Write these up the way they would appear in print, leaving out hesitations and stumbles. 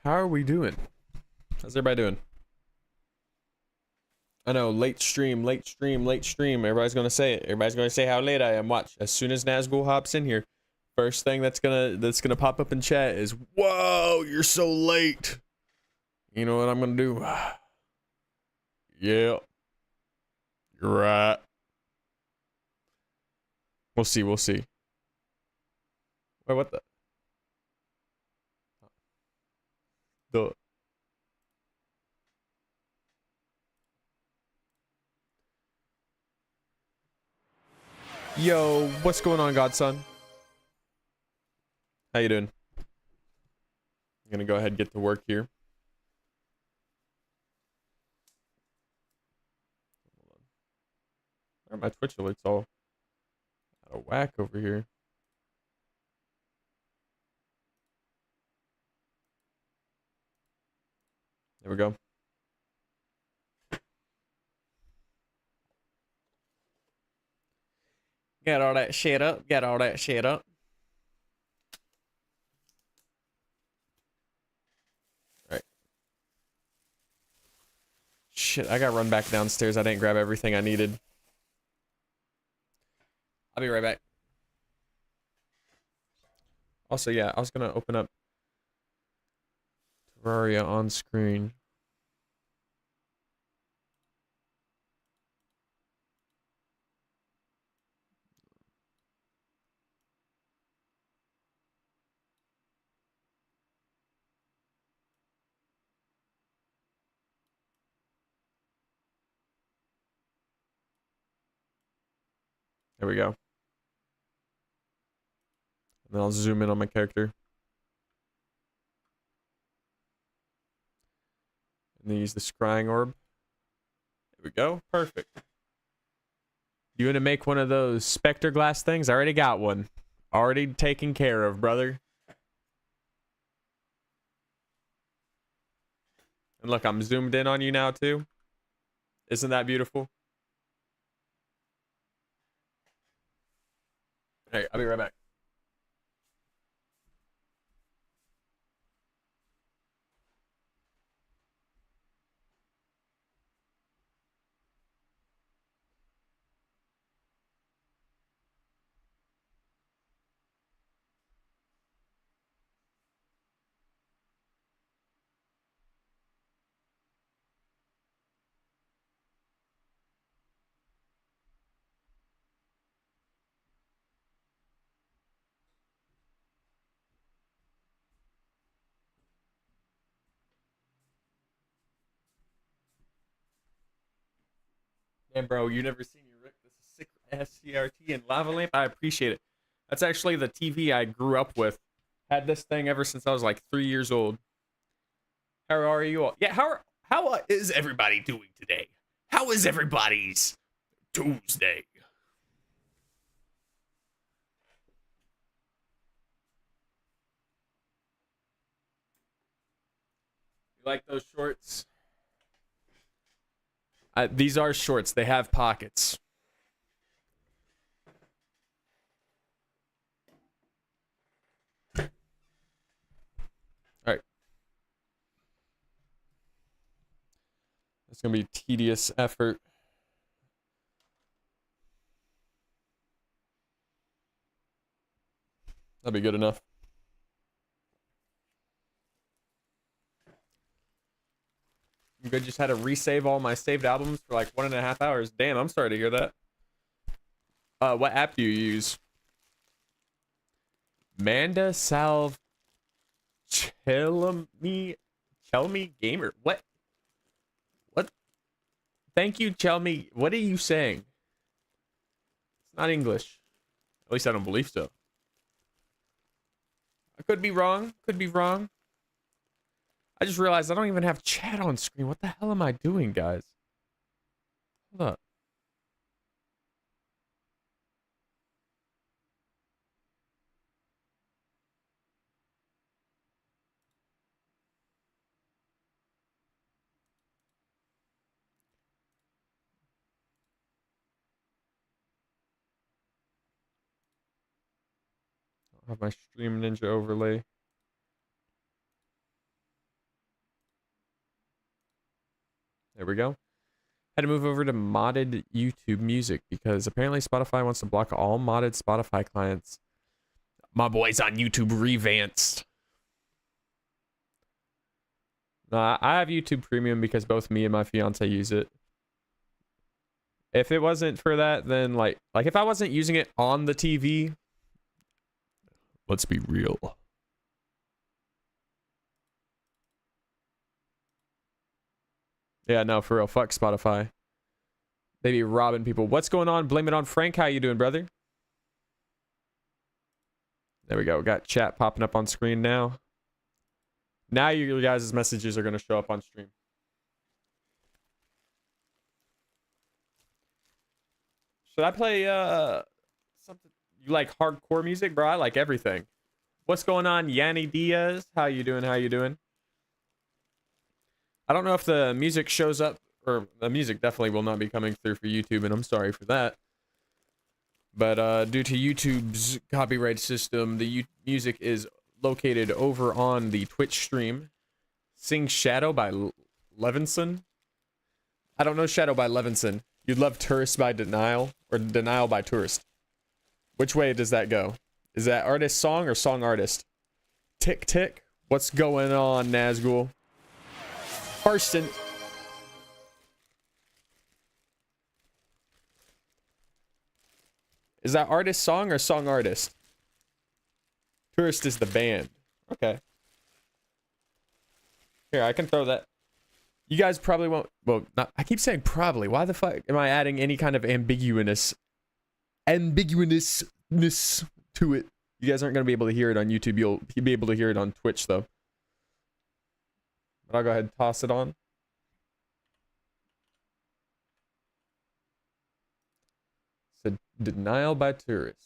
How are we doing? How's everybody doing? I know, late stream, late stream, late stream. Everybody's gonna say it. Everybody's gonna say how late I am. Watch. As soon as Nazgul hops in here, first thing that's gonna pop up in chat is, "Whoa, you're so late." You know what I'm gonna do? Yeah, you're right. We'll see. We'll see. Wait, what the? Yo, what's going on, Godson? How you doing? I'm gonna go ahead and get to work here. Why are my Twitch alerts all out of whack over here? There we go. Got all that shit up. Got all that shit up. Alright. Shit, I gotta run back downstairs. I didn't grab everything I needed. I'll be right back. Also, yeah, I was gonna open up Terraria on screen. There we go. And then I'll zoom in on my character. And then use the scrying orb. There we go. Perfect. You gonna make one of those specter glass things? I already got one. Already taken care of, brother. And look, I'm zoomed in on you now too. Isn't that beautiful? Alright, I'll be right back. Damn, bro, you never seen your Rick. This is sick SCRT and lava lamp. I appreciate it. That's actually the TV I grew up with. Had this thing ever since I was like 3 years old. How are you all? Yeah, how is everybody doing today? How is everybody's Tuesday? You like those shorts? These are shorts. They have pockets. All right. It's gonna be tedious effort. That'll be good enough. I'm good. Just had to resave all my saved albums for like 1.5 hours. Damn, I'm sorry to hear that. What app do you use? Manda Salve Chelmy Gamer. What? What? Thank you, Chelmy. What are you saying? It's not English. At least I don't believe so. I could be wrong. Could be wrong. I just realized I don't even have chat on screen. What the hell am I doing, guys? Hold up. I have my Stream Ninja overlay. There we go. Had to move over to modded YouTube music because apparently Spotify wants to block all modded Spotify clients. My boys on YouTube revanced. I have YouTube Premium because both me and my fiance use it. If it wasn't for that, then like if I wasn't using it on the TV, let's be real. Yeah, no, for real. Fuck Spotify. They be robbing people. What's going on? Blame it on Frank. How you doing, brother? There we go. Got chat popping up on screen now. Now your guys' messages are going to show up on stream. Should I play something? You like hardcore music, bro? I like everything. What's going on, Yanni Diaz? How you doing? How you doing? I don't know if the music shows up, or the music definitely will not be coming through for YouTube, and I'm sorry for that. But due to YouTube's copyright system, the music is located over on the Twitch stream. Sing Shadow by Levinson. I don't know Shadow by Levinson. You'd love Tourist by Denial, or Denial by Tourist. Which way does that go? Is that artist song or song artist? Tick tick. What's going on, Nazgul? Parson. Is that artist song or song artist? Tourist is the band. Okay. Here, I can throw that. You guys probably won't. Well, I keep saying probably. Why the fuck am I adding any kind of ambiguousness to it? You guys aren't going to be able to hear it on YouTube. You'll be able to hear it on Twitch, though. But I'll go ahead and toss it on. So, Denial by Tourist.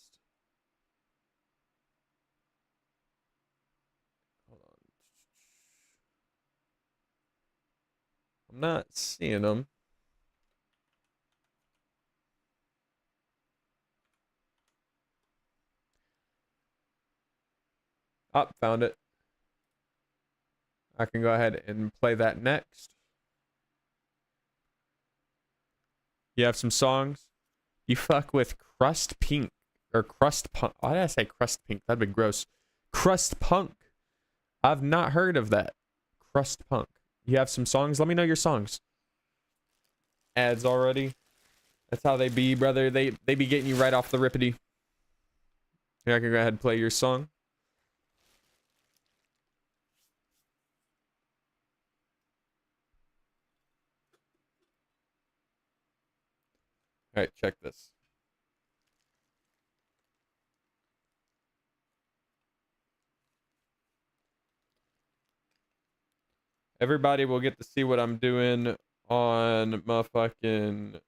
Hold on. I'm not seeing them. Oh, found it. I can go ahead and play that next. You have some songs. You fuck with Crust Pink or Crust Punk. Why did I say Crust Pink? That'd be gross. Crust Punk. I've not heard of that. Crust Punk. You have some songs? Let me know your songs. Ads already. That's how they be, brother. They be getting you right off the rippity. Here, I can go ahead and play your song. All right, check this. Everybody will get to see what I'm doing on motherfucking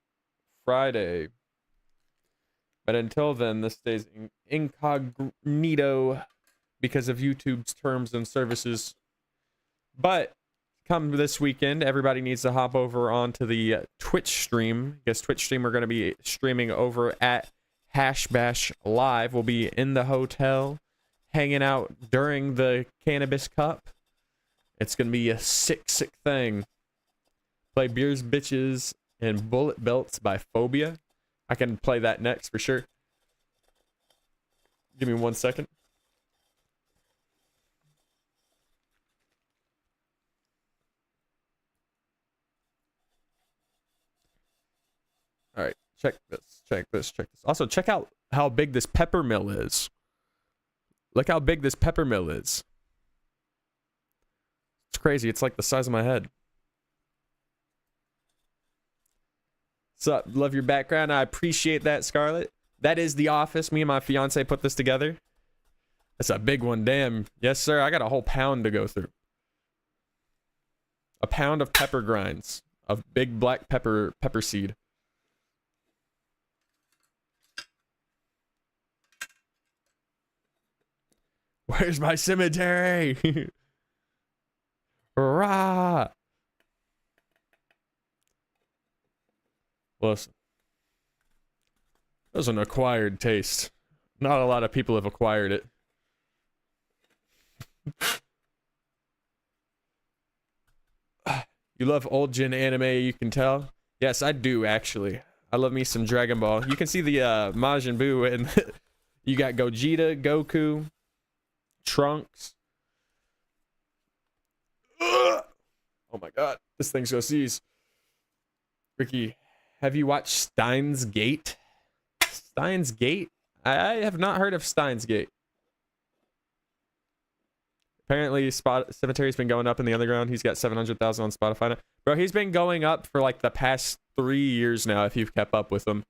Friday. But until then, this stays incognito because of YouTube's terms and services. But come this weekend, everybody needs to hop over onto the Twitch stream. Because Twitch stream, we're going to be streaming over at Hash Bash Live. We'll be in the hotel, hanging out during the Cannabis Cup. It's going to be a sick, sick thing. Play Beers, Bitches, and Bullet Belts by Phobia. I can play that next for sure. Give me 1 second. All right, check this, check this, check this. Also, check out how big this pepper mill is. Look how big this pepper mill is. It's crazy. It's like the size of my head. What's up? Love your background. I appreciate that, Scarlett. That is The Office. Me and my fiance put this together. That's a big one. Damn. Yes, sir. I got a whole pound to go through. A pound of pepper grinds. Of big black pepper seed. Where's my cemetery? Hurrah! Listen. That was an acquired taste. Not a lot of people have acquired it. You love old gen anime, you can tell. Yes, I do actually. I love me some Dragon Ball. You can see the Majin Buu, and you got Gogeta, Goku, Trunks. Ugh! Oh my god, this thing's gonna seize. Ricky, have you watched Steins Gate? Steins Gate? I have not heard of Steins Gate. Apparently, Cemetery's been going up in the underground. He's got 700,000 on Spotify now. Bro, he's been going up for like the past 3 years now, if you've kept up with him.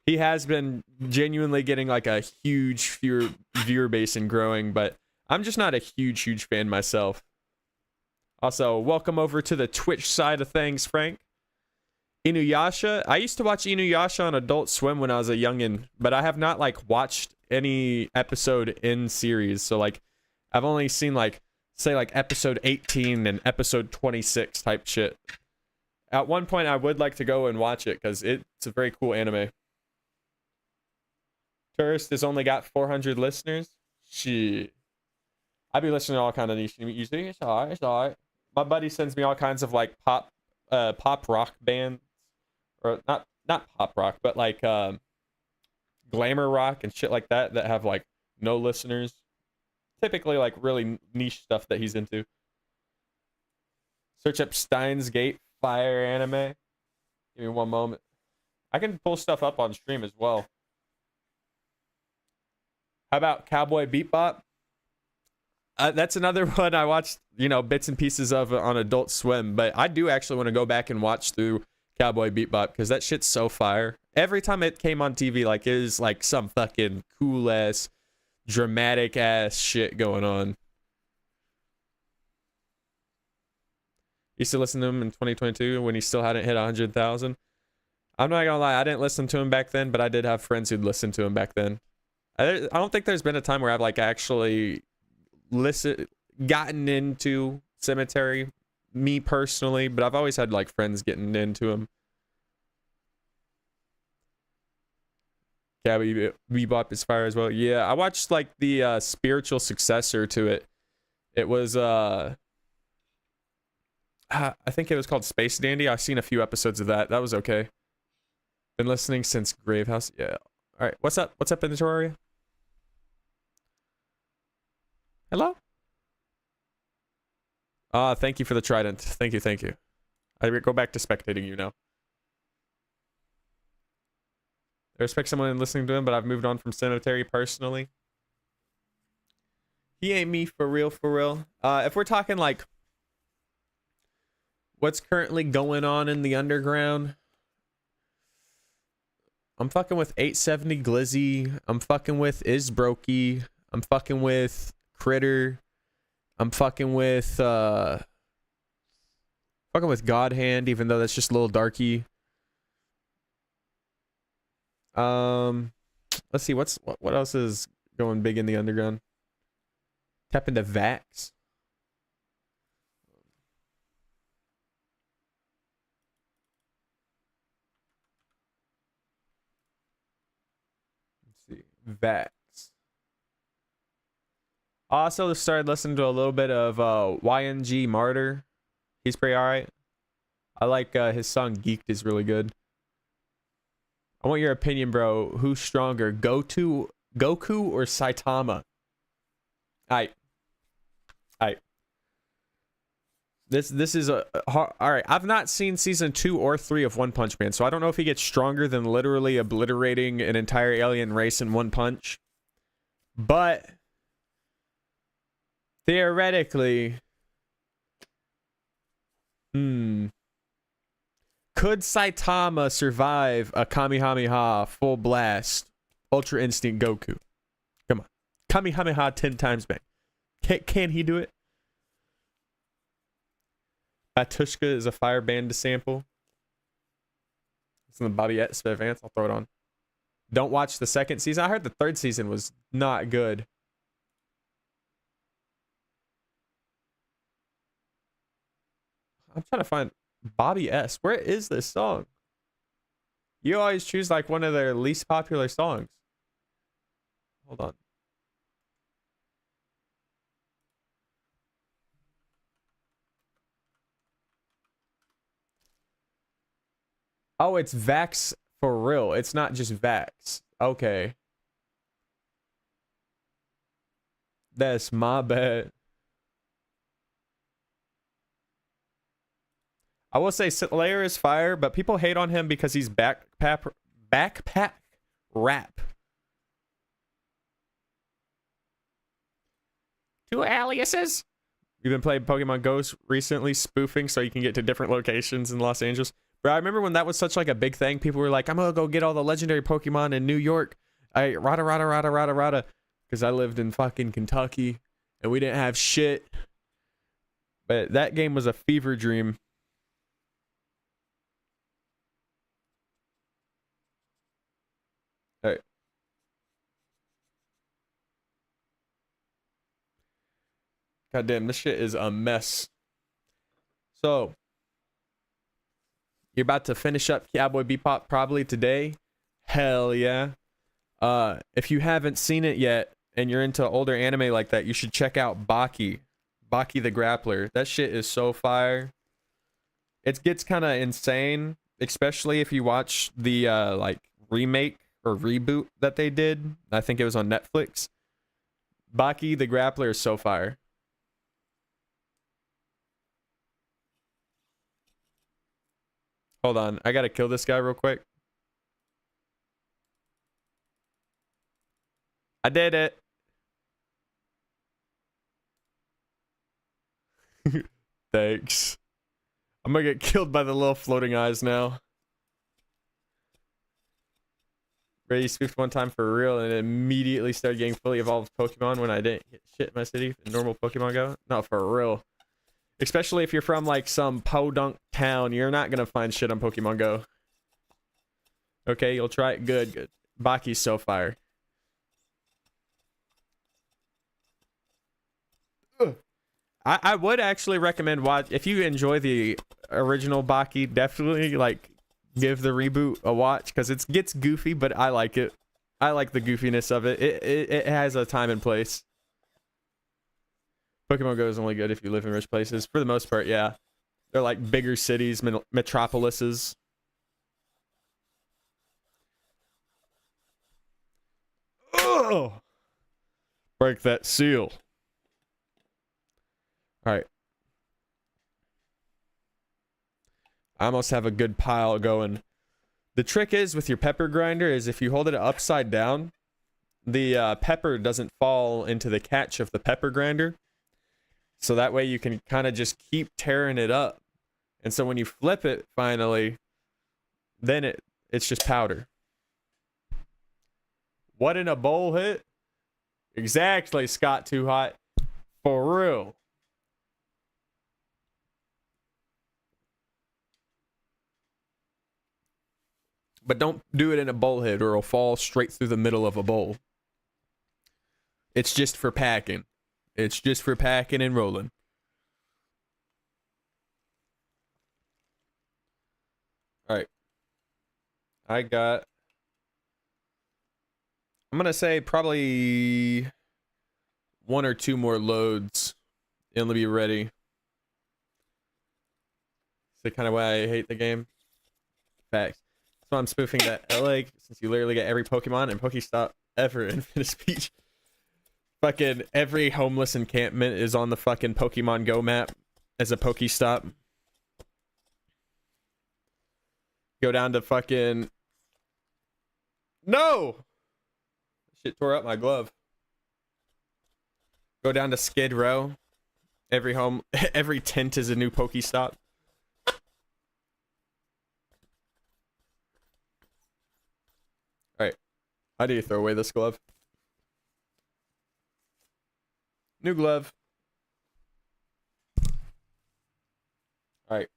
He has been genuinely getting like a huge viewer base and growing, but I'm just not a huge fan myself. Also, welcome over to the Twitch side of things, Frank. Inuyasha. I used to watch Inuyasha on Adult Swim when I was a youngin', but I have not like watched any episode in series. So like, I've only seen like, say like episode 18 and episode 26 type shit. At one point, I would like to go and watch it because it's a very cool anime. Tourist has only got 400 listeners. Shit. I be listening to all kind of niche music. It's alright. It's alright. My buddy sends me all kinds of like pop rock bands, or not pop rock, but like glamour rock and shit like that have like no listeners. Typically like really niche stuff that he's into. Search up Steins Gate Fire anime. Give me one moment. I can pull stuff up on stream as well. How about Cowboy Bebop? That's another one I watched, bits and pieces of on Adult Swim, but I do actually want to go back and watch through Cowboy Bebop because that shit's so fire. Every time it came on TV, like it was like some fucking cool ass, dramatic ass shit going on. Used to listen to him in 2022 when he still hadn't hit 100,000. I'm not gonna lie, I didn't listen to him back then, but I did have friends who'd listen to him back then. I don't think there's been a time where I've like actually gotten into Cemetery, me personally, but I've always had like friends getting into him. Cowboy Bebop is fire as well. Yeah, I watched like the spiritual successor to it. It was I think it was called Space Dandy. I've seen a few episodes of that. That was okay. Been listening since Gravehouse. Yeah. All right. What's up? What's up in the Terraria? Hello? Thank you for the trident. Thank you, thank you. I go back to spectating you now. I respect someone listening to him, but I've moved on from Cemetery personally. He ain't me for real, for real. If we're talking like what's currently going on in the underground, I'm fucking with 870 Glizzy. I'm fucking with Isbrokey. I'm fucking with Critter. I'm fucking with God Hand, even though that's just a little darky. Let's see what else is going big in the underground. Tap into Vax. Let's see. Vax. Also started listening to a little bit of YNG Martyr. He's pretty alright. I like his song Geeked is really good. I want your opinion, bro. Who's stronger, Goku or Saitama? Alright. This is a all right. I've not seen season 2 or 3 of One Punch Man, so I don't know if he gets stronger than literally obliterating an entire alien race in one punch. But theoretically, could Saitama survive a Kamehameha full blast Ultra Instinct Goku? Come on, Kamehameha 10 times bang. Can he do it? Batushka is a fire band to sample. It's in the Bobby Advance. I'll throw it on. Don't watch the second season. I heard the third season was not good. I'm trying to find Bobby S. Where is this song? You always choose like one of their least popular songs. Hold on. Oh, it's Vax for real. It's not just Vax. Okay. That's my bad. I will say Slayer is fire, but people hate on him because he's backpack rap. Two aliases. You've been playing Pokemon Go recently, spoofing so you can get to different locations in Los Angeles. But I remember when that was such like a big thing. People were like, "I'm gonna go get all the legendary Pokemon in New York." Rada, because I lived in fucking Kentucky and we didn't have shit. But that game was a fever dream. All right. God damn, this shit is a mess. So, you're about to finish up Cowboy Bebop probably today. Hell yeah. If you haven't seen it yet and you're into older anime like that, you should check out Baki. Baki the Grappler. That shit is so fire. It gets kind of insane, especially if you watch the like remake or reboot that they did. I think it was on Netflix. Baki the Grappler is so fire. Hold on, I gotta kill this guy real quick. I did it. Thanks. I'm gonna get killed by the little floating eyes now. Brady spoofed one time for real and immediately started getting fully evolved Pokemon when I didn't get shit in my city in normal Pokemon Go. No, for real. Especially if you're from like some podunk town, you're not gonna find shit on Pokemon Go. Okay, you'll try it. Good, good. Baki's so fire. Ugh. I would actually recommend watch if you enjoy the original Baki, definitely like give the reboot a watch because it gets goofy, but I like it. I like the goofiness of it. It has a time and place. Pokemon Go is only good if you live in rich places. For the most part, yeah. They're like bigger cities, metropolises. Oh! Break that seal. Alright. I almost have a good pile going. The trick is with your pepper grinder is if you hold it upside down, the pepper doesn't fall into the catch of the pepper grinder. So that way you can kind of just keep tearing it up. And so when you flip it finally, then it's just powder. What in a bowl hit? Exactly, Scott Too Hot. For real. But don't do it in a bowl hit or it'll fall straight through the middle of a bowl. It's just for packing. It's just for packing and rolling. Alright. I'm gonna say probably 1 or 2 more loads. It'll be ready. It's the kind of way I hate the game. Facts. So I'm spoofing that LA since you literally get every Pokemon and Pokestop ever in Venice Beach. Fucking every homeless encampment is on the fucking Pokemon Go map as a Pokestop. Go down to fucking... No! Shit tore up my glove. Go down to Skid Row. Every tent is a new Pokestop. Alright. How do you throw away this glove? New glove. Alright.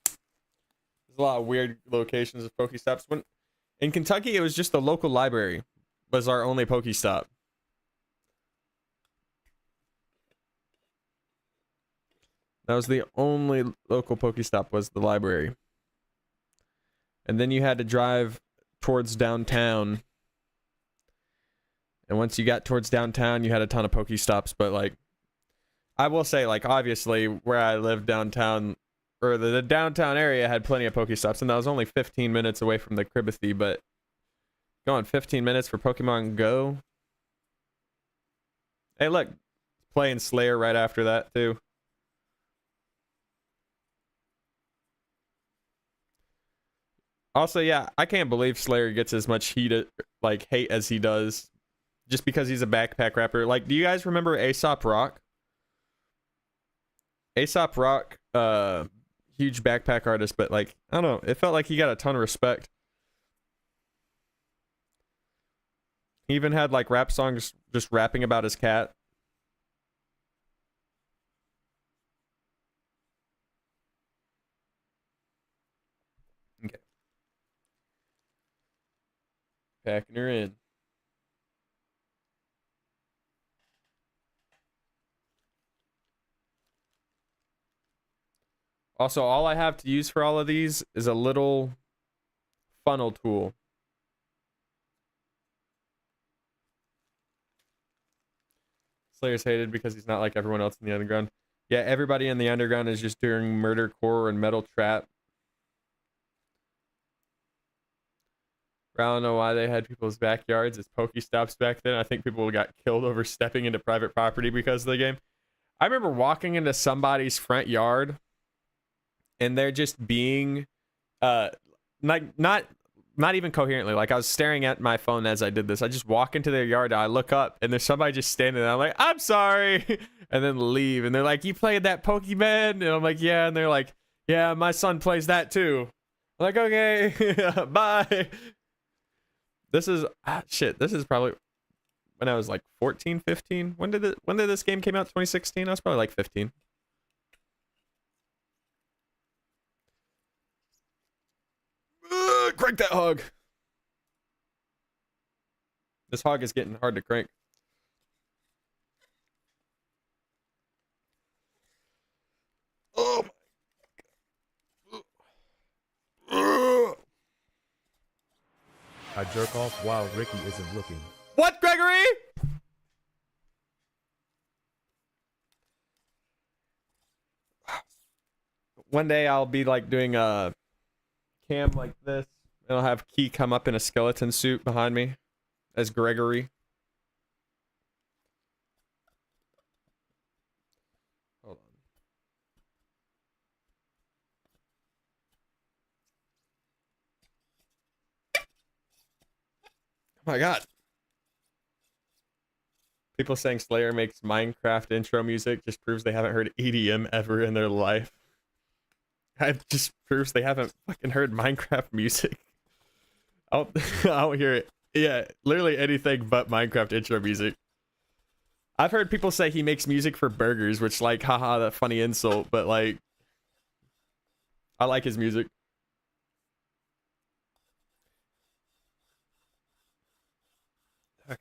There's a lot of weird locations of Pokestops. In Kentucky, it was just the local library was our only Pokestop. That was the only local Pokestop was the library. And then you had to drive towards downtown. And once you got towards downtown, you had a ton of Pokestops. But, like, I will say, like, obviously, where I live downtown, or the downtown area had plenty of Pokestops, and that was only 15 minutes away from the Cribothy, but going 15 minutes for Pokemon Go. Hey, look, playing Slayer right after that too. Also, yeah, I can't believe Slayer gets as much hate as he does, just because he's a backpack rapper. Like, do you guys remember Aesop Rock? Aesop Rock, huge backpack artist, but like, I don't know, it felt like he got a ton of respect. He even had like rap songs just rapping about his cat. Okay. Packing her in. Also, all I have to use for all of these is a little funnel tool. Slayer's hated because he's not like everyone else in the underground. Yeah, everybody in the underground is just doing murder core and metal trap. I don't know why they had people's backyards as Pokestops back then. I think people got killed over stepping into private property because of the game. I remember walking into somebody's front yard and they're just being not even coherently. Like, I was staring at my phone as I did this. I just walk into their yard, I look up, and there's somebody just standing there. I'm like, I'm sorry, and then leave. And they're like, you played that Pokemon? And I'm like, yeah. And they're like, yeah, my son plays that too. I'm like, okay, bye. This is shit. This is probably when I was like 14, 15. When did this game came out? 2016. I was probably like 15. Crank that hog. This hog is getting hard to crank. Oh my. I jerk off while Ricky isn't looking. What, Gregory? One day I'll be like doing a cam like this, and I'll have Key come up in a skeleton suit behind me as Gregory. Hold on. Oh my god. People saying Slayer makes Minecraft intro music just proves they haven't heard EDM ever in their life. It just proves they haven't fucking heard Minecraft music. I don't hear it. Yeah, literally anything but Minecraft intro music. I've heard people say he makes music for burgers, which, like, haha, that funny insult, but like, I like his music. Okay.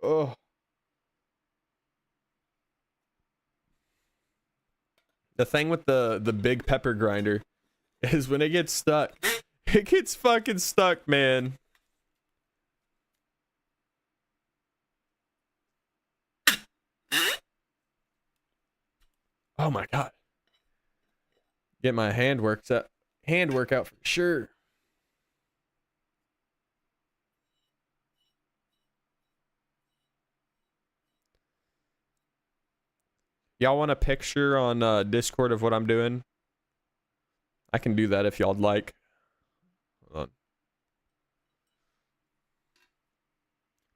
Oh. The thing with the big pepper grinder is when it gets stuck, it gets fucking stuck, man. Oh my god. Get my hand workout for sure. Y'all want a picture on Discord of what I'm doing? I can do that if y'all'd like. Hold on.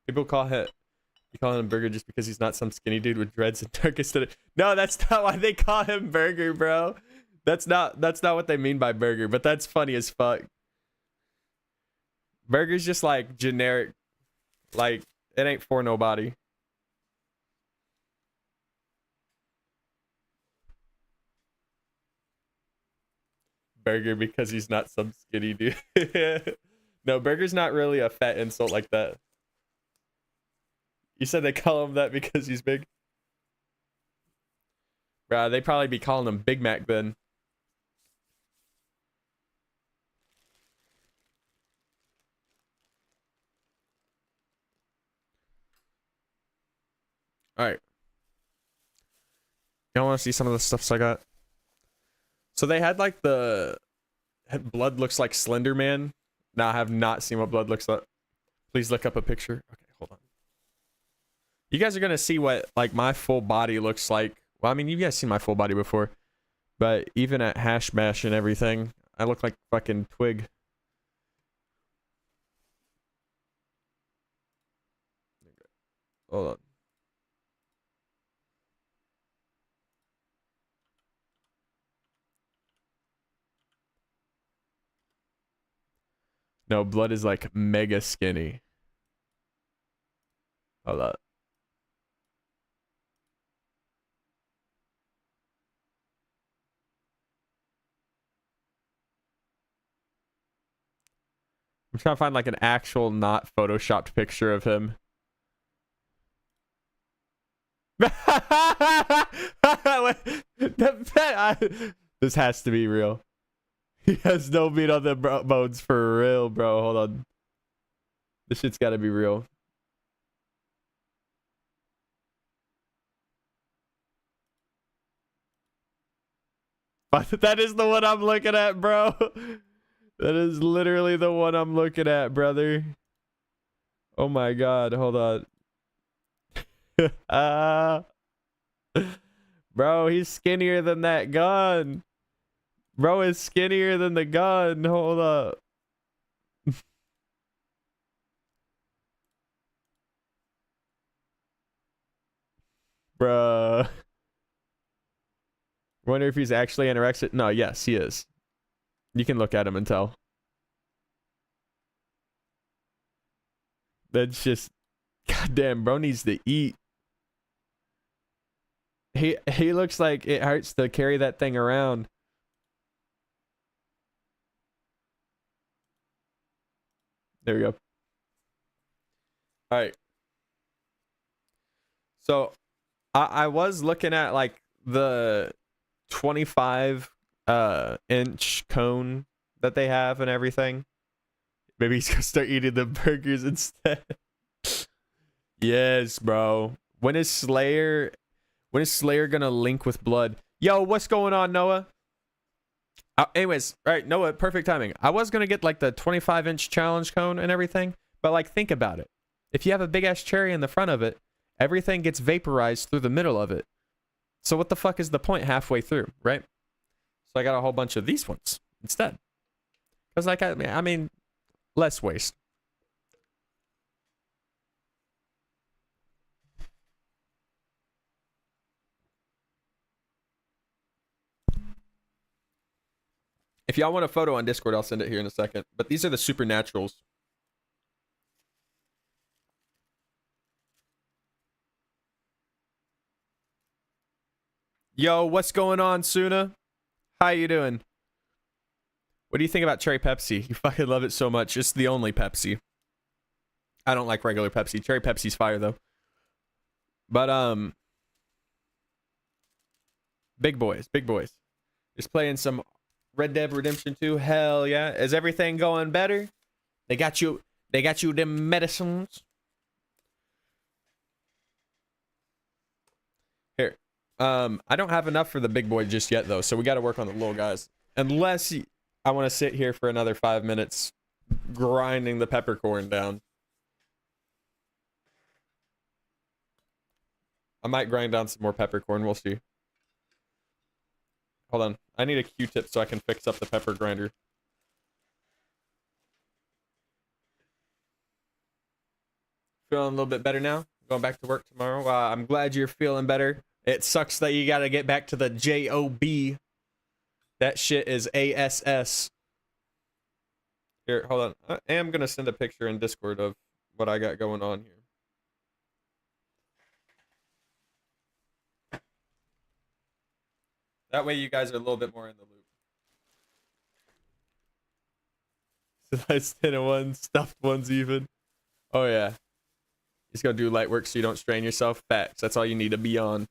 People call it. You call him Burger just because he's not some skinny dude with dreads and dark aesthetic. No, that's not why they call him Burger, bro. That's not what they mean by Burger, but that's funny as fuck. Burger's just like generic, like it ain't for nobody. Burger because he's not some skinny dude. No, Burger's not really a fat insult like that. You said they call him that because he's big? Bruh, they probably be calling him Big Mac then. All right. Y'all want to see some of the stuffs I got? So they had like the blood looks like Slender Man. Now I have not seen what blood looks like. Please look up a picture. Okay, hold on. You guys are gonna see what like my full body looks like. Well, I mean, you guys seen my full body before, but even at hash bash and everything, I look like fucking Twig. Hold on. No, blood is like mega skinny. Hold up. I'm trying to find like an actual not photoshopped picture of him. This has to be real. He has no meat on the bones for real, bro. Hold on. This shit's gotta be real. But that is the one I'm looking at, bro. That is literally the one I'm looking at, brother. Oh my god, hold on. Bro, he's skinnier than that gun. Bro is skinnier than the gun. Hold up. Bruh. Wonder if he's actually anorexic. No, yes, he is. You can look at him and tell. That's just... Goddamn, bro needs to eat. He looks like it hurts to carry that thing around. There we go. All right. So I was looking at like the 25 inch cone that they have and everything. Maybe he's gonna start eating the burgers instead. Yes, bro. When is Slayer gonna link with blood? Yo, what's going on, Noah? Anyways, right, Noah, perfect timing. I was gonna get like the 25-inch challenge cone and everything, but like think about it. If you have a big ass cherry in the front of it, everything gets vaporized through the middle of it. So what the fuck is the point halfway through, right? So I got a whole bunch of these ones instead. Cause like I mean, less waste. If y'all want a photo on Discord, I'll send it here in a second. But these are the supernaturals. Yo, what's going on, Suna? How you doing? What do you think about cherry Pepsi? You fucking love it so much. It's the only Pepsi. I don't like regular Pepsi. Cherry Pepsi's fire though. But big boys. Just playing some Red Dead Redemption 2. Hell yeah. Is everything going better? They got you them medicines. Here. I don't have enough for the big boy just yet though, so we got to work on the little guys. Unless I want to sit here for another 5 minutes grinding the peppercorn down. I might grind down some more peppercorn, we'll see. Hold on. I need a Q-tip so I can fix up the pepper grinder. Feeling a little bit better now? Going back to work tomorrow? I'm glad you're feeling better. It sucks that you gotta get back to the J-O-B. That shit is A-S-S. Here, hold on. I am gonna send a picture in Discord of what I got going on here. That way you guys are a little bit more in the loop. Nice 10 and 1, stuffed ones even. Oh yeah. Just go do light work so you don't strain yourself. Facts. That's all you need to be on.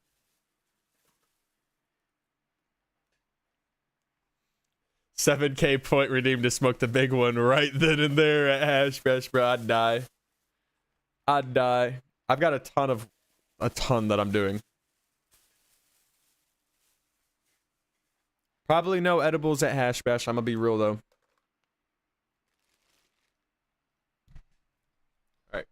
$7K point redeemed to smoke the big one right then and there at Hash Fresh, bro. I'd die. I've got a ton of a ton that I'm doing. Probably no edibles at Hash Bash. I'm gonna be real though. All right.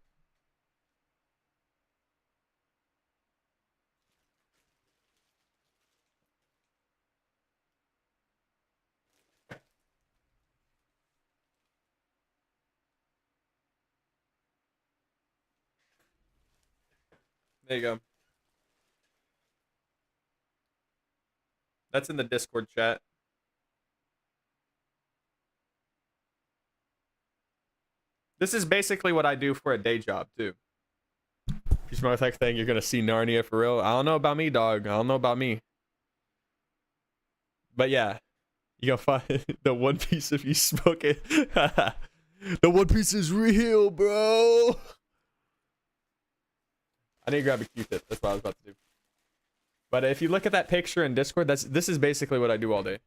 There you go. That's in the Discord chat. This is basically what I do for a day job too. If you smoke that thing, you're gonna see Narnia for real. I don't know about me, dog. I don't know about me. But yeah, you gonna find the One Piece if you smoke it. The One Piece is real, bro. I need to grab a Q-tip. That's what I was about to do. But if you look at that picture in Discord, this is basically what I do all day.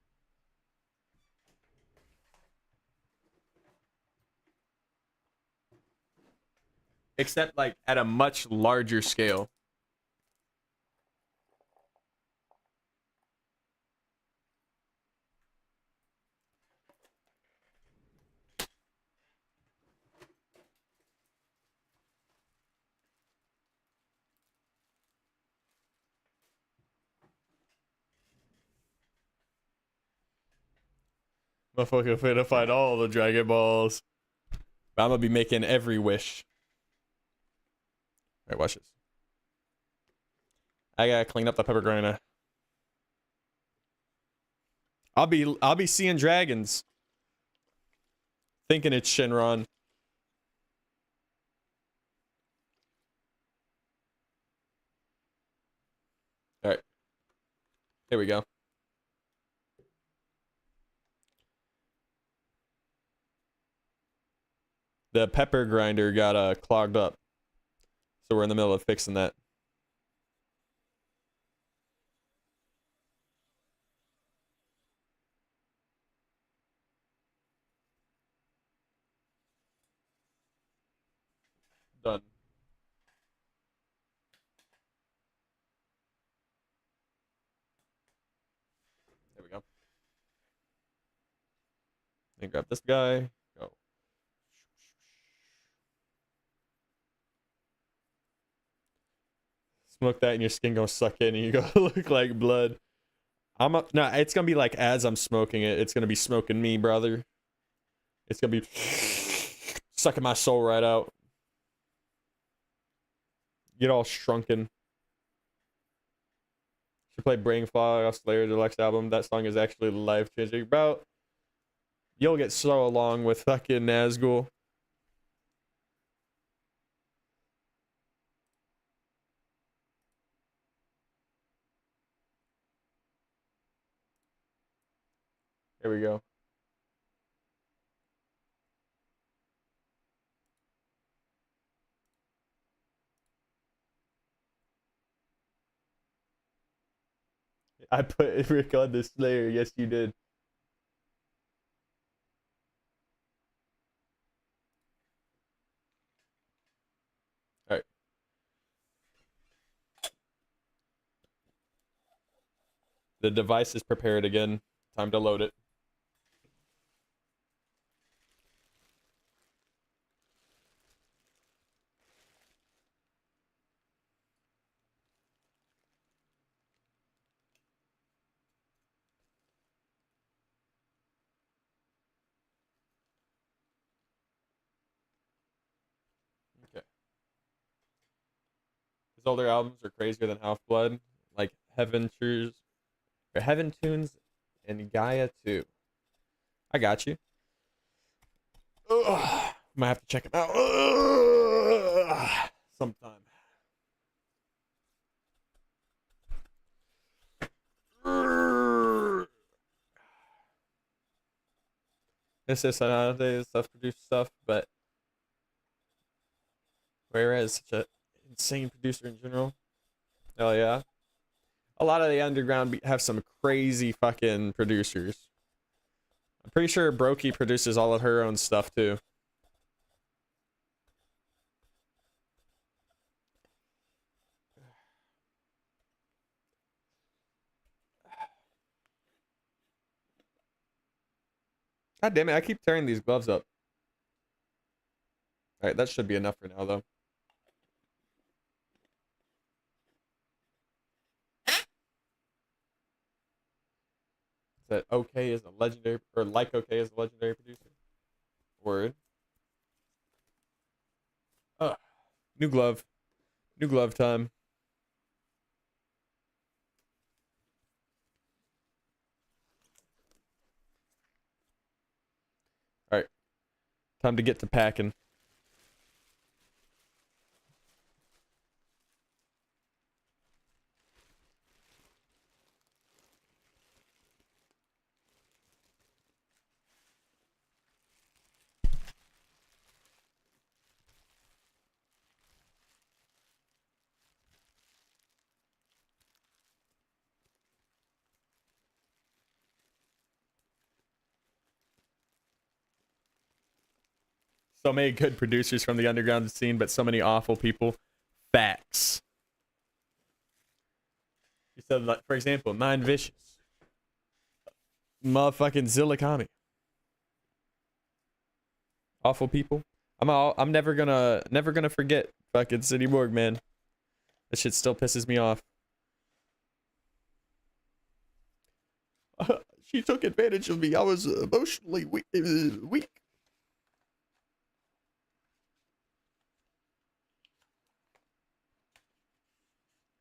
Except like at a much larger scale. Motherfucker finna fight all the Dragon Balls. But I'm gonna be making every wish. Alright, watch this. I gotta clean up the pepper grinder. I'll be seeing dragons. Thinking it's Shenron. Alright. Here we go. The pepper grinder got clogged up. So we're in the middle of fixing that. Done. There we go. And grab this guy. Go. Smoke that and your skin gonna suck in and you go look like blood. No, it's gonna be like as I'm smoking it, it's gonna be smoking me, brother. It's gonna be sucking my soul right out. Get all shrunken. Should play Brain Fog off Slayer Deluxe album. That song is actually life changing. Bro, you'll get so along with fucking Nazgul. Here we go. I put Rick on the Slayer. Yes, you did. All right. The device is prepared again. Time to load it. Okay. His older albums are crazier than Half Blood, like Heaven Tunes and Gaia 2. I got you. Ugh. Might have to check it out sometime. This is nowadays self-produced stuff, but whereas such an insane producer in general. Hell yeah. A lot of the underground have some crazy fucking producers. I'm pretty sure Brokey produces all of her own stuff too. God damn it, I keep tearing these gloves up. Alright, that should be enough for now, though. Is that okay as a legendary, or like okay as a legendary producer? Word. Ugh. New glove. New glove time. Alright. Time to get to packing. So many good producers from the underground scene, but so many awful people. Facts. You said, like, for example, Nine Vicious. Motherfucking Zillikami. Awful people. I'm never gonna forget fucking City Morgue, man. That shit still pisses me off. She took advantage of me. I was emotionally weak.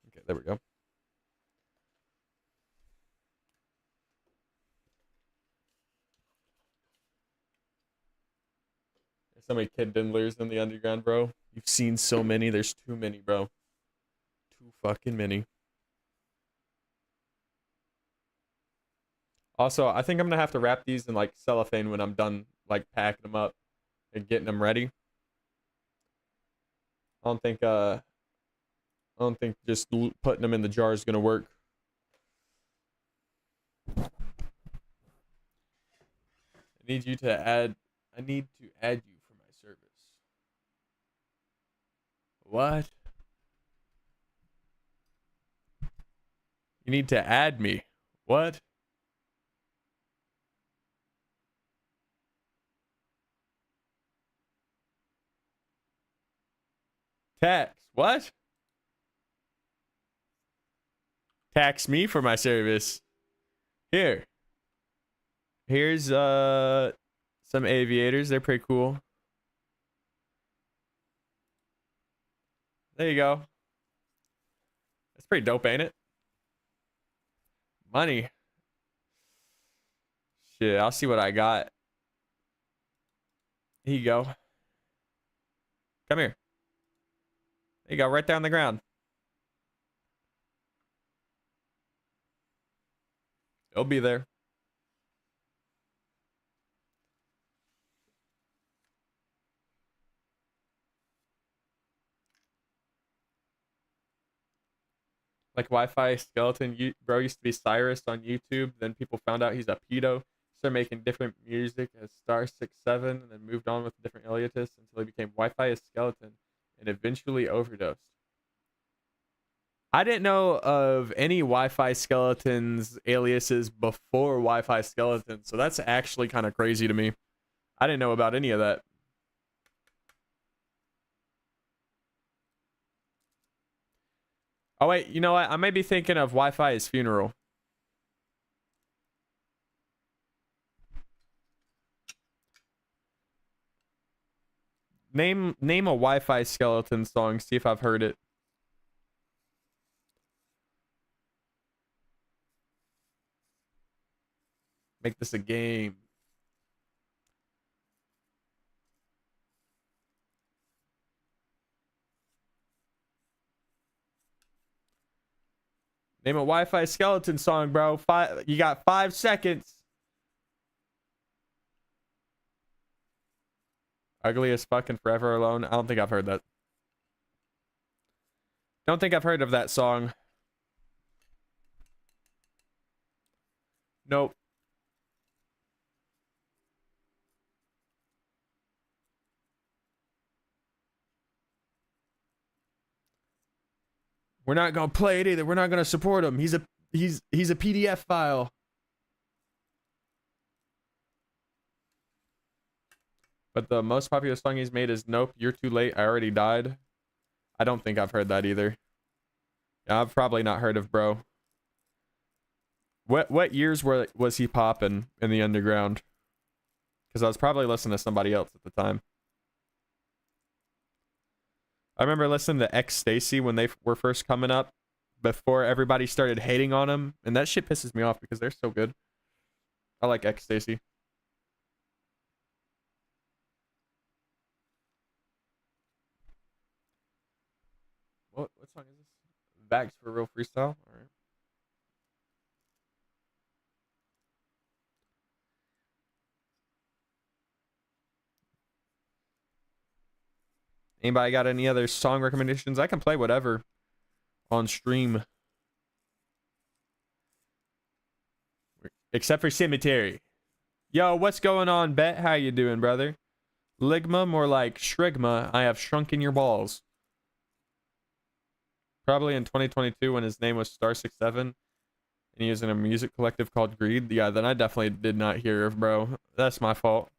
Okay, there we go. There's so many kid diddlers in the underground, bro. You've seen so many. There's too many, bro. Too fucking many. Also, I think I'm gonna have to wrap these in like cellophane when I'm done like packing them up and getting them ready. I don't think just putting them in the jar is gonna work. I need to add you for my service. What? You need to add me. What? Tax. What? Tax me for my service. Here. Here's some aviators. They're pretty cool. There you go. That's pretty dope, ain't it? Money. Shit, I'll see what I got. Here you go. Come here. There you go, right there on the ground. It'll be there. Like Wi-Fi skeleton, bro used to be Cyrus on YouTube. Then people found out he's a pedo. Started making different music as Star 67, and then moved on with different aliases until he became Wi-Fi skeleton, and eventually overdosed. I didn't know of any Wi-Fi skeletons aliases before Wi-Fi skeleton, so that's actually kind of crazy to me. I didn't know about any of that. Oh wait, you know what? I may be thinking of Wi-Fi's funeral. Name a Wi-Fi skeleton song. See if I've heard it. Make this a game. Name a Wi-Fi skeleton song, bro. You got 5 seconds. Ugly as fucking Forever Alone. I don't think I've heard that. Don't think I've heard of that song. Nope. We're not gonna play it either. We're not gonna support him. He's a PDF file. But the most popular song he's made is Nope, You're Too Late, I Already Died. I don't think I've heard that either. Yeah, I've probably not heard of Bro. What years was he popping in the underground? Because I was probably listening to somebody else at the time. I remember listening to X Stacy when they were first coming up, before everybody started hating on them, and that shit pisses me off because they're so good. I like X Stacy. What song is this? Bags for Real Freestyle. All right. Anybody got any other song recommendations? I can play whatever on stream. Except for Cemetery. Yo, what's going on, Bet? How you doing, brother? Ligma, more like Shrigma. I have shrunken your balls. Probably in 2022 when his name was Star67 and he was in a music collective called Greed. Yeah, then I definitely did not hear of Bro. That's my fault.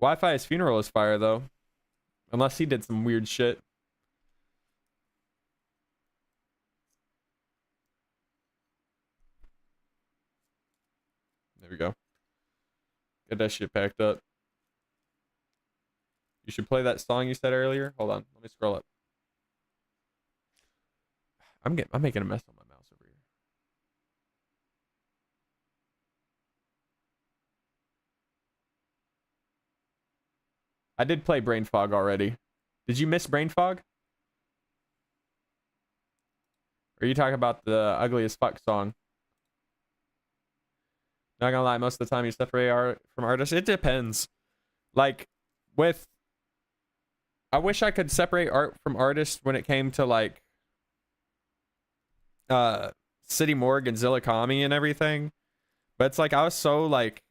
Wi-Fi's funeral is fire though. Unless he did some weird shit. There we go. Get that shit packed up. You should play that song you said earlier. Hold on, let me scroll up. I'm making a mess on my mouse over here. I did play Brain Fog already. Did you miss Brain Fog? Or are you talking about the Ugly as Fuck song? Not gonna lie, most of the time you separate art from artists. It depends. Like, with... I wish I could separate art from artists when it came to, like... City Morgue and Zillakami and everything. But it's like, I was so, like,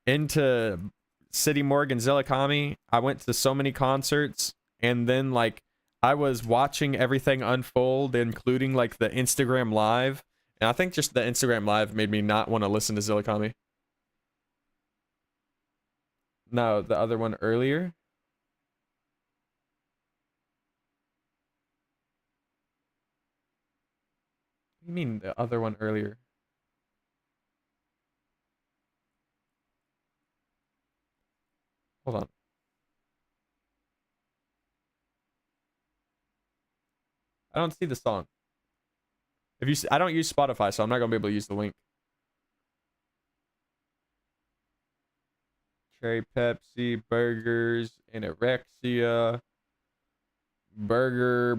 into City Morgue and Zillakami. I went to so many concerts. And then, like, I was watching everything unfold, including, like, the Instagram Live. And I think just the Instagram Live made me not want to listen to Zillakami. No, the other one earlier. What do you mean the other one earlier? Hold on. I don't see the song. If you, I don't use Spotify, so I'm not gonna be able to use the link. Cherry Pepsi, burgers, anorexia, burger,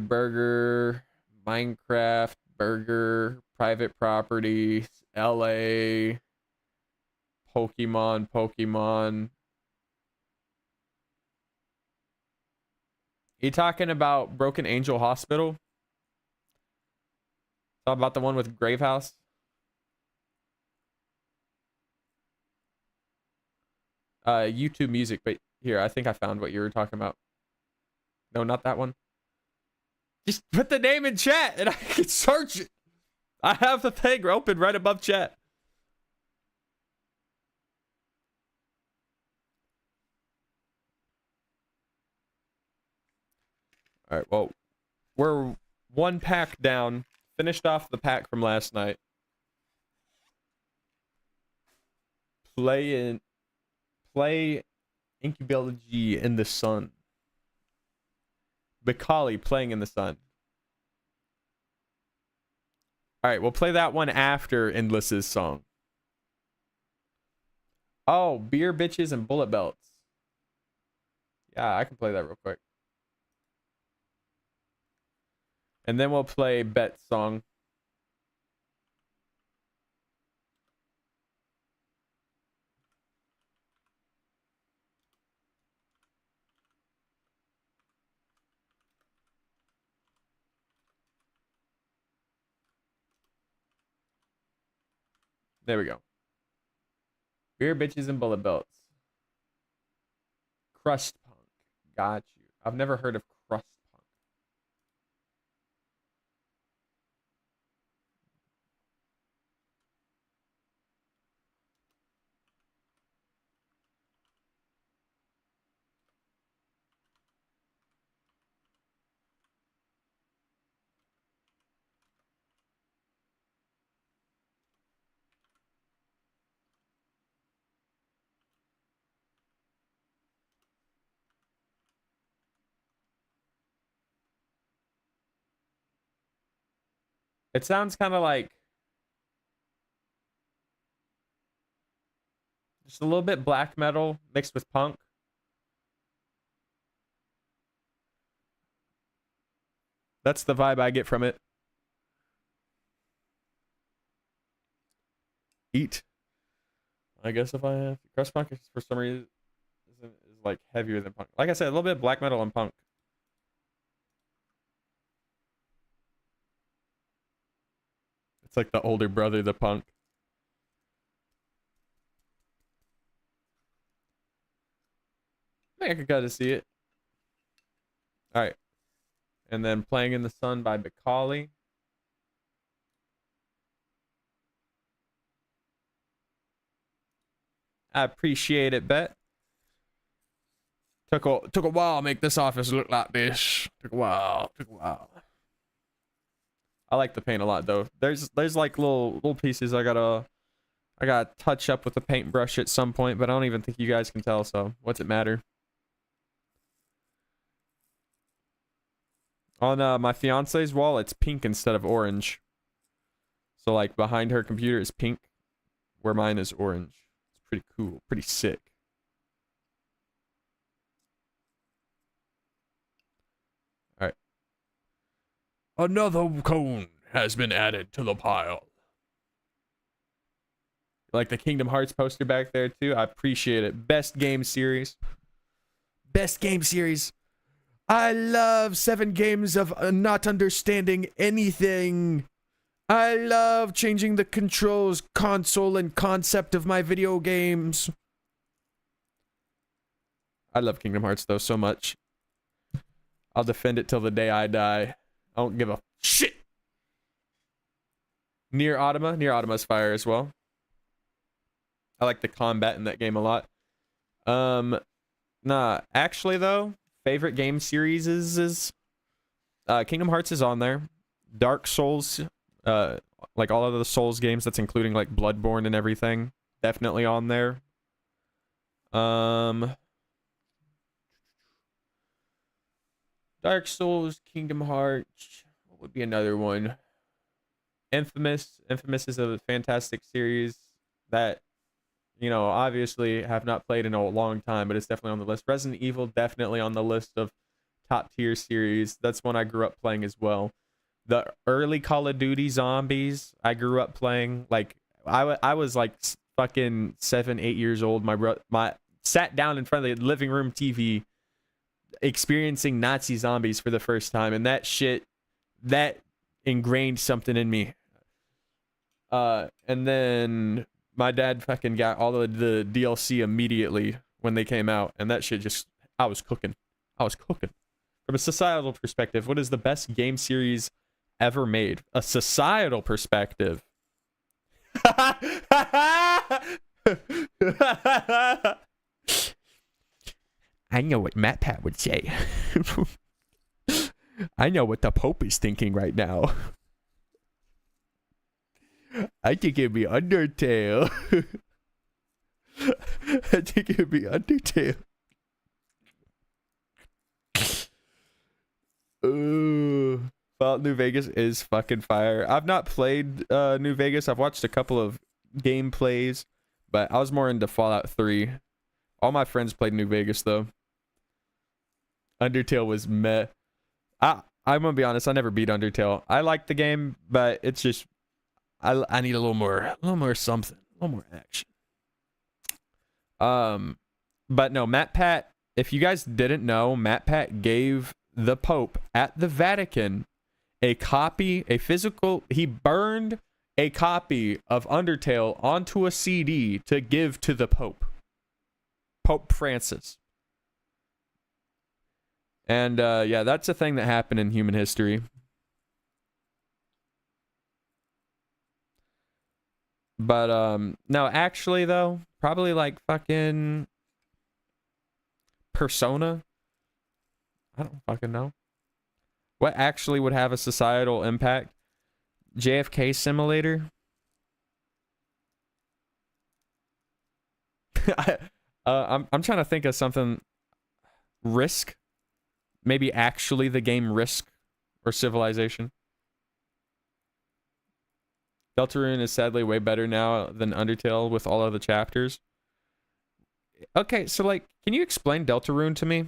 Minecraft, burger, private property, LA, Pokemon. You talking about Broken Angel Hospital? Talk about the one with Gravehouse? YouTube Music, but here, I think I found what you were talking about. No, not that one. Just put the name in chat and I can search it. I have the thing open right above chat. All right, well, we're one pack down. Finished off the pack from last night. Play Incubology in the Sun. Bacali playing in the sun. All right, we'll play that one after Endless's song. Oh, Beer Bitches and Bullet Belts. Yeah, I can play that real quick. And then we'll play Bet's song. There we go. Beer Bitches and Bullet Belts. Crust Punk. Got you. I've never heard of Crust Punk. It sounds kind of like just a little bit black metal mixed with punk. That's the vibe I get from it. Eat. I guess if I have crust punk for some reason is like heavier than punk. Like I said, a little bit of black metal and punk. It's like the older brother, the punk. I think I could kind of see it. All right. And then Playing in the Sun by Bacali. I appreciate it, Bet. Took a while to make this office look like this. Took a while. I like the paint a lot though. There's like little pieces I gotta touch up with a paintbrush at some point, but I don't even think you guys can tell, so what's it matter? On my fiance's wall, it's pink instead of orange. So like behind her computer is pink, where mine is orange. It's pretty cool, pretty sick. All right. Another cone has been added to the pile. Like the Kingdom Hearts poster back there too. I appreciate it. Best game series. Best game series. I love 7 games of not understanding anything. I love changing the controls, console, and concept of my video games. I love Kingdom Hearts though so much. I'll defend it till the day I die. I don't give a shit. Nier Automa's fire as well. I like the combat in that game a lot. Nah, actually though, favorite game series is Kingdom Hearts is on there. Dark Souls, like all of the Souls games, that's including like Bloodborne and everything, definitely on there. Dark Souls, Kingdom Hearts, what would be another one? Infamous is a fantastic series that, you know, obviously have not played in a long time, but it's definitely on the list. Resident Evil, definitely on the list of top tier series. That's one I grew up playing as well. The early Call of Duty Zombies, I grew up playing. Like, I was like fucking 7-8 years old. My sat down in front of the living room TV experiencing Nazi zombies for the first time, and that shit, that ingrained something in me. And then my dad fucking got all of the DLC immediately when they came out, and that shit just, I was cooking. From a societal perspective, what is the best game series ever made? A societal perspective. I know what MatPat would say. I know what the Pope is thinking right now. I think it'd be Undertale. I think it'd be Undertale. Fallout New Vegas is fucking fire. I've not played New Vegas. I've watched a couple of gameplays, but I was more into Fallout 3. All my friends played New Vegas though. Undertale was meh. I'm gonna be honest, I never beat Undertale. I like the game, but it's just I need a little more something, a little more action. But no, MatPat, if you guys didn't know, MatPat gave the Pope at the Vatican a physical, he burned a copy of Undertale onto a CD to give to the Pope Francis. And yeah, that's a thing that happened in human history. But no, actually though, probably like fucking Persona. I don't fucking know. What actually would have a societal impact? JFK Simulator? I'm trying to think of something. Risk? Maybe actually the game Risk or Civilization. Deltarune is sadly way better now than Undertale with all of the chapters. Okay, so like, can you explain Deltarune to me?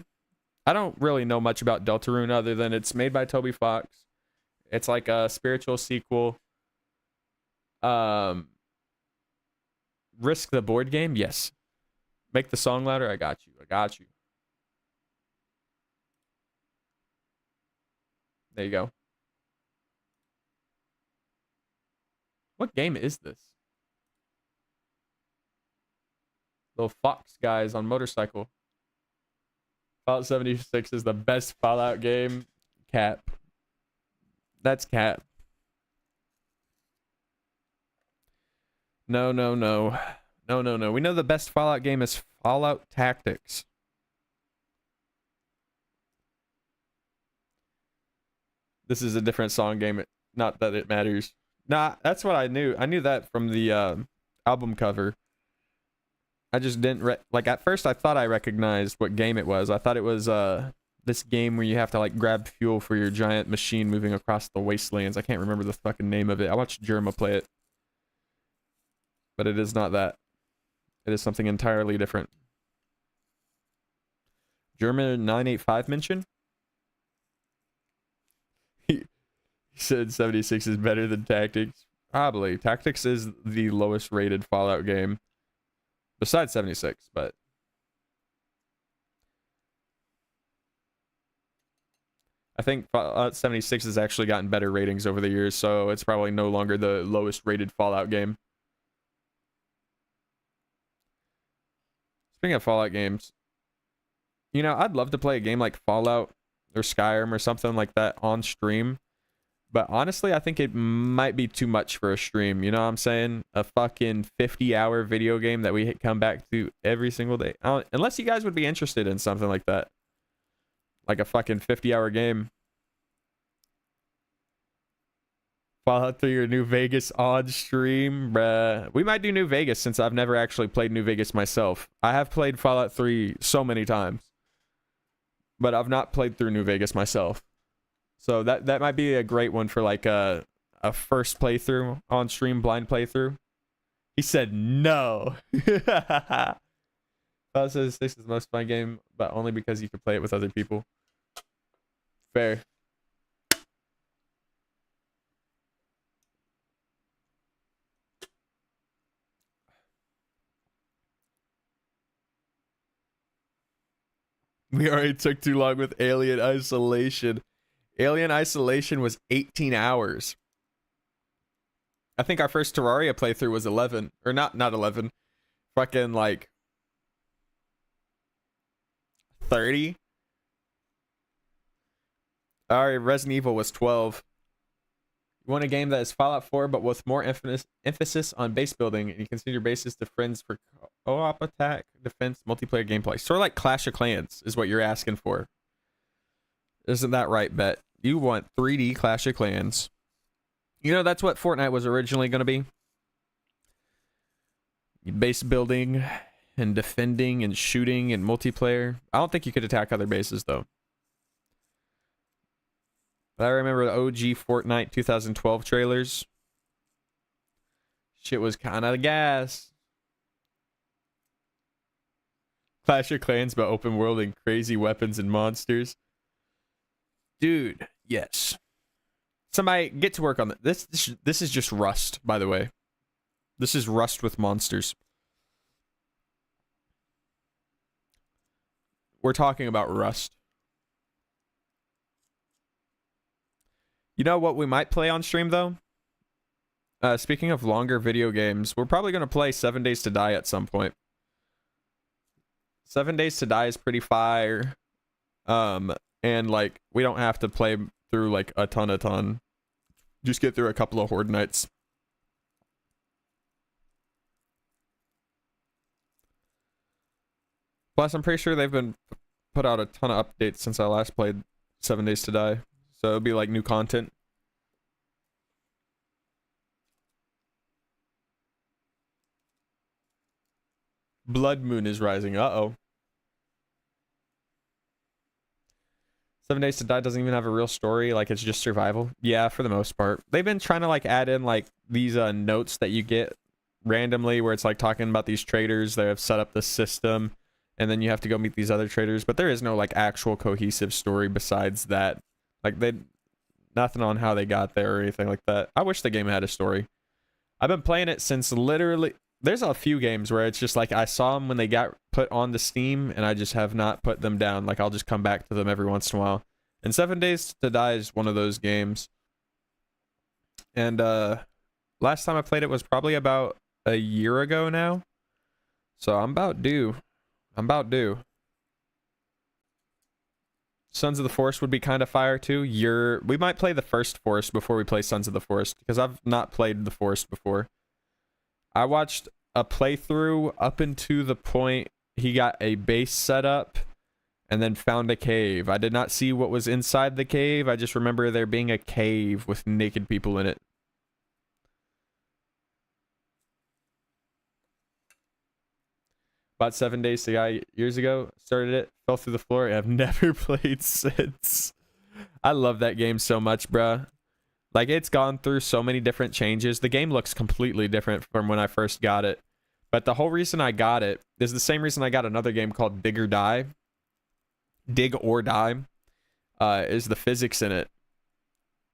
I don't really know much about Deltarune other than it's made by Toby Fox. It's like a spiritual sequel. Risk the board game? Yes. Make the song louder? I got you. I got you. There you go. What game is this? Little fox guys on motorcycle. Fallout 76 is the best Fallout game. Cap. That's cap. No, no, no. No, no, no. We know the best Fallout game is Fallout Tactics. This is a different song game. Not that it matters. Nah, that's what I knew. I knew that from the album cover. I just didn't like at first I thought I recognized what game it was. I thought it was this game where you have to like grab fuel for your giant machine moving across the wastelands. I can't remember the fucking name of it. I watched Jerma play it. But it is not that. It is something entirely different. German 985 mention? He said 76 is better than Tactics. Probably. Tactics is the lowest rated Fallout game. Besides 76, but... I think Fallout 76 has actually gotten better ratings over the years, so it's probably no longer the lowest rated Fallout game. Speaking of Fallout games, you know, I'd love to play a game like Fallout or Skyrim or something like that on stream. But honestly, I think it might be too much for a stream. You know what I'm saying? A fucking 50-hour video game that we come back to every single day. Unless you guys would be interested in something like that. Like a fucking 50-hour game. Fallout 3 or New Vegas on stream, bruh. We might do New Vegas since I've never actually played New Vegas myself. I have played Fallout 3 so many times. But I've not played through New Vegas myself. So that might be a great one for like a first playthrough on stream, blind playthrough. He said no. Fallout 76 is the most fun game, but only because you can play it with other people. Fair. We already took too long with Alien Isolation. Alien Isolation was 18 hours. I think our first Terraria playthrough was 11. Or not 11. Fucking like 30. Alright, Resident Evil was 12. You want a game that is Fallout 4 but with more emphasis on base building, and you consider your bases to friends for co-op attack, defense, multiplayer gameplay. Sort of like Clash of Clans is what you're asking for. Isn't that right, Bet? You want 3D Clash of Clans. You know, that's what Fortnite was originally going to be. Base building and defending and shooting and multiplayer. I don't think you could attack other bases, though. But I remember the OG Fortnite 2012 trailers. Shit was kind of gas. Clash of Clans, but open world and crazy weapons and monsters. Dude, yes. Somebody get to work on this. This is just Rust, by the way. This is Rust with monsters. We're talking about Rust. You know what we might play on stream, though? Speaking of longer video games, we're probably going to play 7 Days to Die at some point. 7 Days to Die is pretty fire. And, like, we don't have to play through, like, a ton. Just get through a couple of Horde nights. Plus, I'm pretty sure they've been put out a ton of updates since I last played 7 Days to Die. So it'll be like new content. Blood Moon is rising. Uh-oh. 7 Days to Die doesn't even have a real story. Like, it's just survival. Yeah, for the most part. They've been trying to, like, add in, like, these notes that you get randomly where it's, like, talking about these traders that have set up the system. And then you have to go meet these other traders. But there is no, like, actual cohesive story besides that. Like, nothing on how they got there or anything like that. I wish the game had a story. I've been playing it since literally... There's a few games where it's just like I saw them when they got put on the Steam and I just have not put them down. Like, I'll just come back to them every once in a while. And 7 Days to Die is one of those games. And last time I played it was probably about a year ago now. So I'm about due. Sons of the Forest would be kind of fire too. We might play the first Forest before we play Sons of the Forest, because I've not played the Forest before. I watched a playthrough up into the point he got a base set up and then found a cave. I did not see what was inside the cave. I just remember there being a cave with naked people in it. About 7 Days to Die years ago. Started it, fell through the floor. I've never played since. I love that game so much, bruh. Like, it's gone through so many different changes. The game looks completely different from when I first got it. But the whole reason I got it is the same reason I got another game called Dig or Die. Dig or Die is the physics in it.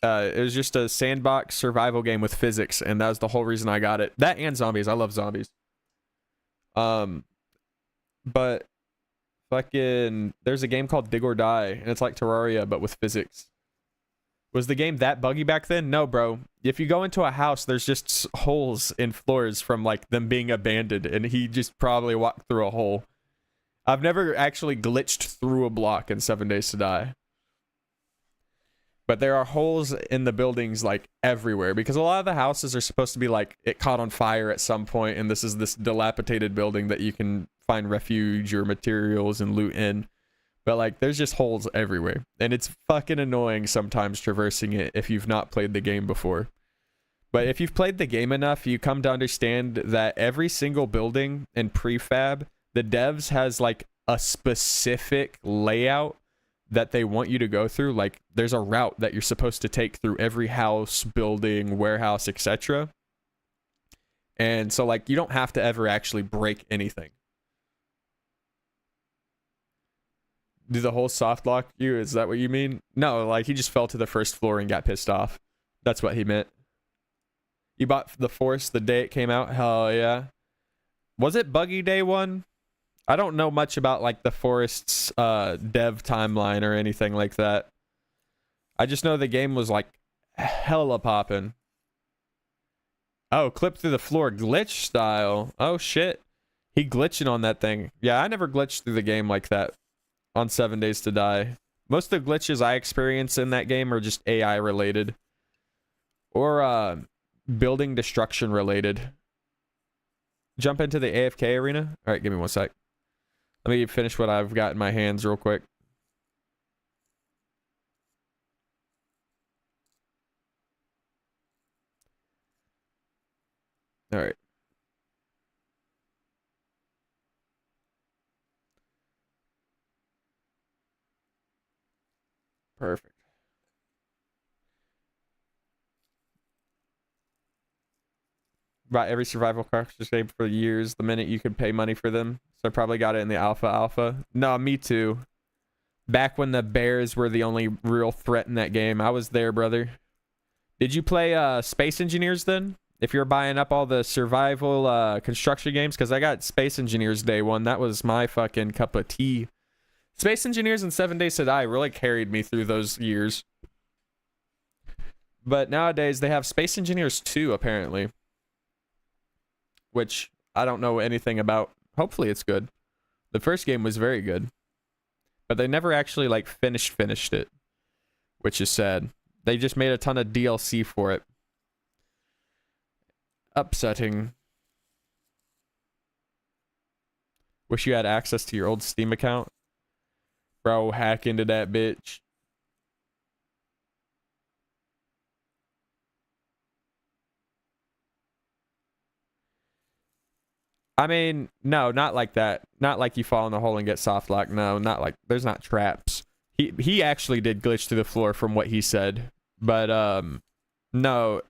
It was just a sandbox survival game with physics, and that was the whole reason I got it. That and zombies. I love zombies. But fucking, there's a game called Dig or Die, and it's like Terraria, but with physics. Was the game that buggy back then? No, bro. If you go into a house, there's just holes in floors from, like, them being abandoned, and he just probably walked through a hole. I've never actually glitched through a block in 7 Days to Die. But there are holes in the buildings, like, everywhere, because a lot of the houses are supposed to be, like, it caught on fire at some point, and this is this dilapidated building that you can find refuge or materials and loot in. But, like, there's just holes everywhere. And it's fucking annoying sometimes traversing it if you've not played the game before. But if you've played the game enough, you come to understand that every single building in prefab, the devs has, like, a specific layout that they want you to go through. Like, there's a route that you're supposed to take through every house, building, warehouse, etc. And so, like, you don't have to ever actually break anything. Do the whole soft lock you? Is that what you mean? No, like, he just fell to the first floor and got pissed off. That's what he meant. You bought the Force the day it came out? Hell yeah. Was it buggy day one? I don't know much about, like, the Forest's dev timeline or anything like that. I just know the game was, like, hella poppin'. Oh, clip through the floor glitch style. Oh shit. He glitching on that thing. Yeah, I never glitched through the game like that on 7 Days to Die. Most of the glitches I experience in that game are just AI related. Or building destruction related. Jump into the AFK arena? Alright, give me 1 sec. Let me finish what I've got in my hands real quick. Alright. Perfect. Bought every survival cartridge game for years the minute you could pay money for them. So I probably got it in the alpha. No, me too. Back when the bears were the only real threat in that game. I was there, brother. Did you play Space Engineers then? If you're buying up all the survival construction games, because I got Space Engineers day one. That was my fucking cup of tea. Space Engineers and 7 Days to Die really carried me through those years. But nowadays they have Space Engineers 2 apparently, which I don't know anything about. Hopefully it's good. The first game was very good, but they never actually like finished it, which is sad. They just made a ton of DLC for it. Upsetting. Wish you had access to your old Steam account. Bro, hack into that bitch. I mean, no, not like that. Not like you fall in the hole and get soft locked. No, not like, there's not traps. He actually did glitch through the floor from what he said, but no,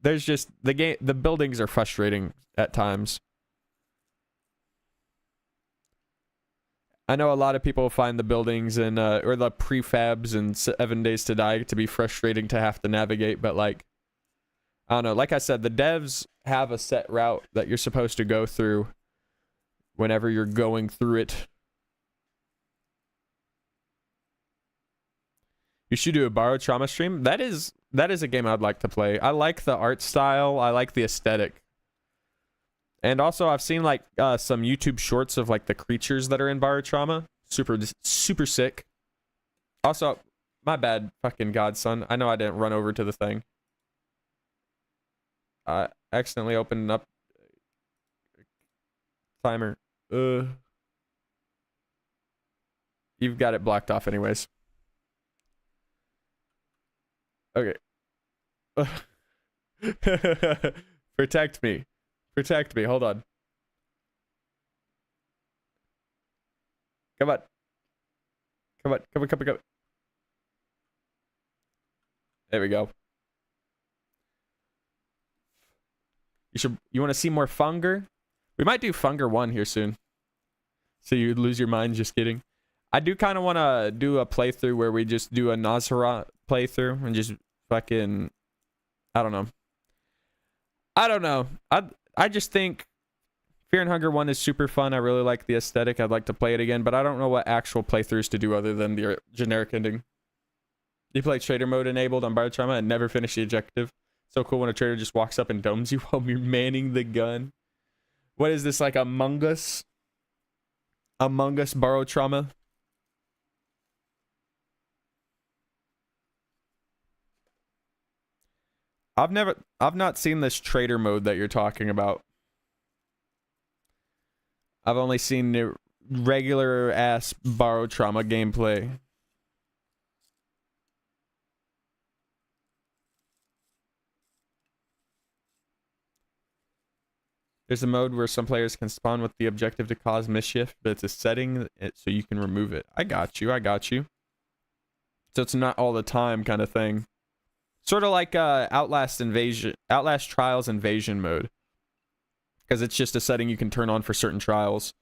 there's just the buildings are frustrating at times. I know a lot of people find the buildings and or the prefabs and 7 Days to Die to be frustrating to have to navigate, but like, I don't know. Like I said, the devs have a set route that you're supposed to go through whenever you're going through it. You should do a Borrowed Trauma stream. That is a game I'd like to play. I like the art style. I like the aesthetic. And also, I've seen like some YouTube shorts of like the creatures that are in Borrowed Trauma. Super sick. Also, my bad, fucking godson. I know I didn't run over to the thing. I accidentally opened up timer. You've got it blocked off anyways. Okay. Protect me. Protect me. Hold on. Come on. Come on. Come on. Come on. Come on. There we go. You want to see more Funger? We might do Funger 1 here soon. So you lose your mind. Just kidding. I do kind of want to do a playthrough where we just do a Nazareth playthrough and just fucking, I don't know. I just think Fear and Hunger 1 is super fun. I really like the aesthetic. I'd like to play it again, but I don't know what actual playthroughs to do other than the generic ending. You play trader mode enabled on Borrowed Trauma and never finish the objective. So cool when a trader just walks up and domes you while you're manning the gun. What is this, like Among Us? Among Us Borrowed Trauma? I've not seen this trader mode that you're talking about. I've only seen the regular ass Borrowed Trauma gameplay. There's a mode where some players can spawn with the objective to cause mischief, but it's a setting so you can remove it. I got you. So it's not all the time kind of thing. Sort of like Outlast Trials Invasion mode. Because it's just a setting you can turn on for certain trials.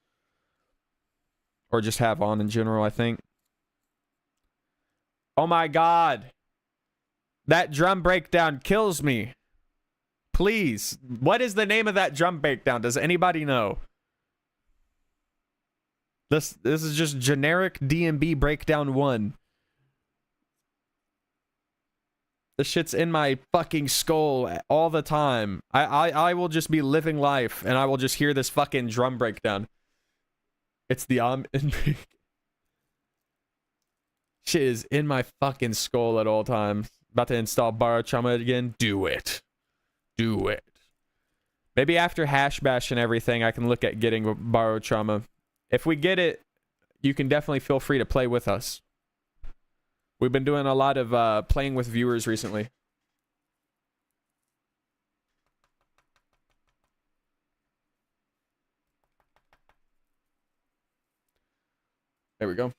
Or just have on in general, I think. Oh my god. That drum breakdown kills me. Please. What is the name of that drum breakdown? Does anybody know? This is just generic D&B breakdown 1. The shit's in my fucking skull all the time. I will just be living life and I will just hear this fucking drum breakdown. It's the shit is in my fucking skull at all times. About to install Borrowed Trauma again. Do it. Do it. Maybe after Hash Bash and everything, I can look at getting Borrowed Trauma. If we get it, you can definitely feel free to play with us. We've been doing a lot of playing with viewers recently. There we go.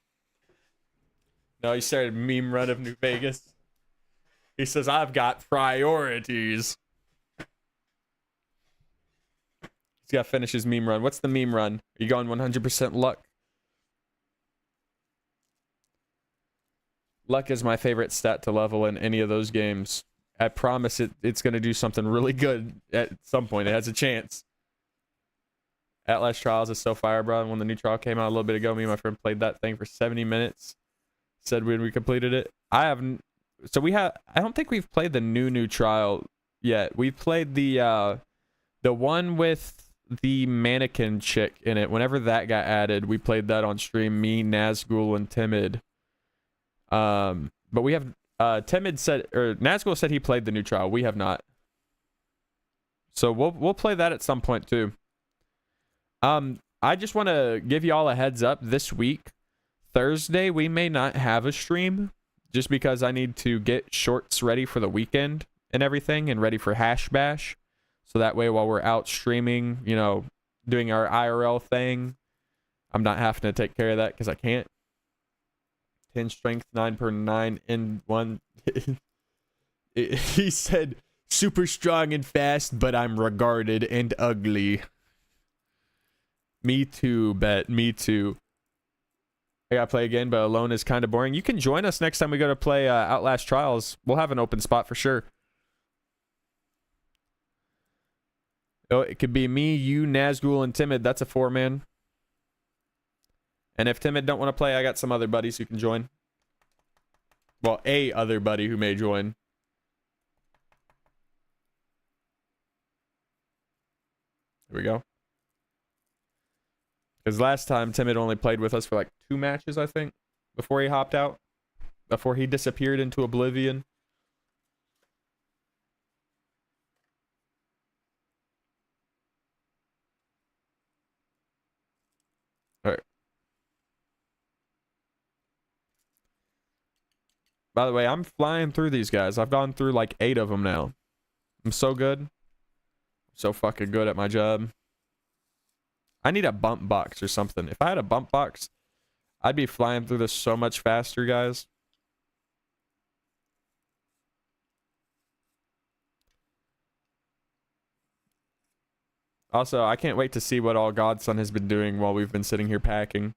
No, he started meme run of New Vegas. He says, I've got priorities. He's got to finish his meme run. What's the meme run? Are you going 100% luck? Luck is my favorite stat to level in any of those games. I promise it's going to do something really good at some point. It has a chance. Outlast Trials is so fire, bro. When the new trial came out a little bit ago, me and my friend played that thing for 70 minutes. Said when we completed it. I don't think we've played the new trial yet. We've played the one with the mannequin chick in it. Whenever that got added, we played that on stream. Me, Nazgul, and Timid. But we have Timid said, or Nazgul said he played the new trial. We have not. So we'll play that at some point too. I just want to give you all a heads up. This week, Thursday, we may not have a stream just because I need to get shorts ready for the weekend and everything and ready for Hash Bash. So that way, while we're out streaming, you know, doing our IRL thing, I'm not having to take care of that because I can't. 10 strength, 9 per 9 in 1. He said, super strong and fast, but I'm regarded and ugly. Me too, Bet. Me too. I gotta play again, but alone is kind of boring. You can join us next time we go to play Outlast Trials. We'll have an open spot for sure. Oh, it could be me, you, Nazgul, and Timid. That's a 4-man. And if Timid don't want to play, I got some other buddies who can join. Well, a other buddy who may join. Here we go. Because last time, Timid only played with us for like 2 matches, I think, before he hopped out. Before he disappeared into oblivion. Alright. By the way, I'm flying through these guys. I've gone through like 8 of them now. I'm so good. So fucking good at my job. I need a bump box or something. If I had a bump box, I'd be flying through this so much faster, guys. Also, I can't wait to see what all Godson has been doing while we've been sitting here packing.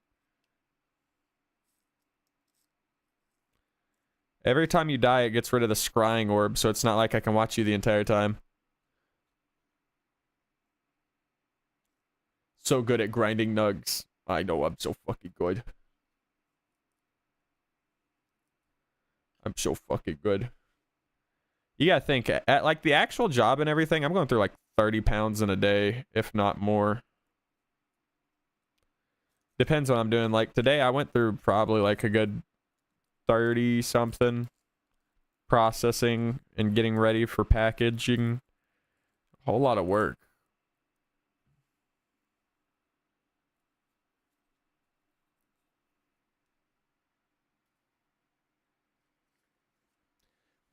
Every time you die, it gets rid of the scrying orb, so it's not like I can watch you the entire time. So good at grinding nugs. I know I'm so fucking good. I'm so fucking good. You gotta think, at like the actual job and everything, I'm going through like 30 pounds in a day, if not more. Depends what I'm doing. Like today, I went through probably like a good 30 something processing and getting ready for packaging. A whole lot of work.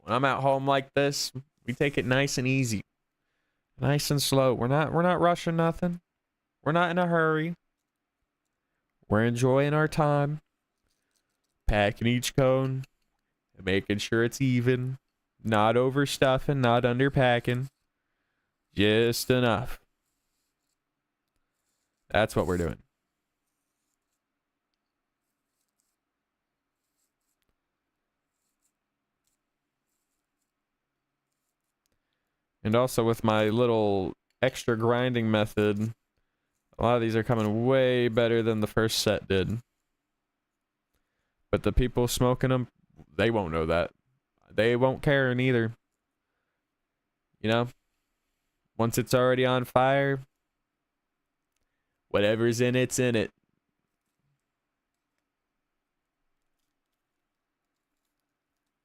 When I'm at home like this, we take it nice and easy. Nice and slow. We're not rushing nothing. We're not in a hurry. We're enjoying our time. Packing each cone. And making sure it's even. Not overstuffing, not underpacking. Just enough. That's what we're doing. And also with my little extra grinding method, a lot of these are coming way better than the first set did. But the people smoking them, they won't know that. They won't care neither. You know? Once it's already on fire, whatever's in it's in it.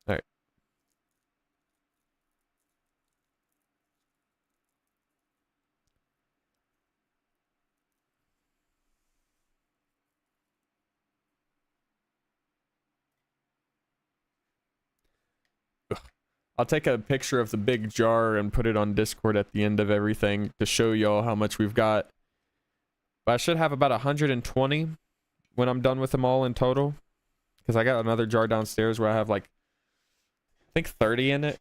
Alright. I'll take a picture of the big jar and put it on Discord at the end of everything to show y'all how much we've got. But I should have about 120 when I'm done with them all in total. Because I got another jar downstairs where I have like, I think 30 in it.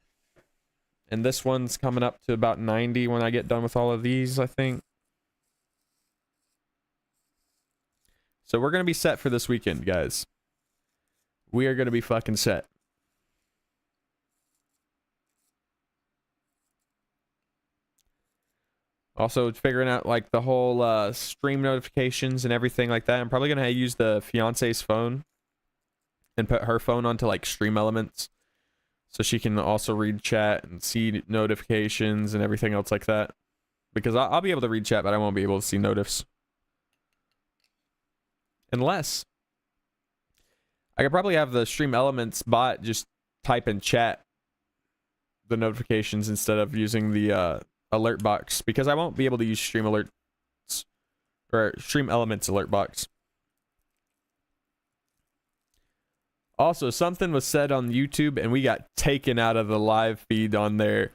And this one's coming up to about 90 when I get done with all of these, I think. So we're going to be set for this weekend, guys. We are going to be fucking set. Also, figuring out like the whole stream notifications and everything like that. I'm probably going to use the fiance's phone and put her phone onto like Stream Elements so she can also read chat and see notifications and everything else like that. Because I'll be able to read chat, but I won't be able to see notifs. Unless I could probably have the Stream Elements bot just type in chat the notifications instead of using the alert box, because I won't be able to use Stream Alerts or Stream Elements alert box. Also, something was said on YouTube and we got taken out of the live feed on there.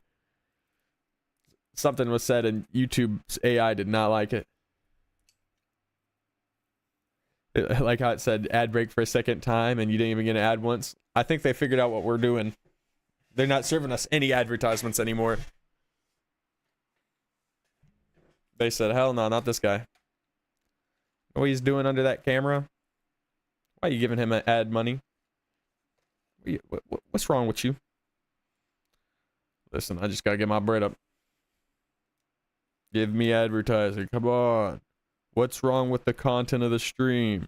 Something was said and YouTube's AI did not like it. Like how it said ad break for a second time and you didn't even get an ad once. I think they figured out what we're doing. They're not serving us any advertisements anymore. They said, hell no, not this guy. What he's doing under that camera? Why are you giving him ad money? What's wrong with you? Listen, I just gotta get my bread up. Give me advertising. Come on. What's wrong with the content of the stream?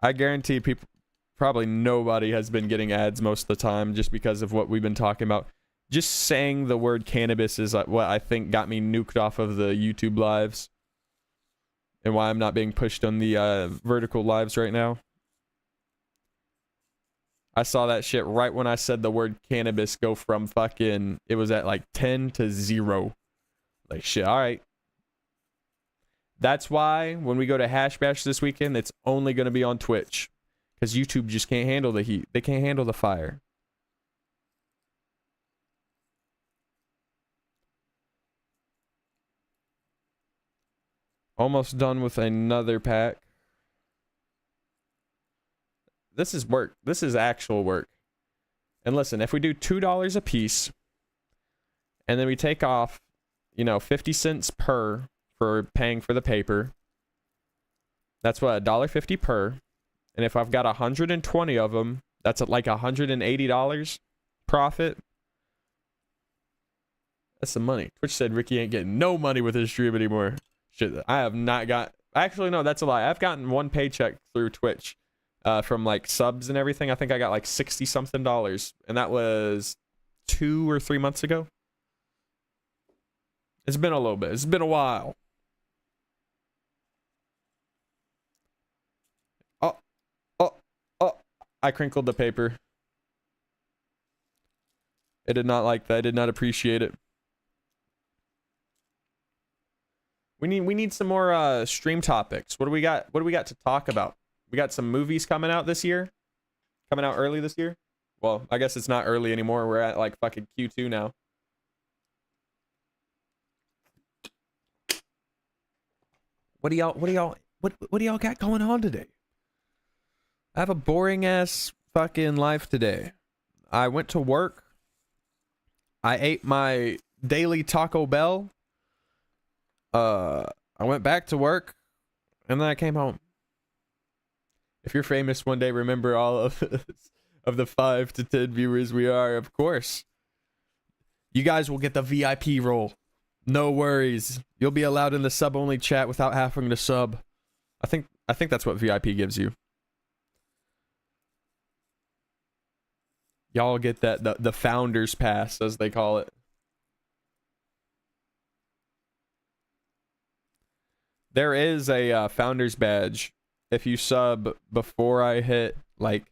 I guarantee people, probably nobody has been getting ads most of the time just because of what we've been talking about. Just saying the word cannabis is what I think got me nuked off of the YouTube lives. And why I'm not being pushed on the vertical lives right now. I saw that shit right when I said the word cannabis go from fucking, it was at like 10 to 0. Like shit, alright. That's why when we go to Hash Bash this weekend, it's only going to be on Twitch. Because YouTube just can't handle the heat. They can't handle the fire. Almost done with another pack. This is work. This is actual work. And listen, if we do $2 a piece, and then we take off, 50 cents per for paying for the paper, that's what, $1.50 per. And if I've got 120 of them, that's at like $180 profit. That's some money. Twitch said Ricky ain't getting no money with his stream anymore. Shit, I have not got... Actually, no, that's a lie. I've gotten one paycheck through Twitch from like subs and everything. I think I got like 60 something dollars. And that was 2 or 3 months ago. It's been a little bit. It's been a while. Oh, I crinkled the paper. I did not like that. I did not appreciate it. We need some more stream topics. What do we got? What do we got to talk about? We got some movies coming out this year. Coming out early this year. Well, I guess it's not early anymore. We're at like fucking Q2 now. What do y'all got going on today? I have a boring ass fucking life today. I went to work. I ate my daily Taco Bell. I went back to work, and then I came home. If you're famous one day, remember all of the 5 to 10 viewers we are, of course. You guys will get the VIP role. No worries. You'll be allowed in the sub-only chat without having to sub. I think that's what VIP gives you. Y'all get that the founder's pass, as they call it. There is a founder's badge if you sub before I hit like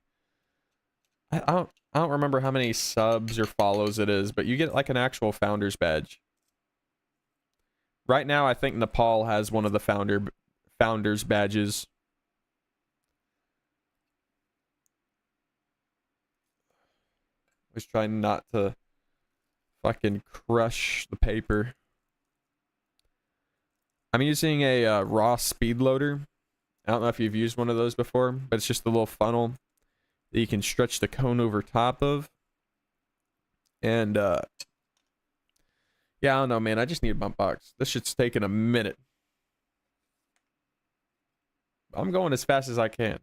I don't remember how many subs or follows it is, but you get like an actual founder's badge. Right now, I think Nepal has one of the founder's badges. I was trying not to fucking crush the paper. I'm using a raw speed loader. I don't know if you've used one of those before, but it's just a little funnel that you can stretch the cone over top of. And yeah, I don't know, man. I just need a bump box. This shit's taking a minute. I'm going as fast as I can.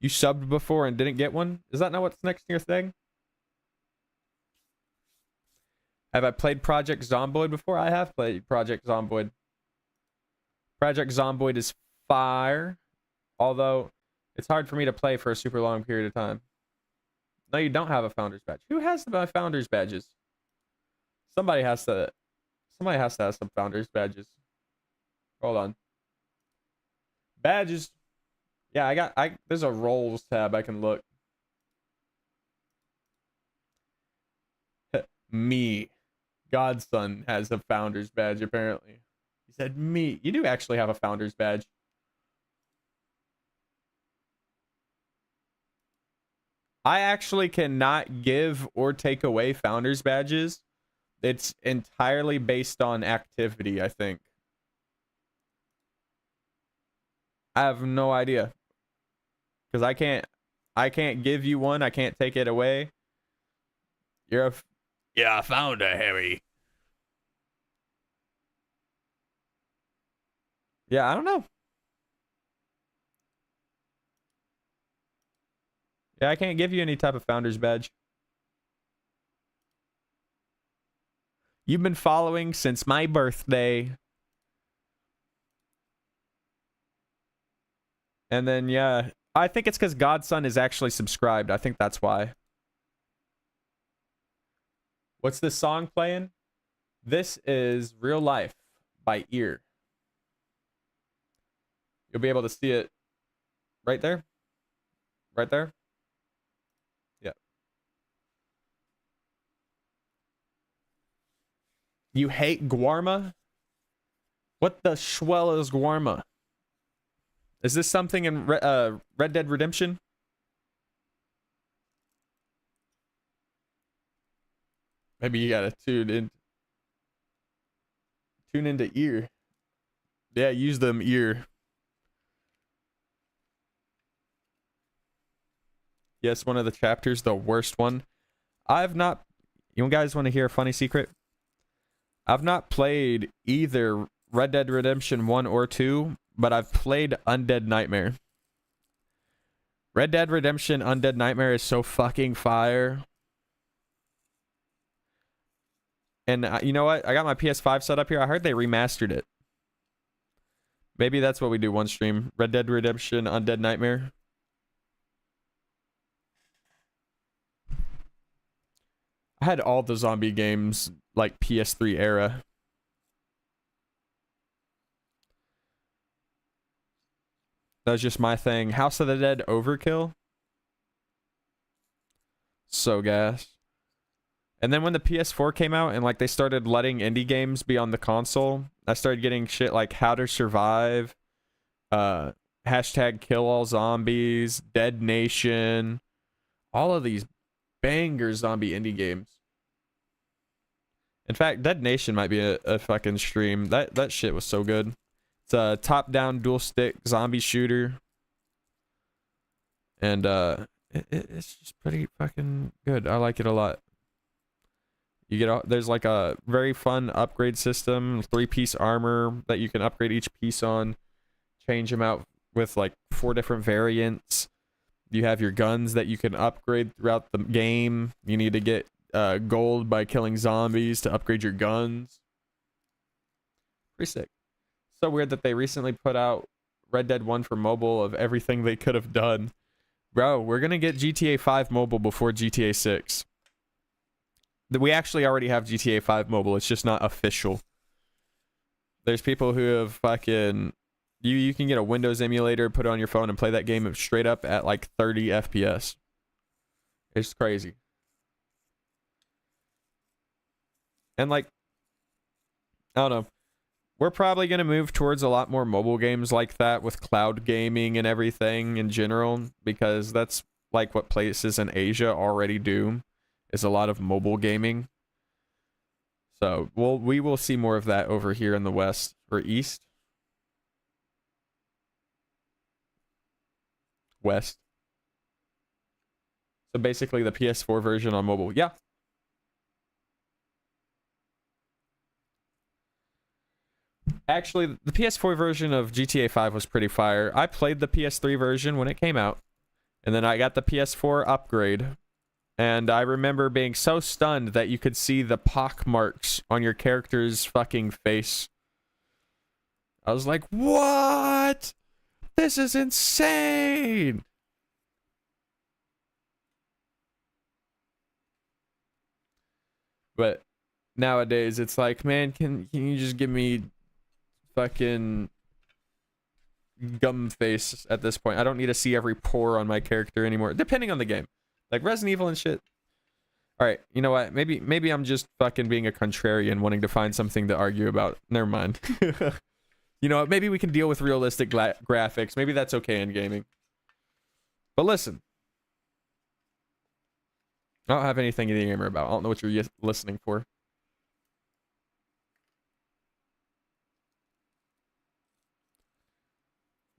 You subbed before and didn't get one? Is that not what's next in your thing? Have I played Project Zomboid before? I have played Project Zomboid. Project Zomboid is fire. Although, it's hard for me to play for a super long period of time. No, you don't have a Founder's Badge. Who has the Founder's Badges? Somebody has to have some Founder's Badges. Hold on. Badges. Yeah, there's a roles tab I can look. Me. Godson has a Founder's Badge, apparently. He said, me. You do actually have a Founder's Badge. I actually cannot give or take away Founder's Badges It's entirely based on activity, I think. I have no idea. Because I can't give you one. I can't take it away. Yeah, I found a Harry. Yeah, I don't know. Yeah, I can't give you any type of founder's badge. You've been following since my birthday. And then, yeah, I think it's because Godson is actually subscribed. I think that's why. What's this song playing? This is Real Life by Ear. You'll be able to see it right there. Right there. Yeah. You hate Guarma? What the schwell is Guarma? Is this something in Red Dead Redemption? Maybe you gotta tune into Ear. Yeah, use them Ear. Yes, one of the chapters, the worst one. I've not. You guys want to hear a funny secret? I've not played either Red Dead Redemption 1 or 2, but I've played Undead Nightmare. Red Dead Redemption Undead Nightmare is so fucking fire. And you know what? I got my PS5 set up here. I heard they remastered it. Maybe that's what we do one stream. Red Dead Redemption Undead Nightmare. I had all the zombie games like PS3 era. That was just my thing. House of the Dead Overkill. So gas. And then when the PS4 came out and like they started letting indie games be on the console, I started getting shit like How to Survive, hashtag Kill All Zombies, Dead Nation, all of these banger zombie indie games. In fact, Dead Nation might be a fucking stream. That shit was so good. It's a top-down dual stick zombie shooter. And it's just pretty fucking good. I like it a lot. You get there's like a very fun upgrade system, 3-piece armor that you can upgrade each piece on, change them out with like 4 different variants. You have your guns that you can upgrade throughout the game. You need to get gold by killing zombies to upgrade your guns. Pretty sick. So weird that they recently put out Red Dead 1 for mobile of everything they could have done. Bro, we're gonna get GTA 5 mobile before GTA 6. We actually already have GTA 5 mobile. It's just not official. There's people who have fucking... You can get a Windows emulator, put it on your phone, and play that game straight up at like 30 FPS. It's crazy. And like... I don't know. We're probably going to move towards a lot more mobile games like that with cloud gaming and everything in general, because that's like what places in Asia already do. Is a lot of mobile gaming. So we will see more of that over here in the West or East. West. So basically the PS4 version on mobile. Yeah. Actually, the PS4 version of GTA 5 was pretty fire. I played the PS3 version when it came out. And then I got the PS4 upgrade. And I remember being so stunned that you could see the pock marks on your character's fucking face. I was like, what? This is insane. But nowadays, it's like, man, can you just give me fucking gum face at this point? I don't need to see every pore on my character anymore, depending on the game. Like Resident Evil and shit. All right, you know what? Maybe I'm just fucking being a contrarian, wanting to find something to argue about. Never mind. You know what? Maybe we can deal with realistic graphics. Maybe that's okay in gaming. But listen. I don't have anything in the gamer about. I don't know what you're listening for.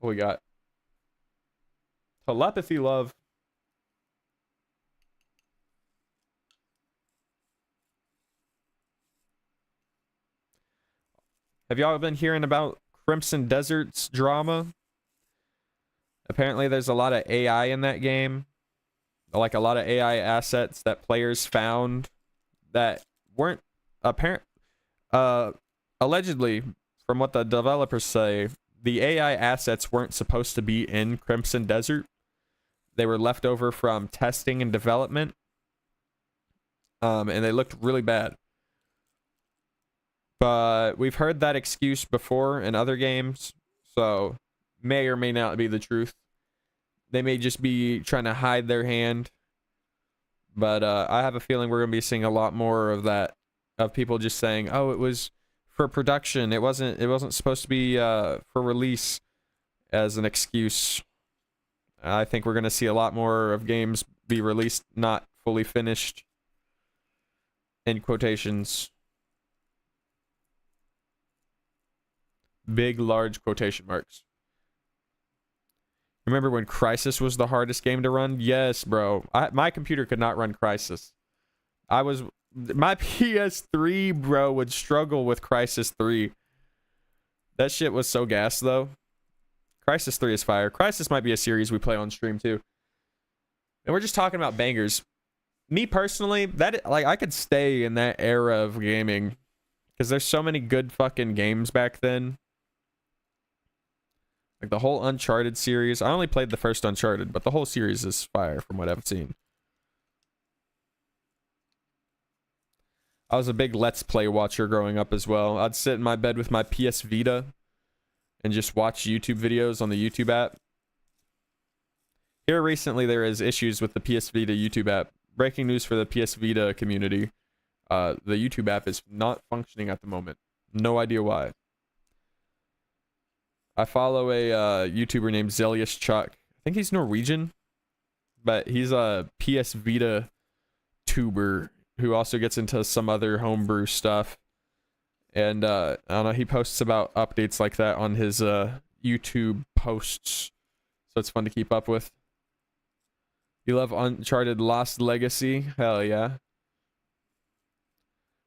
What we got? Telepathy love. Have y'all been hearing about Crimson Desert's drama? Apparently there's a lot of AI in that game. Like a lot of AI assets that players found that weren't apparent. Allegedly, from what the developers say, the AI assets weren't supposed to be in Crimson Desert. They were left over from testing and development. And they looked really bad. But we've heard that excuse before in other games, so may or may not be the truth. They may just be trying to hide their hand. But I have a feeling we're going to be seeing a lot more of that, of people just saying, "Oh, it was for production. It wasn't supposed to be for release," as an excuse. I think we're going to see a lot more of games be released not fully finished. In quotations. Big, large quotation marks. Remember when Crysis was the hardest game to run? Yes, bro. My computer could not run Crysis. My PS3, bro, would struggle with Crysis 3. That shit was so gas, though. Crysis 3 is fire. Crysis might be a series we play on stream, too. And we're just talking about bangers. Me, personally, I could stay in that era of gaming. Because there's so many good fucking games back then. Like the whole Uncharted series. I only played the first Uncharted, but the whole series is fire from what I've seen. I was a big Let's Play watcher growing up as well. I'd sit in my bed with my PS Vita and just watch YouTube videos on the YouTube app. Here recently there is issues with the PS Vita YouTube app. Breaking news for the PS Vita community. The YouTube app is not functioning at the moment. No idea why. I follow a YouTuber named Zelius Chuck. I think he's Norwegian, but he's a PS Vita tuber who also gets into some other homebrew stuff. And I don't know, he posts about updates like that on his YouTube posts. So it's fun to keep up with. You love Uncharted Lost Legacy? Hell yeah.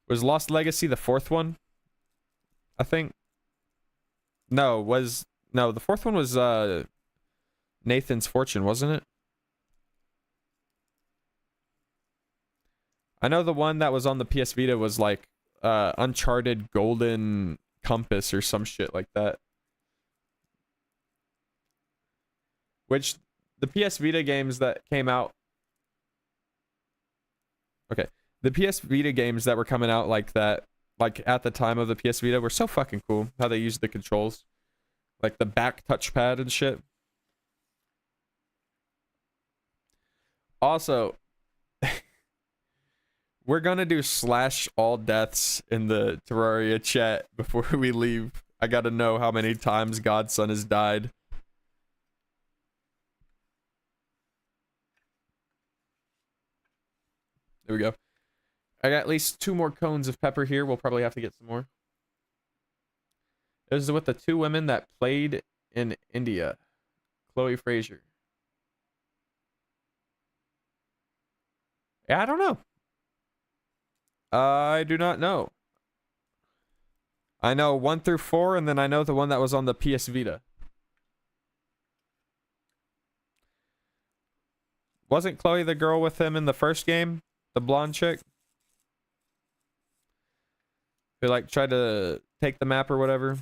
Was Lost Legacy the fourth one? I think. No, the fourth one was Nathan's Fortune, wasn't it? I know the one that was on the PS Vita was like Uncharted Golden Compass or some shit like that. Which the PS Vita games that came out. Okay. The PS Vita games that were coming out like that, like at the time of the PS Vita, were so fucking cool. How they used the controls. Like the back touchpad and shit. Also, we're gonna do slash all deaths in the Terraria chat before we leave. I gotta know how many times Godson has died. There we go. I got at least 2 more cones of pepper here. We'll probably have to get some more. This is with the 2 women that played in India. Chloe Fraser. Yeah, I don't know. I do not know. I know 1 through 4, and then I know the one that was on the PS Vita. Wasn't Chloe the girl with him in the first game? The blonde chick? Who like tried to take the map or whatever?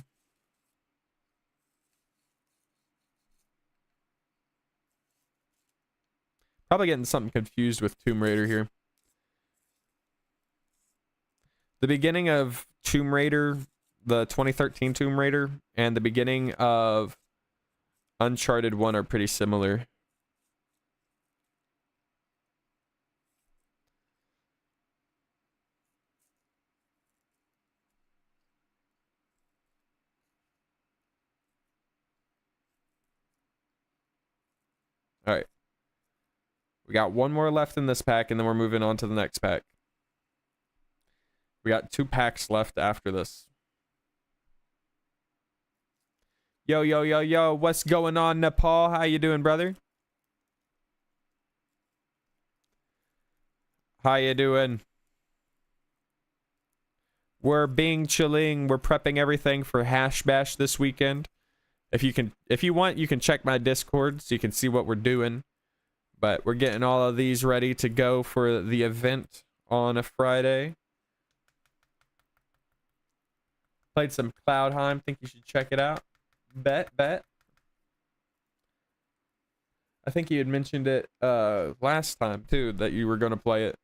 Probably getting something confused with Tomb Raider here. The beginning of Tomb Raider, the 2013 Tomb Raider, and the beginning of Uncharted 1 are pretty similar. Alright. We got 1 more left in this pack, and then we're moving on to the next pack. We got 2 packs left after this. Yo, yo, yo, yo, what's going on, Nepal? How you doing, brother? How you doing? We're being chilling. We're prepping everything for Hash Bash this weekend. If you want, you can check my Discord so you can see what we're doing. But we're getting all of these ready to go for the event on a Friday. Played some Cloudheim. Think you should check it out. Bet. I think you had mentioned it last time too, that you were gonna play it.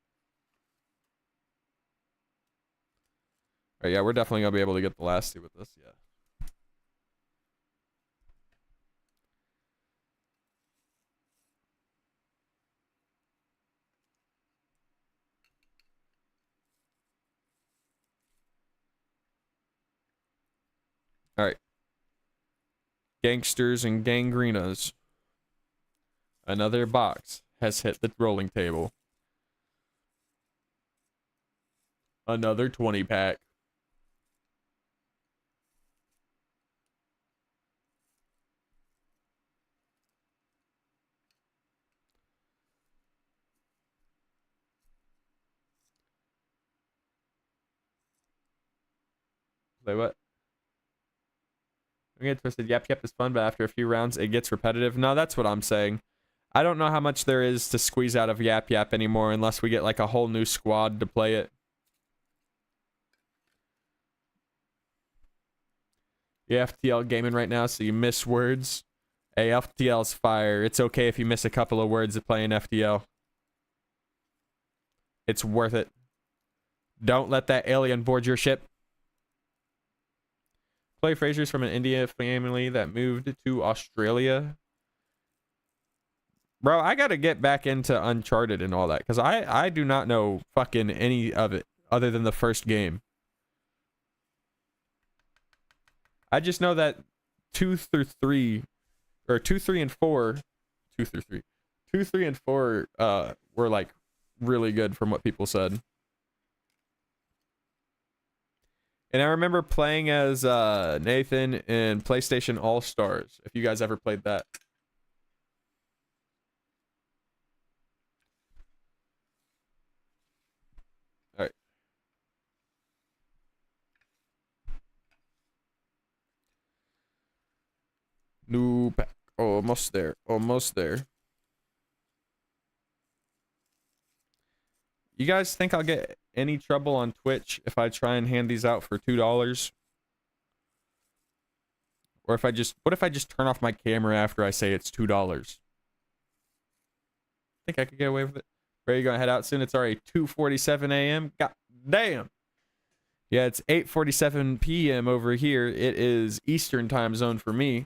Oh yeah, we're definitely gonna be able to get the last two with this, yeah. Alright. Gangsters and gangrenas. Another box has hit the rolling table. Another 20 pack. Say what? I'm get twisted. Yep is fun, but after a few rounds it gets repetitive. No, that's what I'm saying. I don't know how much there is to squeeze out of Yap anymore unless we get like a whole new squad to play it. Yeah, FTL gaming right now, so you miss words. Hey, FTL's fire. It's okay if you miss a couple of words of playing FTL. It's worth it. Don't let that alien board your ship. Clay Fraser's from an India family that moved to Australia. Bro, I gotta get back into Uncharted and all that, because I do not know fucking any of it other than the first game. I just know that 2 through 3, or 2, 3, and 4, 2 through 3, 2, 3, and 4 were like really good from what people said. And I remember playing as Nathan in PlayStation All Stars, if you guys ever played that. Alright. New pack. Almost there. Almost there. You guys think I'll get any trouble on Twitch if I try and hand these out for $2? Or if I just, what if I just turn off my camera after I say it's $2? Think I could get away with it? Where are you gonna head out soon? It's already 2:47 a.m. God damn. Yeah, it's 8:47 p.m. over here. It is Eastern time zone for me.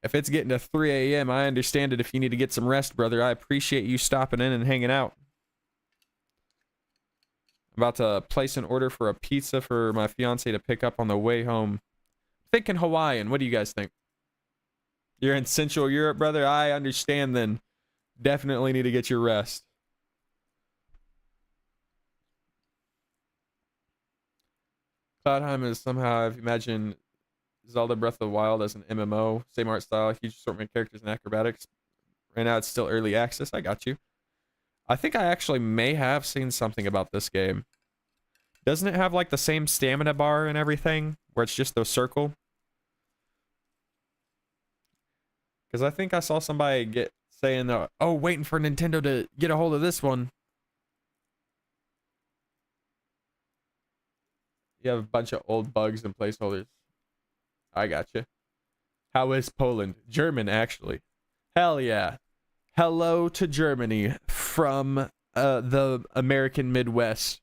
If it's getting to 3 a.m., I understand it if you need to get some rest, brother. I appreciate you stopping in and hanging out. About to place an order for a pizza for my fiance to pick up on the way home. Thinking Hawaiian. What do you guys think? You're in Central Europe, brother? I understand then. Definitely need to get your rest. Cloudheim is somehow, I've imagined Zelda Breath of the Wild as an MMO. Same art style, huge assortment of characters and acrobatics. Right now it's still early access. I got you. I think I actually may have seen something about this game. Doesn't it have like the same stamina bar and everything? Where it's just the circle? Because I think I saw somebody saying, oh, waiting for Nintendo to get a hold of this one. You have a bunch of old bugs and placeholders. I gotcha. How is Poland? German, actually. Hell yeah. Hello to Germany from the American Midwest.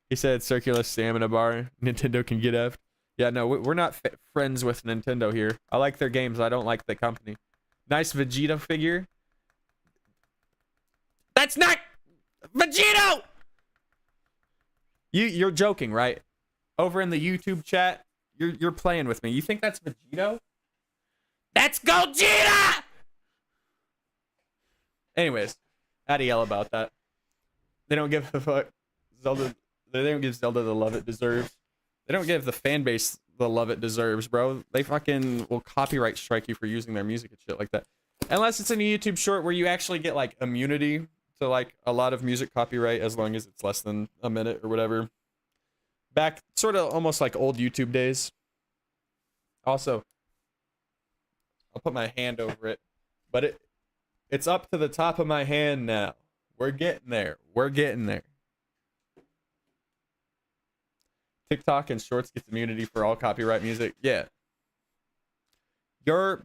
He said circular stamina bar. Nintendo can get effed. Yeah, no, we're not friends with Nintendo here. I like their games. I don't like the company. Nice Vegeta figure. That's not Vegito! You're joking, right? Over in the YouTube chat, you're playing with me. You think that's Vegito? That's Gogeta! Anyways, I had to yell about that. They don't give a fuck. Zelda, they don't give Zelda the love it deserves. They don't give the fan base the love it deserves, bro. They fucking will copyright strike you for using their music and shit like that. Unless it's in a YouTube short where you actually get like immunity to like a lot of music copyright as long as it's less than a minute or whatever. Back sort of almost like old YouTube days. Also, I'll put my hand over it, but it's up to the top of my hand now. We're getting there. We're getting there. TikTok and Shorts gets immunity for all copyright music. Yeah. You're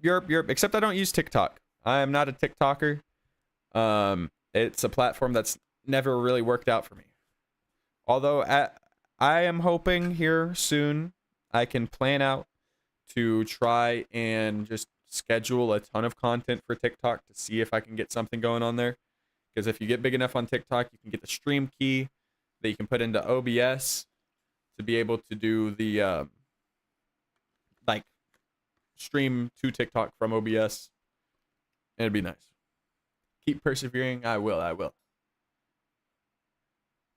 except I don't use TikTok. I am not a TikToker. It's a platform that's never really worked out for me. Although I am hoping here soon I can plan out to try and just schedule a ton of content for TikTok to see if I can get something going on there. Because if you get big enough on TikTok, you can get the stream key that you can put into OBS to be able to do the like stream to TikTok from OBS. And it'd be nice. Keep persevering. I will.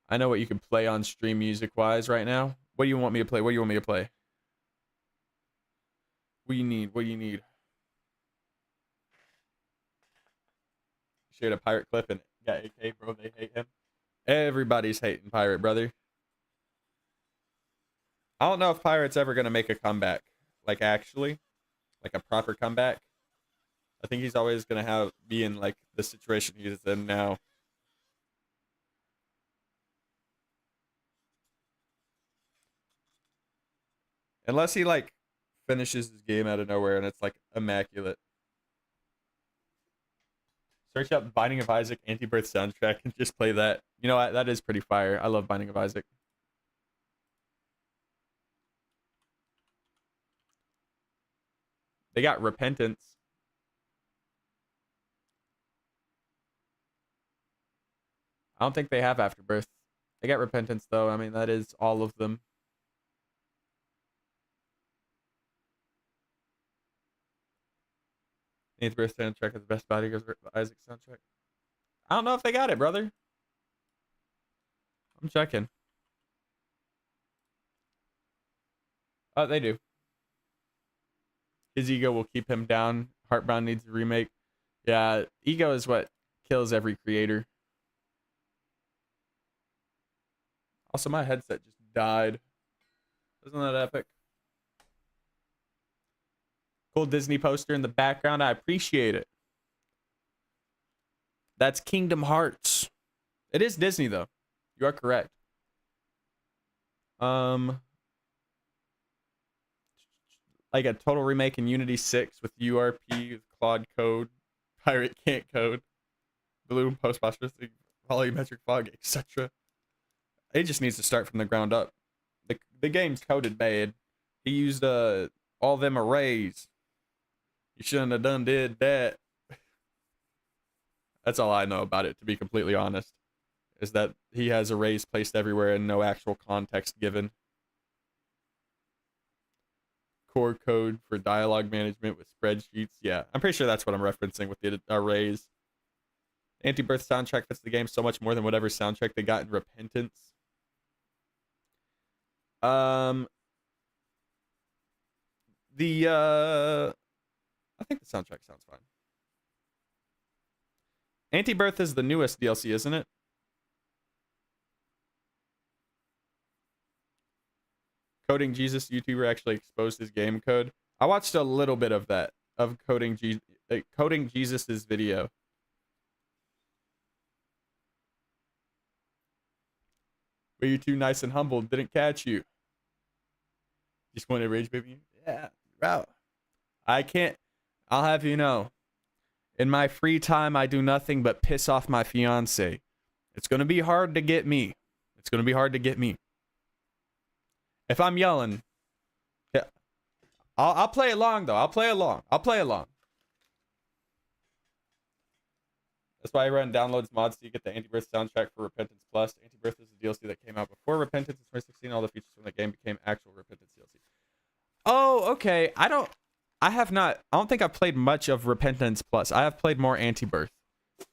I know what you can play on stream music wise right now. What do you want me to play? What do you want me to play? What do you need? What do you need? Shared a pirate clip and got AK, bro. They hate him. Everybody's hating Pirate, brother. I don't know if Pirate's ever gonna make a comeback. Like actually, like a proper comeback. I think he's always gonna be in like the situation he's in now. Unless he like finishes his game out of nowhere and it's like immaculate. Search up Binding of Isaac Anti-Birth soundtrack and just play that. You know what? That is pretty fire. I love Binding of Isaac. They got Repentance. I don't think they have Afterbirth. They got Repentance though. I mean, that is all of them. Anti-Birth soundtrack is the best Binding of Isaac soundtrack. I don't know if they got it, brother. I'm checking. Oh, they do. His ego will keep him down. Heartbound needs a remake. Yeah, ego is what kills every creator. Also, my headset just died. Isn't that epic? Cool Disney poster in the background. I appreciate it. That's Kingdom Hearts. It is Disney, though. You are correct. Like a total remake in Unity 6 with URP, with Claude code, Pirate can't code, Blue post-processing, volumetric fog, etc. It just needs to start from the ground up. The game's coded bad. He used all them arrays. You shouldn't have did that. That's all I know about it, to be completely honest. Is that he has arrays placed everywhere and no actual context given. Core code for dialogue management with spreadsheets. Yeah, I'm pretty sure that's what I'm referencing with the arrays. Anti-Birth soundtrack fits the game so much more than whatever soundtrack they got in Repentance. I think the soundtrack sounds fine. Anti-Birth is the newest DLC, isn't it? Coding Jesus YouTuber actually exposed his game code. I watched a little bit of that, of Coding Jesus's video. Were you too nice and humble? Didn't catch you. Just want to rage baby. Yeah, wow. I can't. I'll have you know. In my free time, I do nothing but piss off my fiance. It's gonna be hard to get me. It's gonna be hard to get me. If I'm yelling, yeah, I'll play along though. I'll play along. That's why everyone downloads mods so you get the Anti-Birth soundtrack for Repentance Plus. Anti-Birth is a DLC that came out before Repentance in 2016. All the features from the game became actual Repentance DLC. Oh, okay. I don't think I've played much of Repentance Plus. I have played more Anti-Birth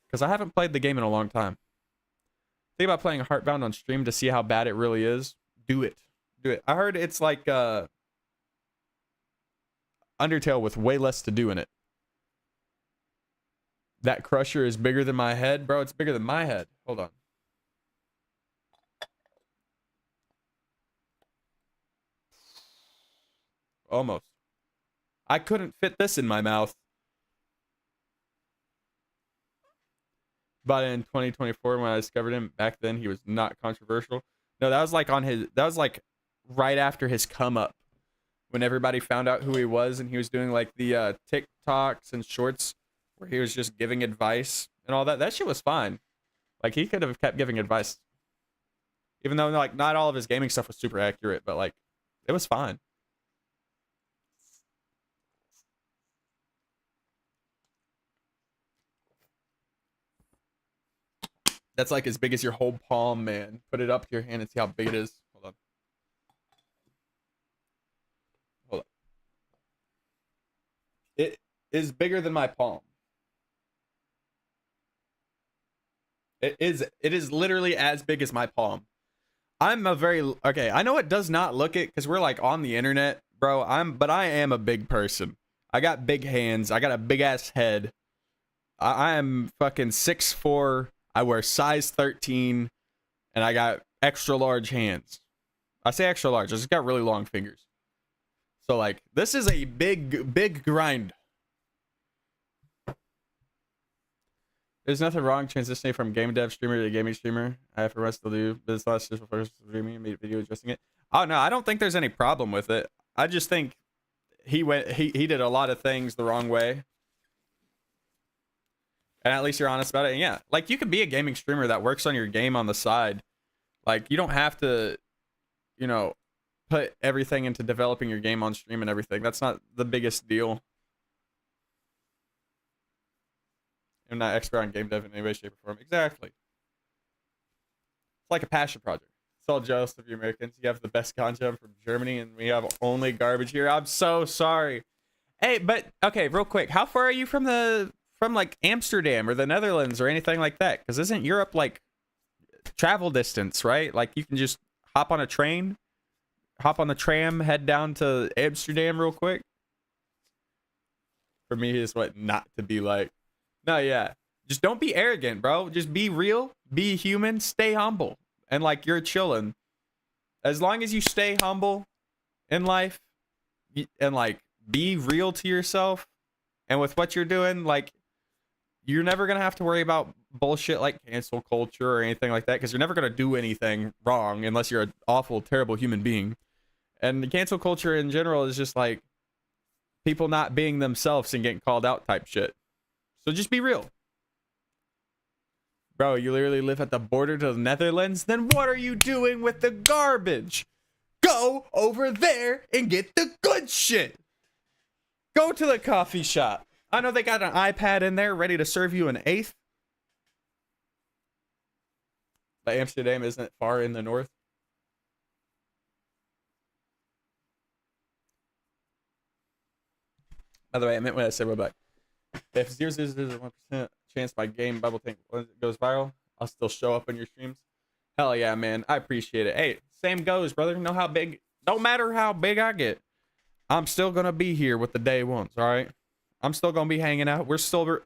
because I haven't played the game in a long time. Think about playing Heartbound on stream to see how bad it really is. Do it. I heard it's like Undertale with way less to do in it. That crusher is bigger than my head, bro. It's bigger than my head. Hold on. Almost. I couldn't fit this in my mouth. But in 2024, when I discovered him, back then he was not controversial. No, that was like right after his come up, when everybody found out who he was, and he was doing like the TikToks and shorts where he was just giving advice and all that. That shit was fine. Like, he could have kept giving advice, even though like not all of his gaming stuff was super accurate, but like it was fine. That's like as big as your whole palm, man. Put it up to your hand and see how big it is. Hold on. Hold on. It is bigger than my palm. It is literally as big as my palm. I'm a very okay. I know it does not look it because we're like on the internet, bro. But I am a big person. I got big hands. I got a big ass head. I am fucking 6'4". I wear size 13, and I got extra large hands. I say extra large. I just got really long fingers. So like, this is a big grind. There's nothing wrong transitioning from game dev streamer to gaming streamer. I have for us to do business last just before streaming and made a video addressing it. Oh no, I don't think there's any problem with it. I just think he did a lot of things the wrong way. And at least you're honest about it. And yeah, like, you could be a gaming streamer that works on your game on the side. Like, you don't have to, you know, put everything into developing your game on stream and everything. That's not the biggest deal. I'm not expert on game dev in any way, shape, or form. Exactly. It's like a passion project. It's all jealous of you Americans. You have the best content from Germany, and we have only garbage here. I'm so sorry. Hey, but okay, real quick, how far are you from like Amsterdam or the Netherlands or anything like that? Because isn't Europe like travel distance, right? Like, you can just hop on a train, hop on the tram, head down to Amsterdam real quick. For me, is what not to be like. No, yeah. Just don't be arrogant, bro. Just be real, be human, stay humble. And like, you're chilling. As long as you stay humble in life and like be real to yourself and with what you're doing, like, you're never going to have to worry about bullshit like cancel culture or anything like that, because you're never going to do anything wrong unless you're an awful, terrible human being. And the cancel culture in general is just like people not being themselves and getting called out type shit. So just be real. Bro, you literally live at the border to the Netherlands? Then what are you doing with the garbage? Go over there and get the good shit. Go to the coffee shop. I know they got an iPad in there ready to serve you an eighth. But Amsterdam isn't far in the north. By the way, I meant when I said Roblox. If 0.001% chance my game Bible Tank goes viral, I'll still show up on your streams. Hell yeah, man. I appreciate it. Hey, same goes, brother. Know how big, don't matter how big I get, I'm still going to be here with the day ones, all right? I'm still going to be hanging out. We're still,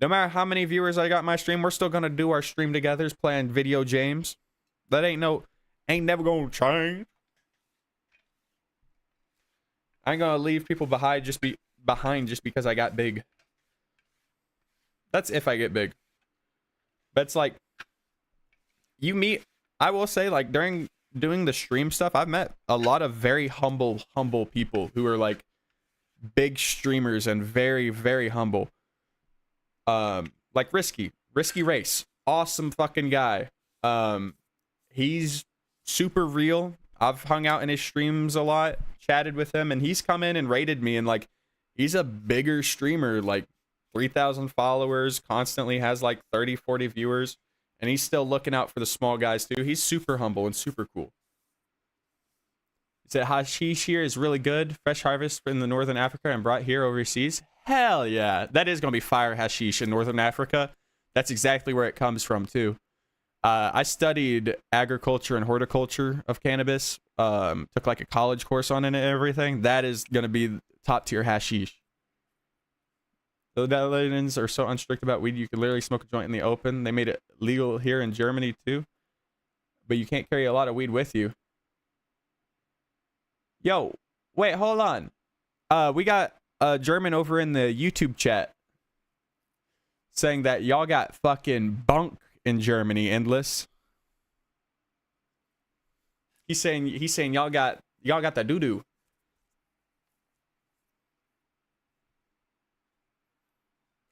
no matter how many viewers I got in my stream, we're still going to do our stream together, playing video games. That ain't never going to change. I ain't going to leave people behind just because I got big. That's if I get big. But it's like, I will say, like, during doing the stream stuff, I've met a lot of very humble people who are like big streamers and very, very humble. Like Risky Race, awesome fucking guy. He's super real. I've hung out in his streams a lot, chatted with him, and he's come in and rated me, and like, he's a bigger streamer, like 3,000 followers, constantly has like 30-40 viewers, and he's still looking out for the small guys too. He's super humble and super cool. He said hashish here is really good, fresh harvest in the northern Africa and brought here overseas. Hell yeah, that is gonna be fire hashish in northern Africa. That's exactly where it comes from too. I studied agriculture and horticulture of cannabis. Took like a college course on it and everything. That is gonna be top tier hashish. The Netherlands are so unstrict about weed, you can literally smoke a joint in the open. They made it legal here in Germany too, but you can't carry a lot of weed with you. Yo, wait, hold on. We got a German over in the YouTube chat saying that y'all got fucking bunk in Germany, endless. He's saying y'all got the doo doo.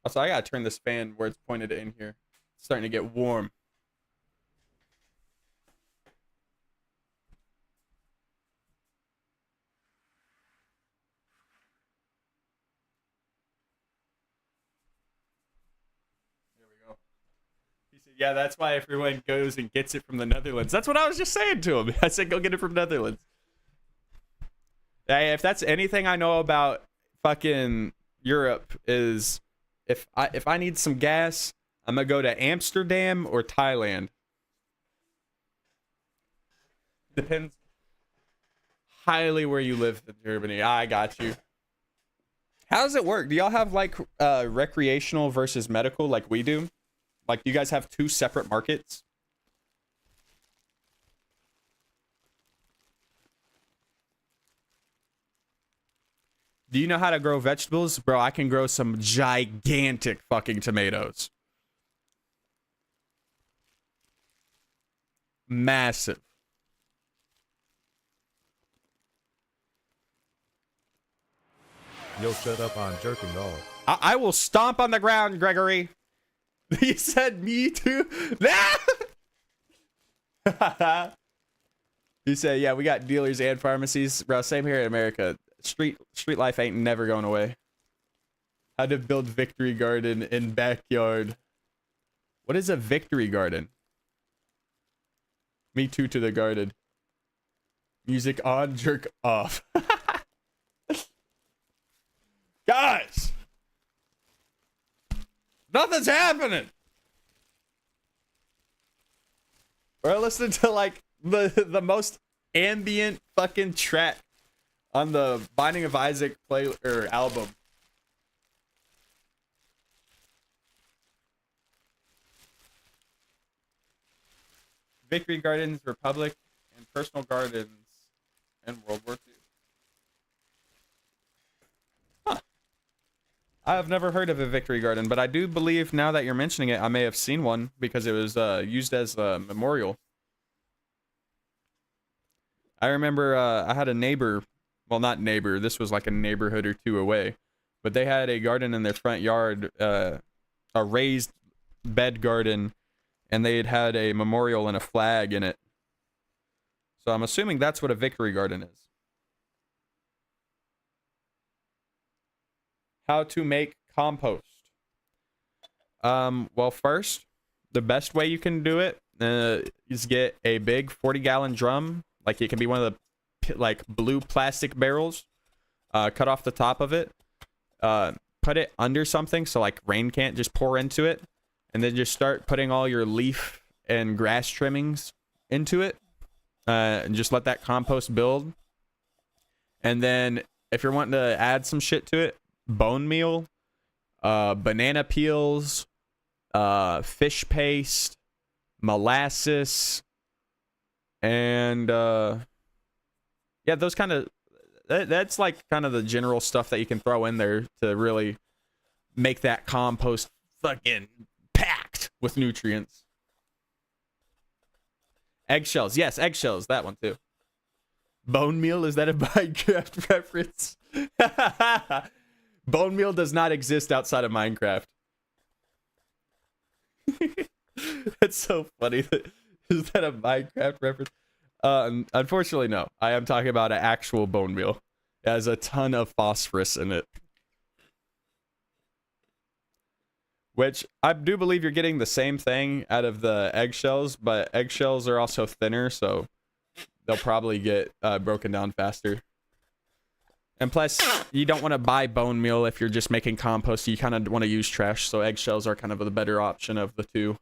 Also, I gotta turn this fan where it's pointed in here. It's starting to get warm. There we go. He said, yeah, that's why everyone goes and gets it from the Netherlands. That's what I was just saying to him. I said, go get it from Netherlands. Hey, if that's anything I know about fucking Europe is if I need some gas, I'm gonna go to Amsterdam or Thailand. Depends highly where you live in Germany. I got you. How does it work? Do y'all have like recreational versus medical like we do? Like, do you guys have two separate markets? Do you know how to grow vegetables? Bro, I can grow some gigantic fucking tomatoes. Massive. Yo, shut up on jerking off. I will stomp on the ground, Gregory. He said me too. He said, yeah, we got dealers and pharmacies. Bro, same here in America. Street life ain't never going away. How to build victory garden in backyard. What is a victory garden? Me too to the garden. Music on, jerk off. Guys! Nothing's happening! We're listening to like the most ambient fucking track on the Binding of Isaac play or album. Victory Gardens, Republic, and Personal Gardens in World War II. Huh. I have never heard of a Victory Garden, but I do believe now that you're mentioning it, I may have seen one because it was used as a memorial. I remember I had a neighbor, well, not neighbor, this was like a neighborhood or two away, but they had a garden in their front yard, a raised bed garden, and they had a memorial and a flag in it. So I'm assuming that's what a victory garden is. How to make compost. Well, first, the best way you can do it is get a big 40-gallon drum. Like, it can be one of the like blue plastic barrels. Cut off the top of it. Put it under something so like rain can't just pour into it. And then just start putting all your leaf and grass trimmings into it. And just let that compost build. And then if you're wanting to add some shit to it, bone meal, banana peels, fish paste, molasses, and yeah, those kind of that's like kind of the general stuff that you can throw in there to really make that compost fucking packed with nutrients. Eggshells, yes, eggshells, that one too. Bone meal, is that a Minecraft reference? Bone meal does not exist outside of Minecraft. That's so funny. Is that a Minecraft reference? Unfortunately, no. I am talking about an actual bone meal. It has a ton of phosphorus in it. Which, I do believe you're getting the same thing out of the eggshells, but eggshells are also thinner, so they'll probably get broken down faster. And plus, you don't want to buy bone meal if you're just making compost. You kind of want to use trash, so eggshells are kind of the better option of the two.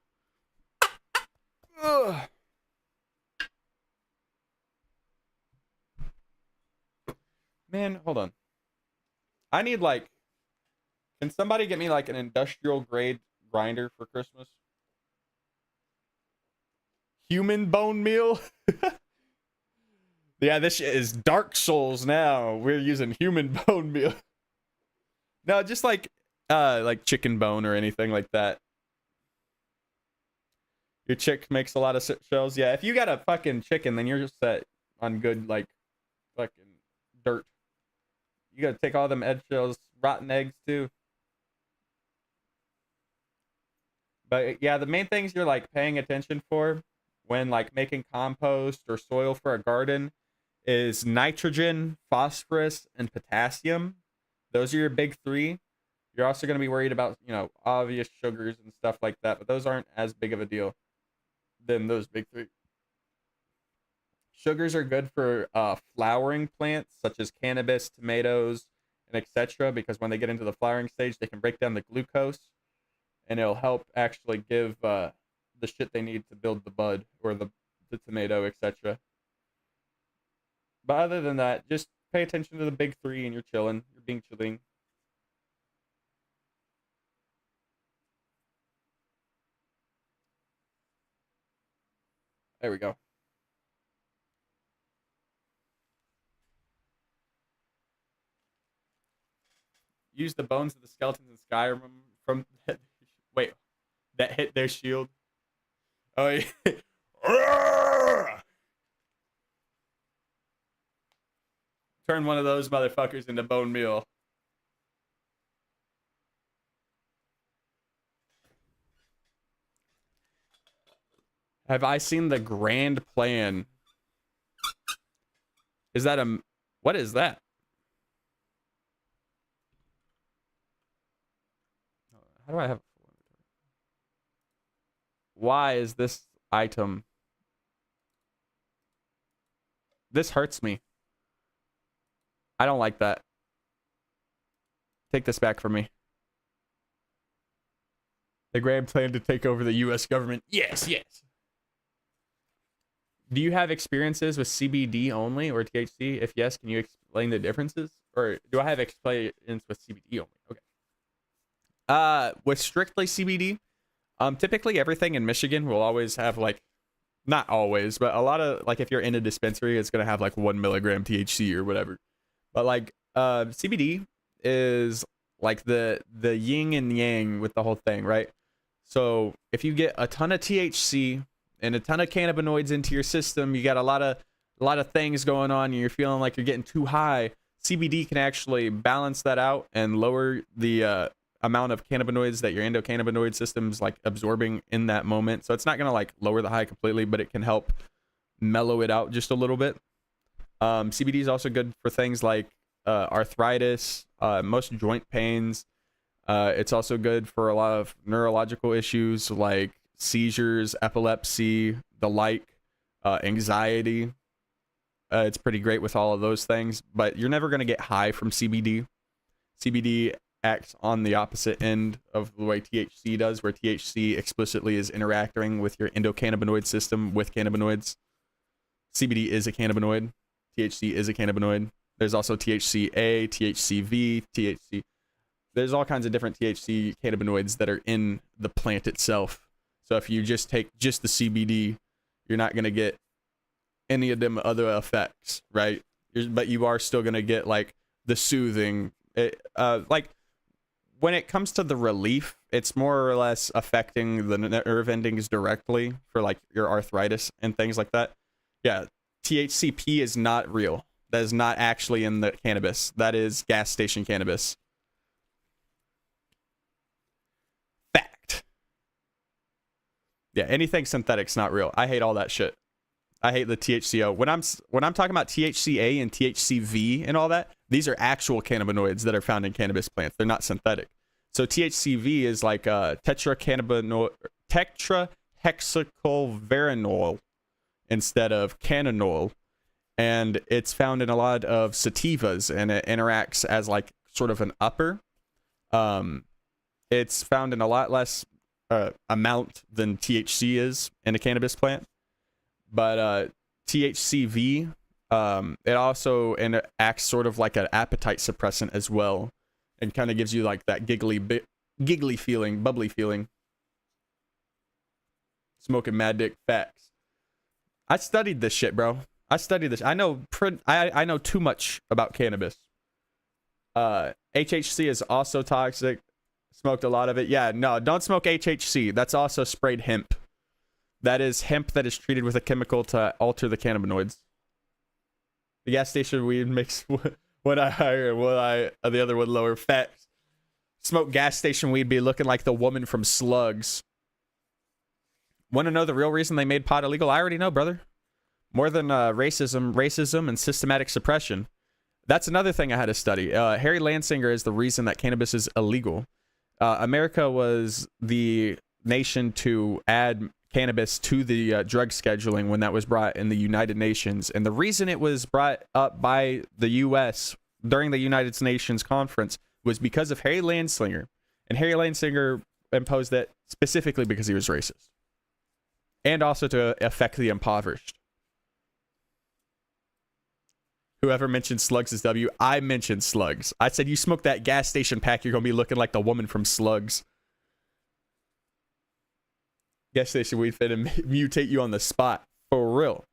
Ugh. Man, hold on. I need like, can somebody get me like an industrial grade grinder for Christmas? Human bone meal? Yeah, this shit is Dark Souls now. We're using human bone meal. No, just like chicken bone or anything like that. Your chick makes a lot of shells. Yeah, if you got a fucking chicken, then you're just set on good like fucking dirt. You gotta take all them eggshells, rotten eggs too. But yeah, the main things you're like paying attention for when like making compost or soil for a garden is nitrogen, phosphorus, and potassium. Those are your big three. You're also going to be worried about, you know, obvious sugars and stuff like that, but those aren't as big of a deal than those big three. Sugars are good for flowering plants such as cannabis, tomatoes, and etc. because when they get into the flowering stage, they can break down the glucose, and it'll help actually give the shit they need to build the bud or the tomato, etc. But other than that, just pay attention to the big three and you're chilling. You're being chilling. There we go. Use the bones of the skeletons in Skyrim from wait, that hit their shield. Oh yeah. Turn one of those motherfuckers into bone meal. Have I seen the grand plan? Is that a... What is that? How do I have... Why is this item... This hurts me. I don't like that. Take this back from me. The grand plan to take over the U.S. government. Yes, yes. Do you have experiences with CBD only or THC? If yes, can you explain the differences? Or do I have experience with CBD only? Okay. With strictly CBD, typically everything in Michigan will always have like, not always, but a lot of like if you're in a dispensary, it's gonna have like 1 milligram THC or whatever. But like CBD is like the yin and yang with the whole thing, right? So if you get a ton of THC and a ton of cannabinoids into your system, you got a lot of things going on and you're feeling like you're getting too high. CBD can actually balance that out and lower the amount of cannabinoids that your endocannabinoid system's like absorbing in that moment. So it's not gonna like lower the high completely, but it can help mellow it out just a little bit. CBD is also good for things like arthritis, most joint pains. It's also good for a lot of neurological issues like seizures, epilepsy, the like, anxiety. It's pretty great with all of those things, but you're never going to get high from CBD. CBD acts on the opposite end of the way THC does, where THC explicitly is interacting with your endocannabinoid system with cannabinoids. CBD is a cannabinoid. THC is a cannabinoid. There's also THCA, THCV, THC. There's all kinds of different THC cannabinoids that are in the plant itself. So if you just take just the CBD, you're not going to get any of them other effects, right? But you are still going to get like the soothing. Like when it comes to the relief, it's more or less affecting the nerve endings directly for like your arthritis and things like that. Yeah, THCP is not real. That is not actually in the cannabis. That is gas station cannabis. Fact. Yeah, anything synthetic's not real. I hate all that shit. I hate the THCO. When I'm talking about THCA and THCV and all that, these are actual cannabinoids that are found in cannabis plants. They're not synthetic. So THCV is like tetrahexylveranol instead of cannanol, and it's found in a lot of sativas, and it interacts as like sort of an upper. It's found in a lot less amount than THC is in a cannabis plant. But THCV, it also acts sort of like an appetite suppressant as well. and kind of gives you like that giggly feeling, bubbly feeling. Smoking mad dick facts. I studied this shit, bro. I studied this. I know I know too much about cannabis. HHC is also toxic. Smoked a lot of it. Yeah, no, don't smoke HHC. That's also sprayed hemp. That is hemp that is treated with a chemical to alter the cannabinoids. The gas station weed makes one eye higher and one eye, the other one lower. Facts. Smoke gas station weed be looking like the woman from Slugs. Want to know the real reason they made pot illegal? I already know, brother. More than racism and systematic suppression. That's another thing I had to study. Harry Lansinger is the reason that cannabis is illegal. America was the nation to add cannabis to the drug scheduling when that was brought in the United Nations. And the reason it was brought up by the U.S. during the United Nations conference was because of Harry Lansinger. And Harry Lansinger imposed that specifically because he was racist. And also to affect the impoverished. Whoever mentioned Slugs is W. I mentioned Slugs. I said, you smoke that gas station pack, you're going to be looking like the woman from Slugs. Gas station weed finna mutate you on the spot. For real.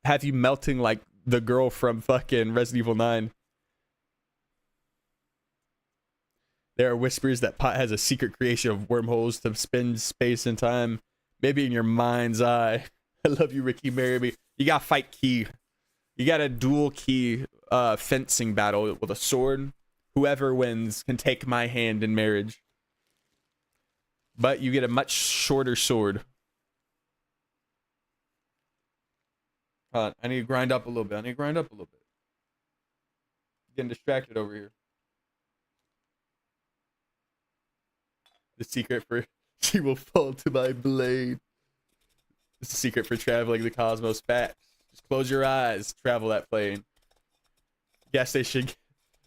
Have you melting like the girl from fucking Resident Evil 9. There are whispers that pot has a secret creation of wormholes to spin space and time. Maybe in your mind's eye. I love you, Ricky. Marry me. You got to fight Key. You got a dual key fencing battle with a sword. Whoever wins can take my hand in marriage. But you get a much shorter sword. I need to grind up a little bit. Getting distracted over here. The secret for she will fall to my blade. It's the secret for traveling the cosmos back. Just close your eyes, travel that plane. Gas station.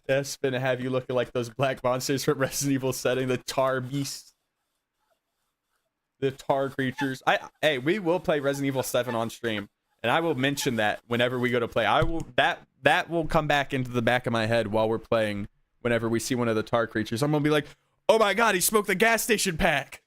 That's gonna have you looking like those black monsters from Resident Evil setting, the tar beasts. The tar creatures. Hey, we will play Resident Evil 7 on stream. And I will mention that whenever we go to play. That will come back into the back of my head while we're playing whenever we see one of the tar creatures. I'm gonna be like, oh my god, he smoked the gas station pack.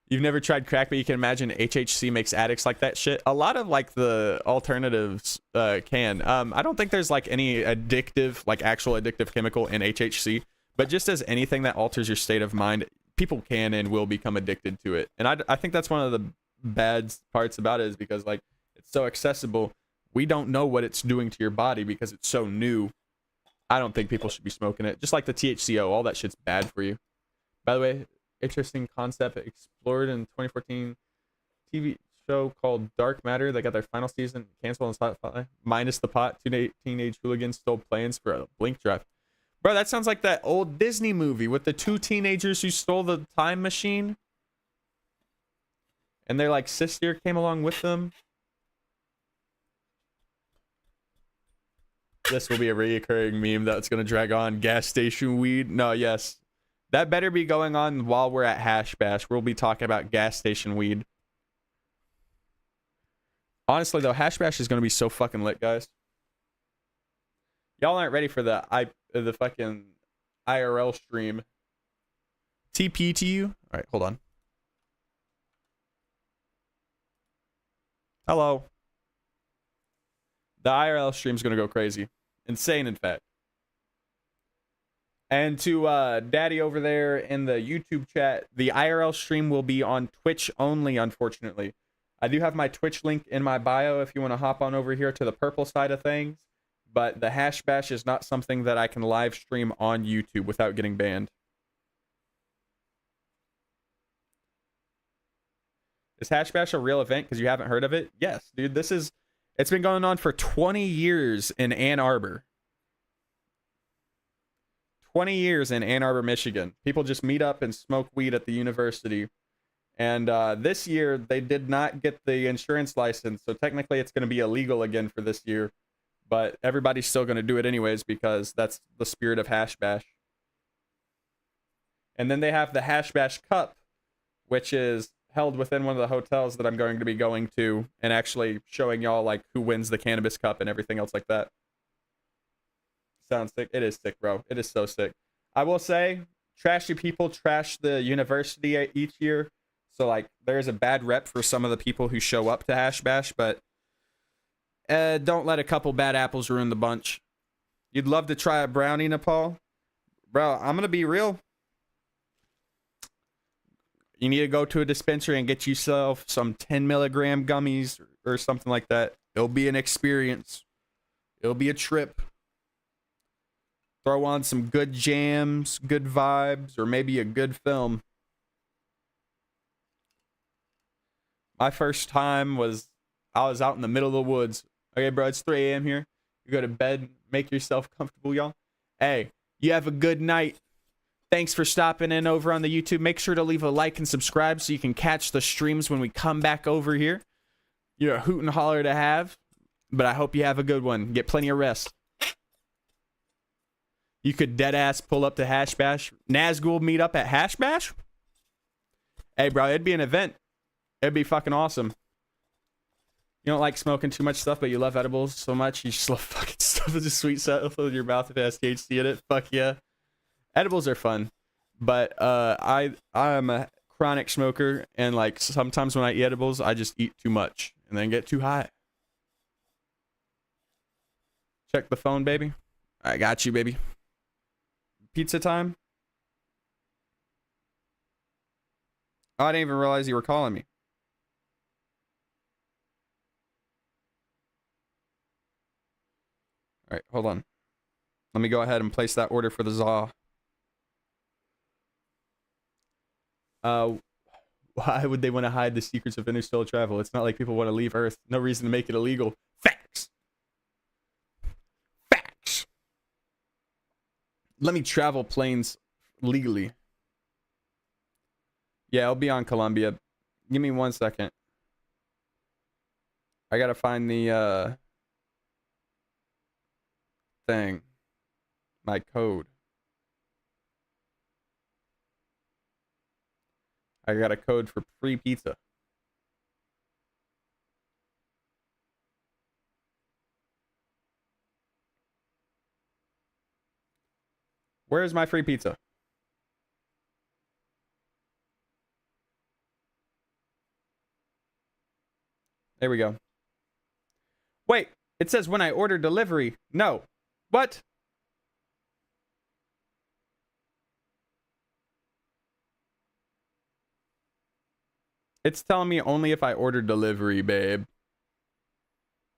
You've never tried crack, but you can imagine HHC makes addicts like that shit. A lot of like the alternatives can. I don't think there's like any addictive, like actual addictive chemical in HHC, but just as anything that alters your state of mind, people can and will become addicted to it. And I think that's one of the bad parts about it is because like it's so accessible. We don't know what it's doing to your body because it's so new. I don't think people should be smoking it. Just like the THCO, all that shit's bad for you. By the way, interesting concept explored in 2014 TV show called Dark Matter. They got their final season canceled on Spotify. Minus the pot, teenage hooligans stole plans for a blink drive. Bro, that sounds like that old Disney movie with the two teenagers who stole the time machine. And their like sister came along with them. This will be a reoccurring meme that's going to drag on. Gas station weed. No, yes. That better be going on while we're at Hash Bash. We'll be talking about gas station weed. Honestly, though, Hash Bash is going to be so fucking lit, guys. Y'all aren't ready for the fucking IRL stream. TP to you? All right, hold on. Hello. The IRL stream's going to go crazy. Insane, in fact. And to Daddy over there in the YouTube chat, the IRL stream will be on Twitch only, unfortunately. I do have my Twitch link in my bio if you want to hop on over here to the purple side of things. But the Hash Bash is not something that I can live stream on YouTube without getting banned. Is Hash Bash a real event because you haven't heard of it? Yes, dude. It's been going on for 20 years in Ann Arbor. 20 years in Ann Arbor, Michigan. People just meet up and smoke weed at the university. And this year, they did not get the insurance license. So technically, it's going to be illegal again for this year. But everybody's still going to do it anyways because that's the spirit of Hash Bash. And then they have the Hash Bash Cup, which is held within one of the hotels that I'm going to be going to, and actually showing y'all like who wins the cannabis cup and everything else like that. Sounds sick. It is sick, bro. It is so sick. I will say, trashy people trash the university each year. So like, there's a bad rep for some of the people who show up to Hash Bash, but don't let a couple bad apples ruin the bunch. You'd love to try a brownie, Nepal? Bro, I'm gonna be real. You need to go to a dispensary and get yourself some 10 milligram gummies or something like that. It'll be an experience. It'll be a trip. Throw on some good jams, good vibes, or maybe a good film. My first time was, I was out in the middle of the woods. Okay, bro, it's 3 a.m. here. You go to bed, make yourself comfortable, y'all. Hey, you have a good night. Thanks for stopping in over on the YouTube. Make sure to leave a like and subscribe so you can catch the streams when we come back over here. You're a hoot and holler to have, but I hope you have a good one. Get plenty of rest. You could dead ass pull up to Hash Bash. Nazgul meet up at Hash Bash? Hey, bro, it'd be an event. It'd be fucking awesome. You don't like smoking too much stuff, but you love edibles so much, you just love fucking stuff with just sweet stuff in your mouth if it has THC in it. Fuck yeah. Edibles are fun, but I'm a chronic smoker, and like sometimes when I eat edibles, I just eat too much and then get too high. Check the phone, baby. I got you, baby. Pizza time? Oh, I didn't even realize you were calling me. All right, hold on. Let me go ahead and place that order for the Zaw. Why would they want to hide the secrets of interstellar travel? It's not like people want to leave Earth. No reason to make it illegal. Facts. Facts. Let me travel planes legally. Yeah, I'll be on Columbia. Give me 1 second. I gotta find the thing. My code. I got a code for free pizza. Where's my free pizza? There we go. Wait, it says when I order delivery. No. What? It's telling me only if I order delivery, babe.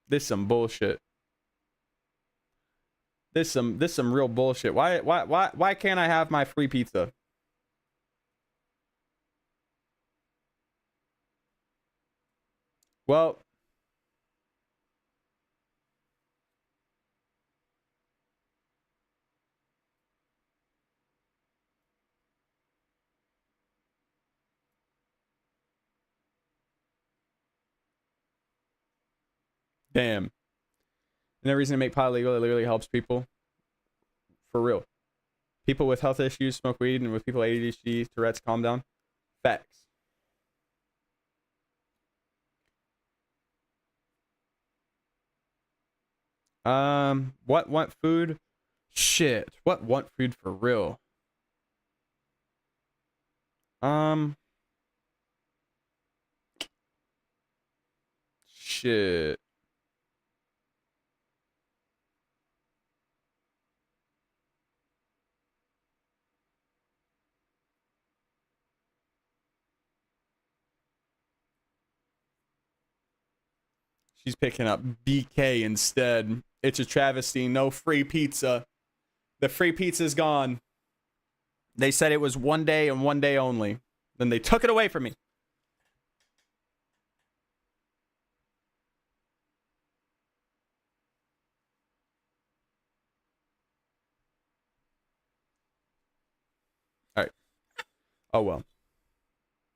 This some bullshit. This some real bullshit. Why can't I have my free pizza? Well, damn. And the reason to make pot legal, it literally helps people. For real. People with health issues smoke weed, and with people with ADHD, Tourette's, calm down. Facts. What want food? Shit. What want food for real? Shit. She's picking up BK instead. It's a travesty. No free pizza. The free pizza's gone. They said it was 1 day and 1 day only. Then they took it away from me. All right. Oh, well.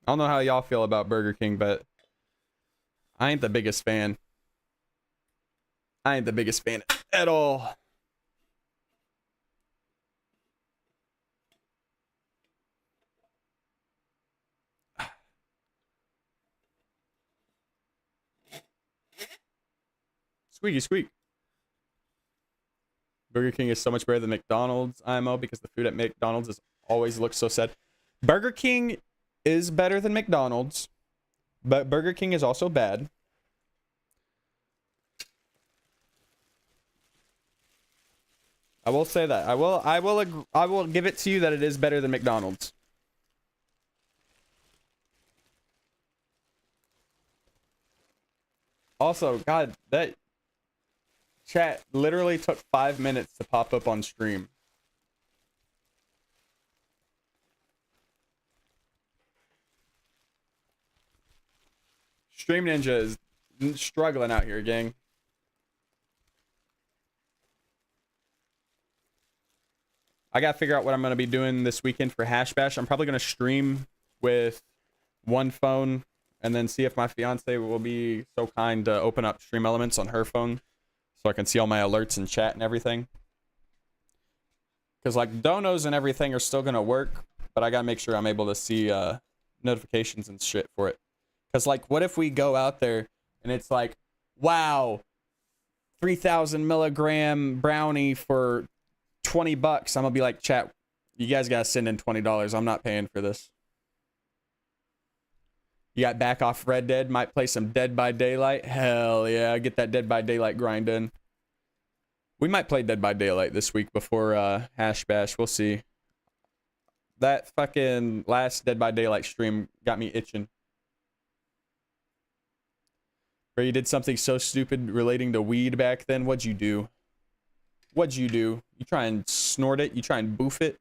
I don't know how y'all feel about Burger King, but I ain't the biggest fan. I ain't the biggest fan at all. Squeaky squeak. Burger King is so much better than McDonald's IMO because the food at McDonald's is always looks so sad. Burger King is better than McDonald's, but Burger King is also bad. I will say that. I will give it to you that it is better than McDonald's. Also, God, that chat literally took 5 minutes to pop up on stream. Stream Ninja is struggling out here, gang. I gotta figure out what I'm gonna be doing this weekend for Hash Bash. I'm probably gonna stream with one phone and then see if my fiance will be so kind to open up Stream Elements on her phone so I can see all my alerts and chat and everything. Because like donos and everything are still gonna work, but I gotta make sure I'm able to see notifications and shit for it. Because like, what if we go out there and it's like, wow, 3,000 milligram brownie for $20. I'm gonna be like, chat, you guys gotta send in $20. I'm not paying for this. You got back off Red Dead, might play some Dead by Daylight. Hell yeah, get that Dead by Daylight grind in. We might play Dead by Daylight this week before Hash Bash. We'll see. That fucking last Dead by Daylight stream got me itching. Where you did something so stupid relating to weed back then. What'd you do? What'd you do? You try and snort it? You try and boof it?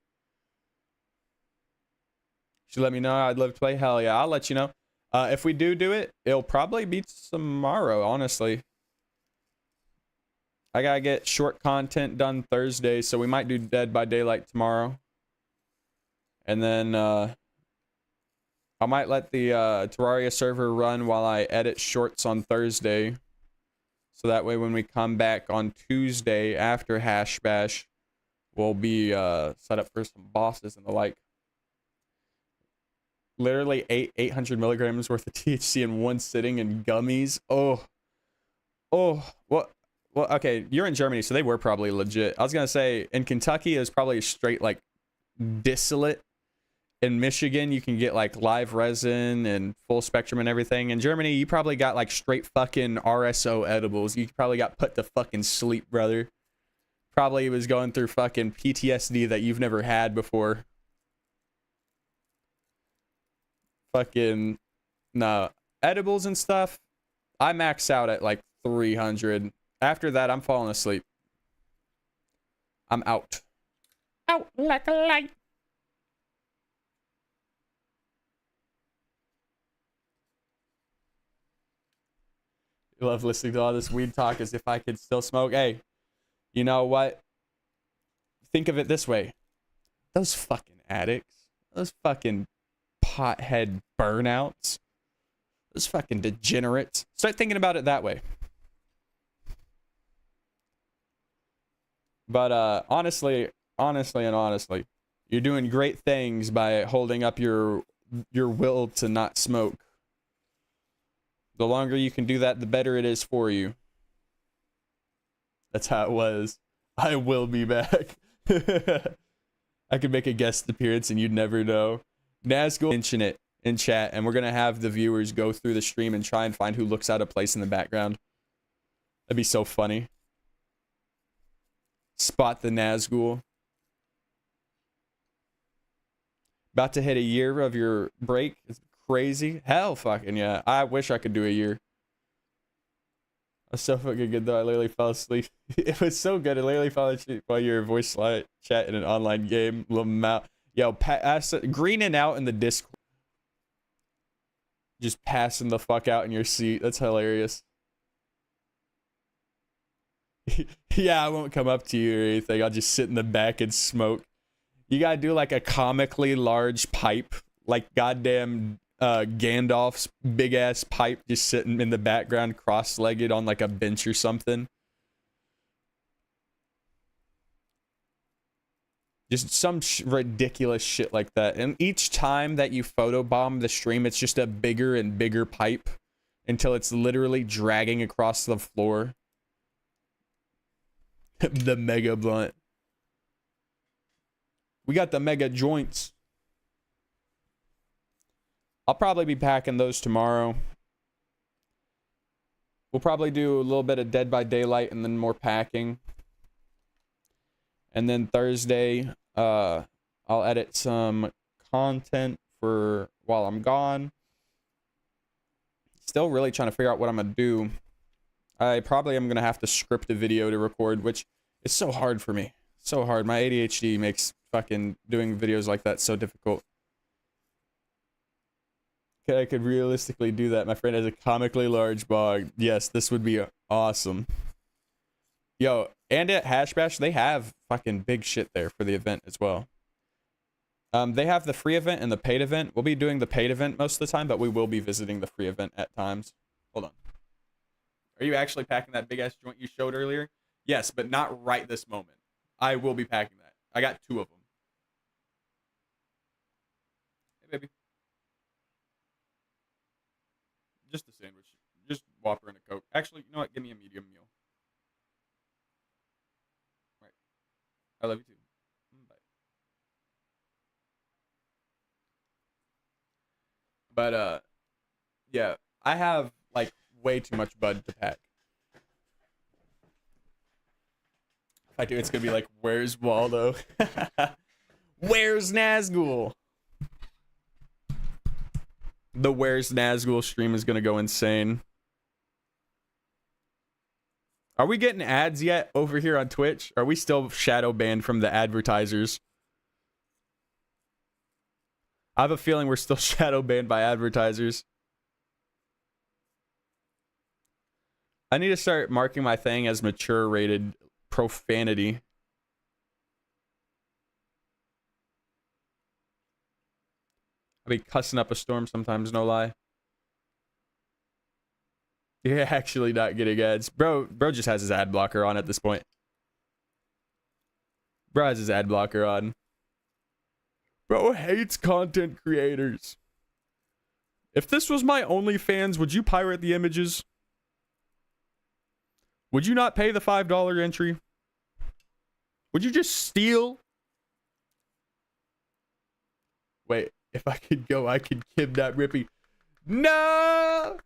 Should let me know. I'd love to play. Hell yeah, I'll let you know. If we do it, it'll probably be tomorrow, honestly. I gotta get short content done Thursday, so we might do Dead by Daylight tomorrow. And then I might let the Terraria server run while I edit shorts on Thursday. So that way when we come back on Tuesday after Hash Bash, we'll be set up for some bosses and the like. Literally 800 milligrams worth of THC in one sitting and gummies. Oh, what? Well, okay, you're in Germany, so they were probably legit. I was gonna say in Kentucky it was probably straight like distillate. In Michigan, you can get like live resin and full spectrum and everything. In Germany, you probably got like straight fucking RSO edibles. You probably got put to fucking sleep, brother. Probably was going through fucking PTSD that you've never had before. Fucking, no. Edibles and stuff, I max out at like 300. After that, I'm falling asleep. I'm out. Out like a light. Love listening to all this weed talk as if I could still smoke. Hey, you know what? Think of it this way. Those fucking addicts, those fucking pothead burnouts, those fucking degenerates. Start thinking about it that way. But honestly, you're doing great things by holding up your will to not smoke. The longer you can do that, the better it is for you. That's how it was. I will be back. I could make a guest appearance and you'd never know. Nazgul, mention it in chat, and we're going to have the viewers go through the stream and try and find who looks out of place in the background. That'd be so funny. Spot the Nazgul. About to hit a year of your break. It's crazy. Hell fucking yeah. I wish I could do a year. I was so fucking good though. I literally fell asleep. It was so good. I literally fell asleep while you were voice chat in an online game. Yo, greening out in the Discord. Just passing the fuck out in your seat. That's hilarious. Yeah, I won't come up to you or anything. I'll just sit in the back and smoke. You gotta do like a comically large pipe. Like goddamn Gandalf's big ass pipe just sitting in the background cross-legged on like a bench or something. Just some ridiculous shit like that. And each time that you photobomb the stream, it's just a bigger and bigger pipe until it's literally dragging across the floor. The mega blunt. We got the mega joints. I'll probably be packing those tomorrow. We'll probably do a little bit of Dead by Daylight and then more packing. And then Thursday, I'll edit some content for while I'm gone. Still really trying to figure out what I'm going to do. I probably am going to have to script a video to record, which is so hard for me. So hard. My ADHD makes fucking doing videos like that so difficult. I could realistically do that. My friend has a comically large bog. Yes, this would be awesome. Yo, and at Hash Bash, they have fucking big shit there for the event as well. They have the free event and the paid event. We'll be doing the paid event most of the time, but we will be visiting the free event at times. Hold on. Are you actually packing that big-ass joint you showed earlier? Yes, but not right this moment. I will be packing that. I got 2 of them. Hey, baby. Just a sandwich. Just Whopper and a Coke. Actually, you know what? Give me a medium meal. Right. I love you too. Bye. But, yeah. I have, like, way too much bud to pack. If I do, it's gonna be like, where's Waldo? Where's Nazgul? The Where's Nazgul stream is gonna go insane. Are we getting ads yet over here on Twitch? Are we still shadow banned from the advertisers? I have a feeling we're still shadow banned by advertisers. I need to start marking my thing as mature rated profanity. I be cussing up a storm sometimes, no lie. You're actually not getting ads. Bro just has his ad blocker on at this point. Bro has his ad blocker on. Bro hates content creators. If this was my OnlyFans, would you pirate the images? Would you not pay the $5 entry? Would you just steal? Wait, if I could go, I could kidnap Rippy. No!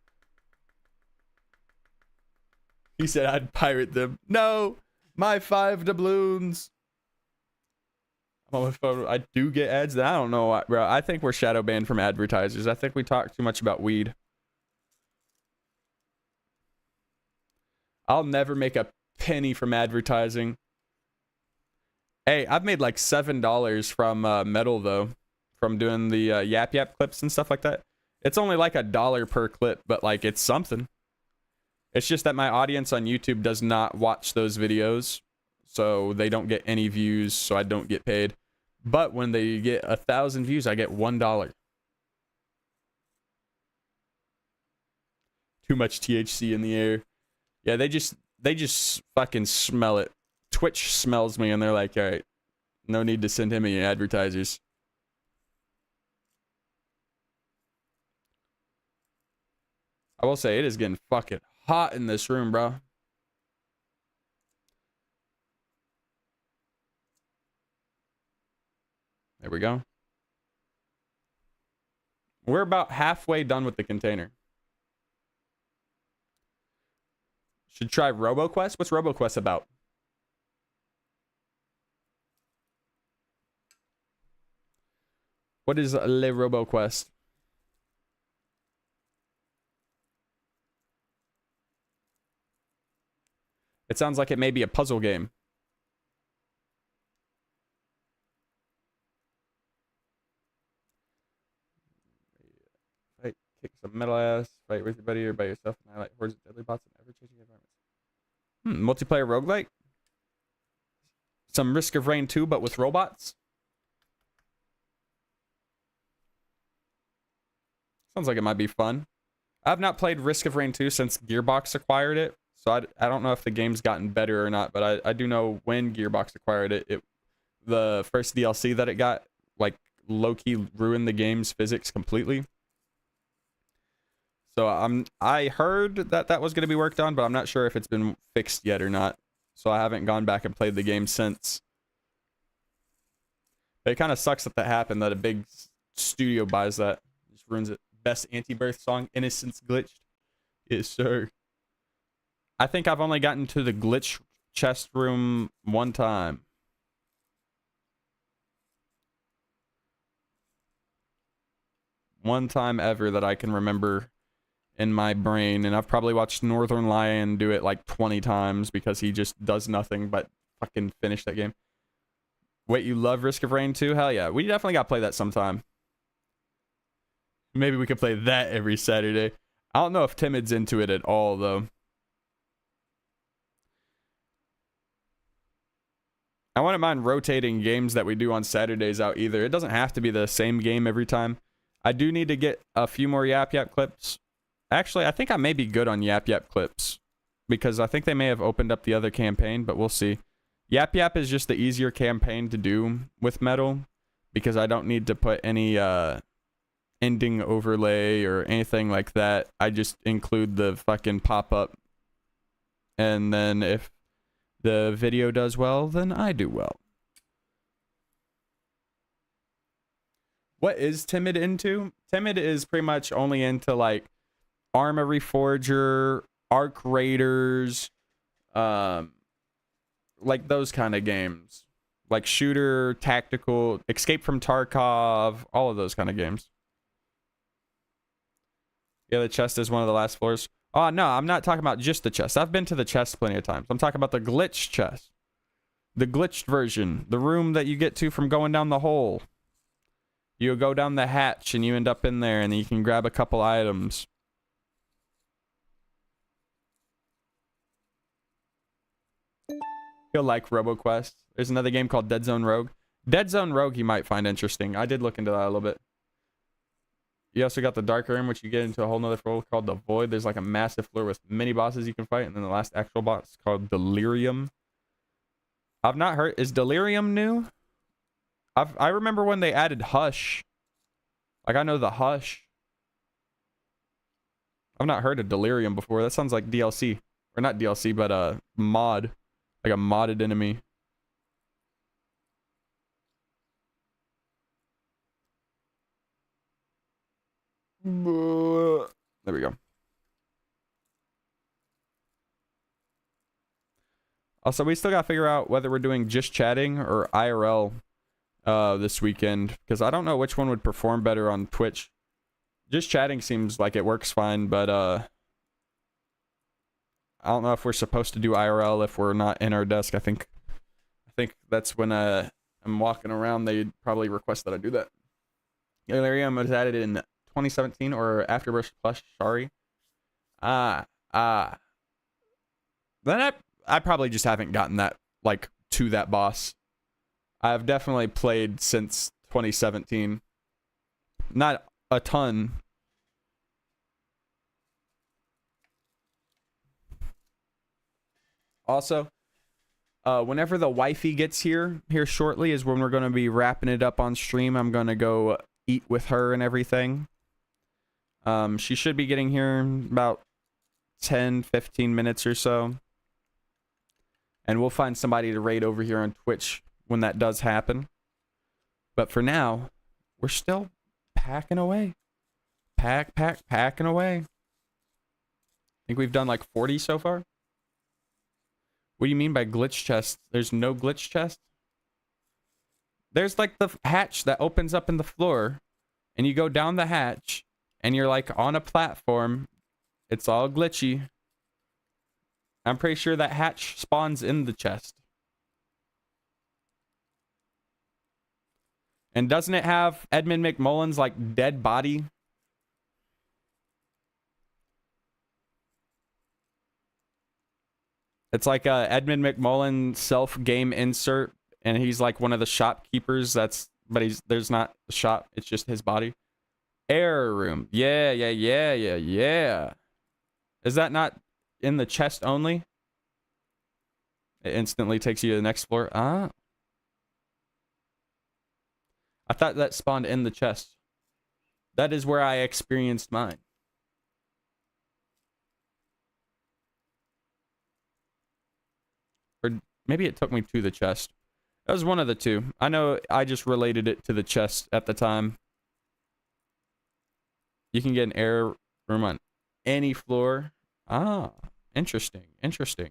He said I'd pirate them. No! My 5 doubloons. I'm on my phone. I do get ads. I don't know why, bro. I think we're shadow banned from advertisers. I think we talk too much about weed. I'll never make a penny from advertising. Hey, I've made like $7 from metal though, from doing the yap clips and stuff like that. It's only like $1 per clip, but like it's something. It's just that my audience on YouTube does not watch those videos, so they don't get any views, so I don't get paid. But when they get 1,000 views, I get $1. Too much THC in the air. Yeah, they just fucking smell it. Twitch smells me and they're like, all right, no need to send him any advertisers. I will say it is getting fucking hot in this room, bro. There we go. We're about halfway done with the container. Should try RoboQuest? What's RoboQuest about? What is Le RoboQuest? It sounds like it may be a puzzle game. Fight, kick some metal ass, fight with your buddy or by yourself, and highlight hordes of deadly bots in ever-changing environments. Multiplayer roguelike? Some Risk of Rain 2, but with robots? Sounds like it might be fun. I've not played Risk of Rain 2 since Gearbox acquired it, so I don't know if the game's gotten better or not, but I do know when Gearbox acquired it, the first DLC that it got, like, low-key ruined the game's physics completely. So I heard that was going to be worked on, but I'm not sure if it's been fixed yet or not. so I haven't gone back and played the game since. But it kind of sucks that happened, that a big studio buys that. Just ruins it. Best anti-birth song, Innocence Glitched. Yes, sir. I think I've only gotten to the glitch chest room one time. One time ever that I can remember in my brain, and I've probably watched Northern Lion do it like 20 times because he just does nothing but fucking finish that game. Wait, you love Risk of Rain 2? Hell yeah. We definitely gotta play that sometime. Maybe we could play that every Saturday. I don't know if Timid's into it at all, though. I wouldn't mind rotating games that we do on Saturdays out either. It doesn't have to be the same game every time. I do need to get a few more Yap Yap clips. Actually, I think I may be good on Yap Yap clips, because I think they may have opened up the other campaign, but we'll see. Yap Yap is just the easier campaign to do with Metal, because I don't need to put any ending overlay or anything like that. I just include the fucking pop-up, and then if the video does well, then I do well. What is Timid into? Timid is pretty much only into like Armory Forger, Arc Raiders, like those kind of games. Like shooter, tactical, Escape from Tarkov, all of those kind of games. Yeah, the chest is one of the last floors. Oh, no, I'm not talking about just the chest. I've been to the chest plenty of times. I'm talking about the glitched chest. The glitched version. The room that you get to from going down the hole. You go down the hatch and you end up in there and you can grab a couple items. You'll like RoboQuest. There's another game called Dead Zone Rogue. Dead Zone Rogue you might find interesting. I did look into that a little bit. You also got the Dark Room, which you get into a whole nother floor called the Void. There's like a massive floor with mini bosses you can fight, and then the last actual boss is called Delirium. I've not heard... Is Delirium new? I remember when they added Hush. Like, I know the Hush. I've not heard of Delirium before. That sounds like DLC. Or not DLC, but mod. Like a modded enemy. There we go. Also, we still gotta figure out whether we're doing just chatting or IRL this weekend, because I don't know which one would perform better on Twitch. Just chatting seems like it works fine, but I don't know if we're supposed to do IRL if we're not in our desk. I think that's when I'm walking around, they probably request that I do that. Delirium was added in 2017 or Afterbirth Plus Shari. Then I probably just haven't gotten that, like, to that boss. I've definitely played since 2017. Not a ton. Also, whenever the wifey gets here shortly is when we're going to be wrapping it up on stream. I'm going to go eat with her and everything. She should be getting here in about 10-15 minutes or so. And we'll find somebody to raid over here on Twitch when that does happen. But for now, we're still packing away. Packing away. I think we've done like 40 so far. What do you mean by glitch chest? There's no glitch chest? There's like the hatch that opens up in the floor. And you go down the hatch. And you're like on a platform. It's all glitchy. I'm pretty sure that hatch spawns in the chest. And doesn't it have Edmund McMullen's like dead body? It's like a Edmund McMullen self-game insert, and he's like one of the shopkeepers. There's not a shop. It's just his body. Air room. Yeah. Is that not in the chest only? It instantly takes you to the next floor. I thought that spawned in the chest. That is where I experienced mine. maybe it took me to the chest. It was one of the two. I know I just related it to the chest at the time. You can get an air room on any floor. Ah, interesting. Interesting.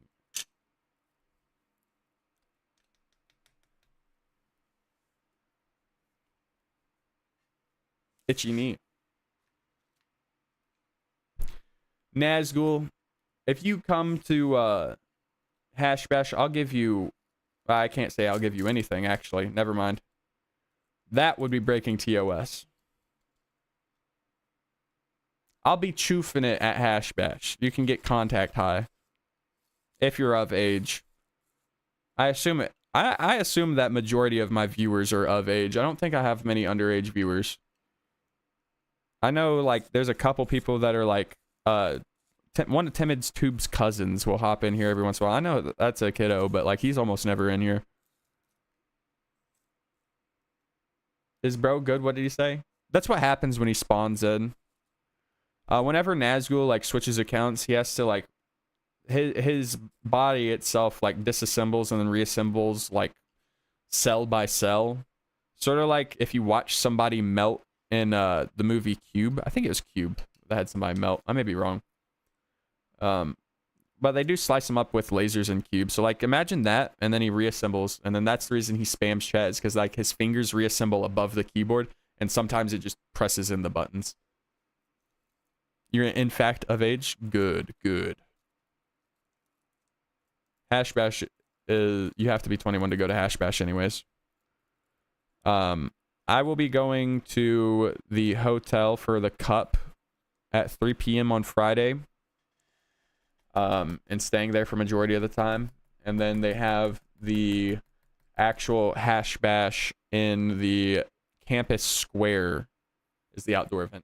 Itchy knee. Nazgul, if you come to Hash Bash, I'll give you... I can't say I'll give you anything, actually. Never mind. That would be breaking TOS. I'll be choofing it at Hash Bash. You can get contact high. If you're of age. I assume it. I assume that majority of my viewers are of age. I don't think I have many underage viewers. I know, like, there's a couple people that are, like, one of Timid's Tube's cousins will hop in here every once in a while. I know that's a kiddo, but, like, he's almost never in here. Is bro good? What did he say? That's what happens when he spawns in. Whenever Nazgul, like, switches accounts, he has to, like, his body itself, like, disassembles and then reassembles, like, cell by cell. Sort of like if you watch somebody melt in the movie Cube. I think it was Cube that had somebody melt. I may be wrong. But they do slice them up with lasers and cubes. So, like, imagine that, and then he reassembles, and then that's the reason he spams chat, is because, like, his fingers reassemble above the keyboard, and sometimes it just presses in the buttons. You're, in fact, of age? Good, good. Hash Bash is... You have to be 21 to go to Hash Bash anyways. I will be going to the hotel for the Cup at 3 p.m. on Friday. And staying there for majority of the time. And then they have the actual Hash Bash in the campus square is the outdoor event.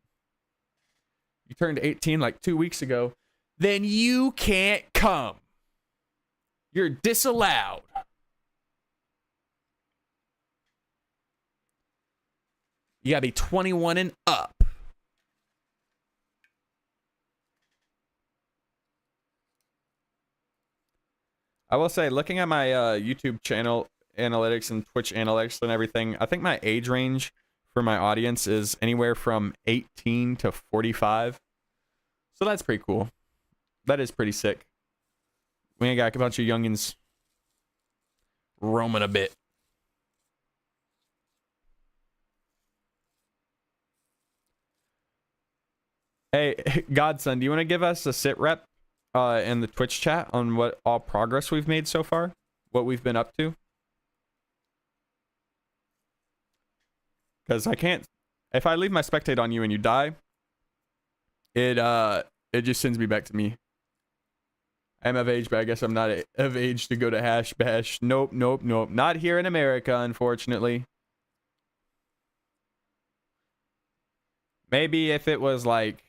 You turned 18 like 2 weeks ago. Then you can't come. You're disallowed. You gotta be 21 and up. I will say, looking at my YouTube channel analytics and Twitch analytics and everything, I think my age range for my audience is anywhere from 18 to 45. So that's pretty cool. That is pretty sick. We ain't got a bunch of youngins roaming a bit. Hey, Godson, do you want to give us a sit rep in the Twitch chat on what all progress we've made so far? What we've been up to? Because I can't... If I leave my spectate on you and you die, it just sends me back to me. I'm of age, but I guess I'm not of age to go to Hash Bash. Nope, nope, nope. Not here in America, unfortunately. Maybe if it was like...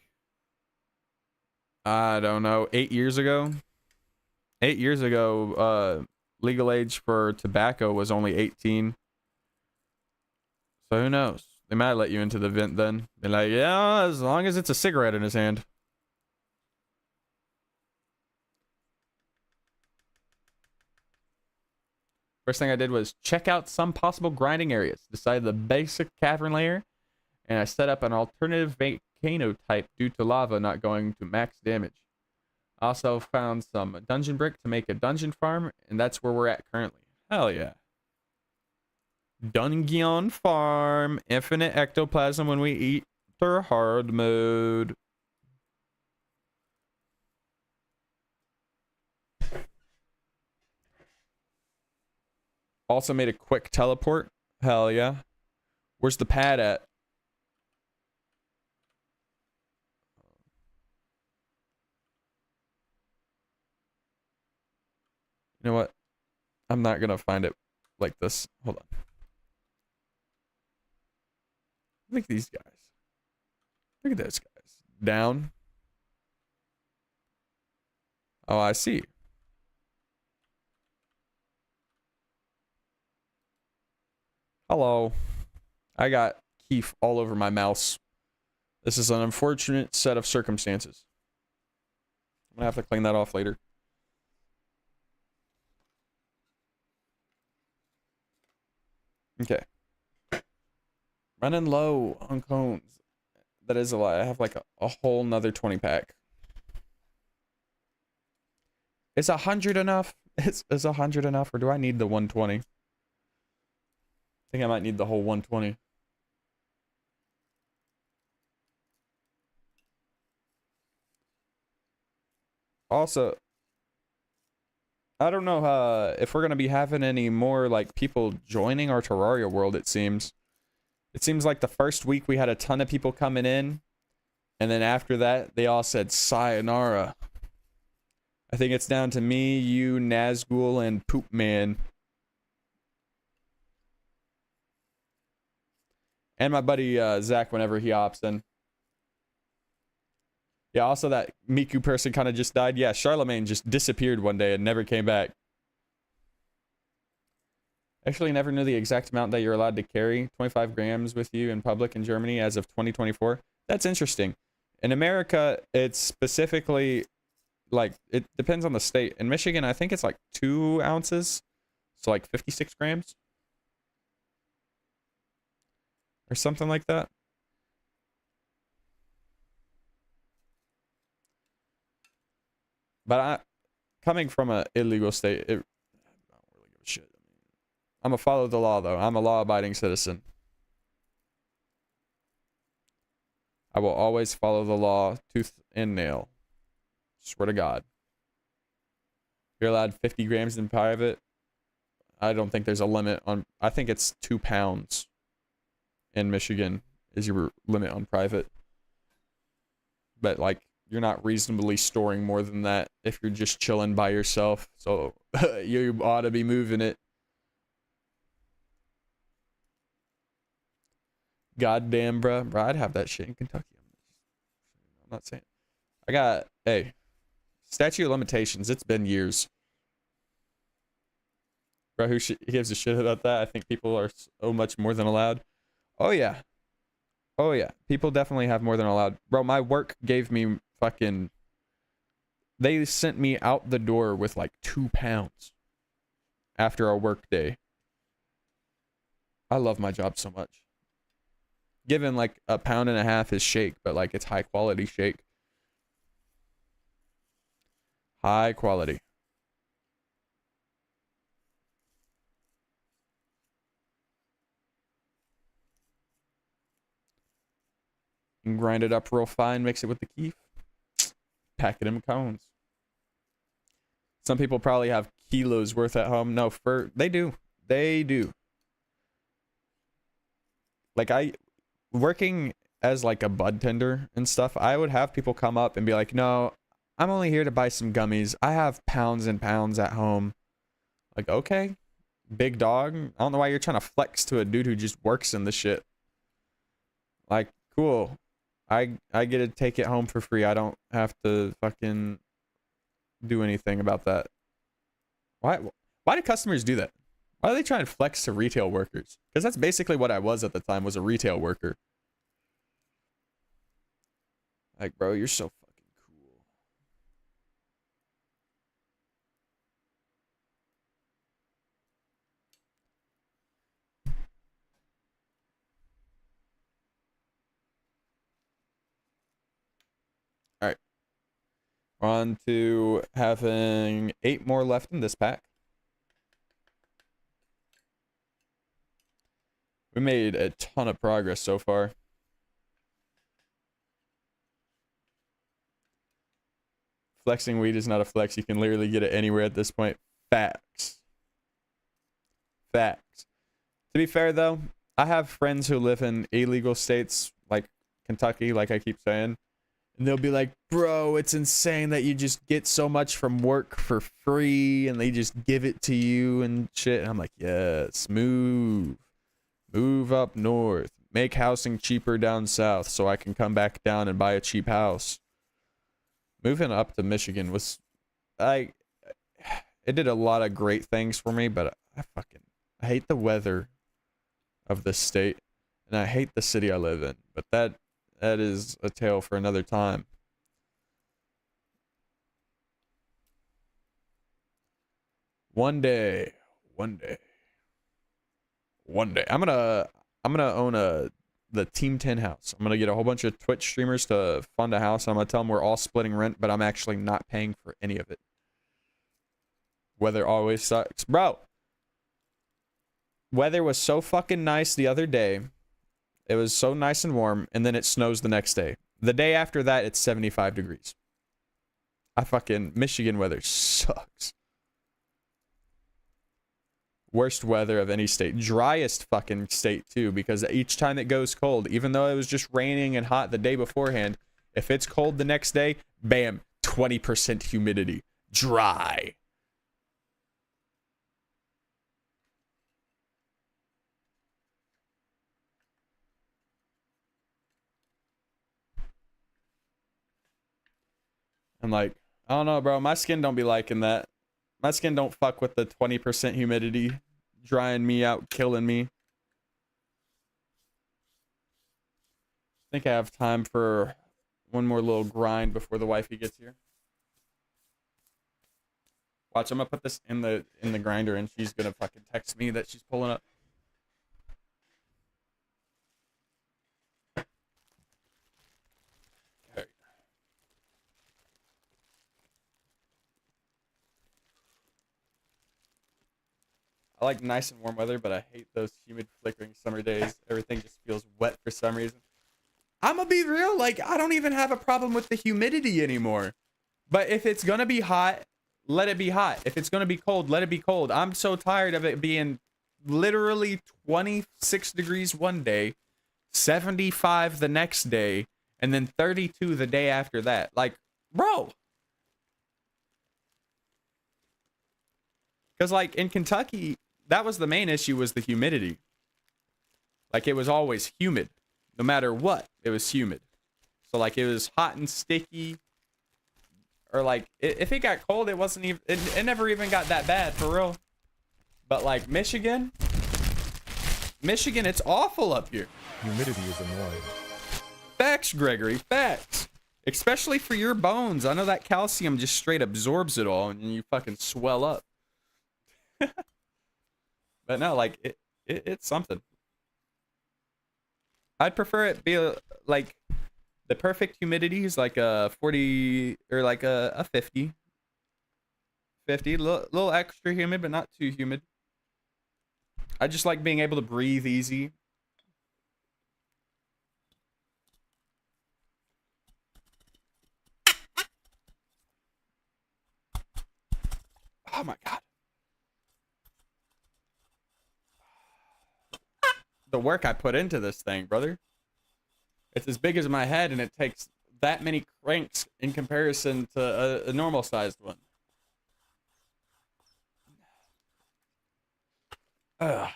I don't know, 8 years ago. 8 years ago, legal age for tobacco was only 18. So who knows? They might let you into the vent then. Be like, yeah, as long as it's a cigarette in his hand. First thing I did was check out some possible grinding areas. Decided the basic cavern layer. And I set up an alternative volcano type due to lava not going to max damage. Also found some dungeon brick to make a dungeon farm, and that's where we're at currently. Hell yeah. Dungeon farm. Infinite ectoplasm when we eat their hard mode. Also made a quick teleport. Hell yeah. Where's the pad at? You know what? I'm not gonna find it like this. Hold on. Look at these guys. Look at those guys. Down. Oh, I see. Hello. I got Keef all over my mouse. This is an unfortunate set of circumstances. I'm gonna have to clean that off later. Okay. Running low on cones. That is a lot. I have like a whole nother 20 pack. Is 100 enough? Is 100 enough, or do I need the 120? I think I might need the whole 120. Also, I don't know if we're gonna be having any more like people joining our Terraria world. It seems like the first week we had a ton of people coming in, and then after that they all said sayonara. I think it's down to me, you, Nazgul, and Poop Man, and my buddy Zach whenever he opts in. Yeah, also that Miku person kind of just died. Yeah, Charlemagne just disappeared one day and never came back. Actually, never knew the exact amount that you're allowed to carry 25 grams with you in public in Germany as of 2024. That's interesting. In America, it's specifically like, it depends on the state. In Michigan, I think it's like 2 ounces. So like 56 grams. Or something like that. But coming from an illegal state, I don't really give a shit. I'm gonna follow the law, though. I'm a law-abiding citizen. I will always follow the law, tooth and nail. Swear to God. You're allowed 50 grams in private. I don't think there's a limit on... I think it's 2 pounds in Michigan is your limit on private. But, like, you're not reasonably storing more than that if you're just chilling by yourself. So, you ought to be moving it. Goddamn, bruh. Bro, I'd have that shit in Kentucky. I'm not saying. I got... Hey. Statute of limitations. It's been years. Bro, who gives a shit about that? I think people are so much more than allowed. Oh, yeah. Oh, yeah. People definitely have more than allowed. Bro, my work gave me fucking... They sent me out the door with like 2 pounds after a work day. I love my job so much. Given like 1.5 pounds is shake, but like it's high quality shake. High quality. And grind it up real fine, mix it with the keef. Pack it in cones. Some people probably have kilos worth at home. No, they do. They do. Like working as like a bud tender and stuff, I would have people come up and be like, no, I'm only here to buy some gummies. I have pounds and pounds at home. Like, okay, big dog. I don't know why you're trying to flex to a dude who just works in the shit. Like, cool. I get to take it home for free. I don't have to fucking do anything about that. Why do customers do that? Why are they trying to flex to retail workers? Because that's basically what I was at the time, was a retail worker. Like, bro, you're so fucking cool. All right. We're on to having 8 more left in this pack. We made a ton of progress so far. Flexing weed is not a flex. You can literally get it anywhere at this point. Facts. Facts. To be fair, though, I have friends who live in illegal states like Kentucky, like I keep saying. And they'll be like, bro, it's insane that you just get so much from work for free and they just give it to you and shit. And I'm like, yes, move. Move up north. Make housing cheaper down south so I can come back down and buy a cheap house. Moving up to Michigan was... it did a lot of great things for me, but I hate the weather of this state. And I hate the city I live in. But that is a tale for another time. One day. One day. I'm gonna own the Team 10 house. I'm gonna get a whole bunch of Twitch streamers to fund a house. I'm gonna tell them we're all splitting rent, but I'm actually not paying for any of it. Weather always sucks. Bro, weather was so fucking nice the other day. It was so nice and warm, and then it snows the next day. The day after that, it's 75 degrees. Michigan weather sucks. Worst weather of any state. Driest fucking state, too, because each time it goes cold, even though it was just raining and hot the day beforehand, if it's cold the next day, bam, 20% humidity. Dry. I'm like, I don't know, bro. My skin don't be liking that. My skin don't fuck with the 20% humidity. Drying me out, killing me. I think I have time for one more little grind before the wifey gets here. Watch, I'm gonna put this in the grinder and she's gonna fucking text me that she's pulling up. Okay. I like nice and warm weather, but I hate those humid, flickering summer days. Everything just feels wet for some reason. I'm gonna be real, like, I don't even have a problem with the humidity anymore. But if it's gonna be hot, let it be hot. If it's gonna be cold, let it be cold. I'm so tired of it being literally 26 degrees one day, 75 the next day, and then 32 the day after that. Like, bro. Because, like, in Kentucky, that was the main issue, was the humidity. Like, it was always humid. No matter what, it was humid. So, like, it was hot and sticky. Or, like, if it got cold, it wasn't even... It never even got that bad, for real. But, like, Michigan, it's awful up here. Humidity is annoying. Facts, Gregory, facts. Especially for your bones. I know that calcium just straight absorbs it all, and you fucking swell up. But no, like, it's something. I'd prefer it be like the perfect humidity is like a 40 or like a 50. 50, little extra humid, but not too humid. I just like being able to breathe easy. Oh my god. The work I put into this thing, brother. It's as big as my head, and it takes that many cranks in comparison to a normal sized one. Ugh.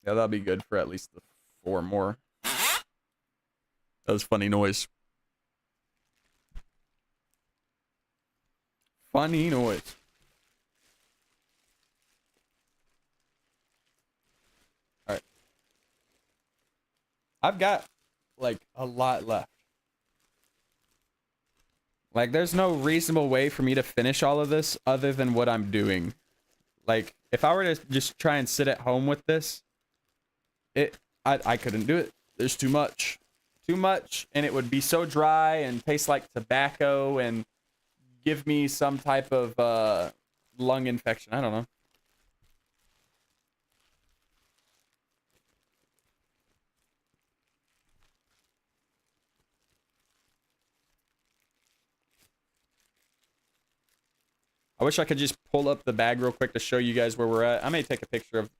Yeah, that'll be good for at least the 4 more. That was funny noise. Funny noise. Alright. I've got, like, a lot left. Like, there's no reasonable way for me to finish all of this other than what I'm doing. Like, if I were to just try and sit at home with this, I couldn't do it. There's too much. Too much, and it would be so dry and taste like tobacco and give me some type of lung infection. I don't know. I wish I could just pull up the bag real quick to show you guys where we're at. I may take a picture of...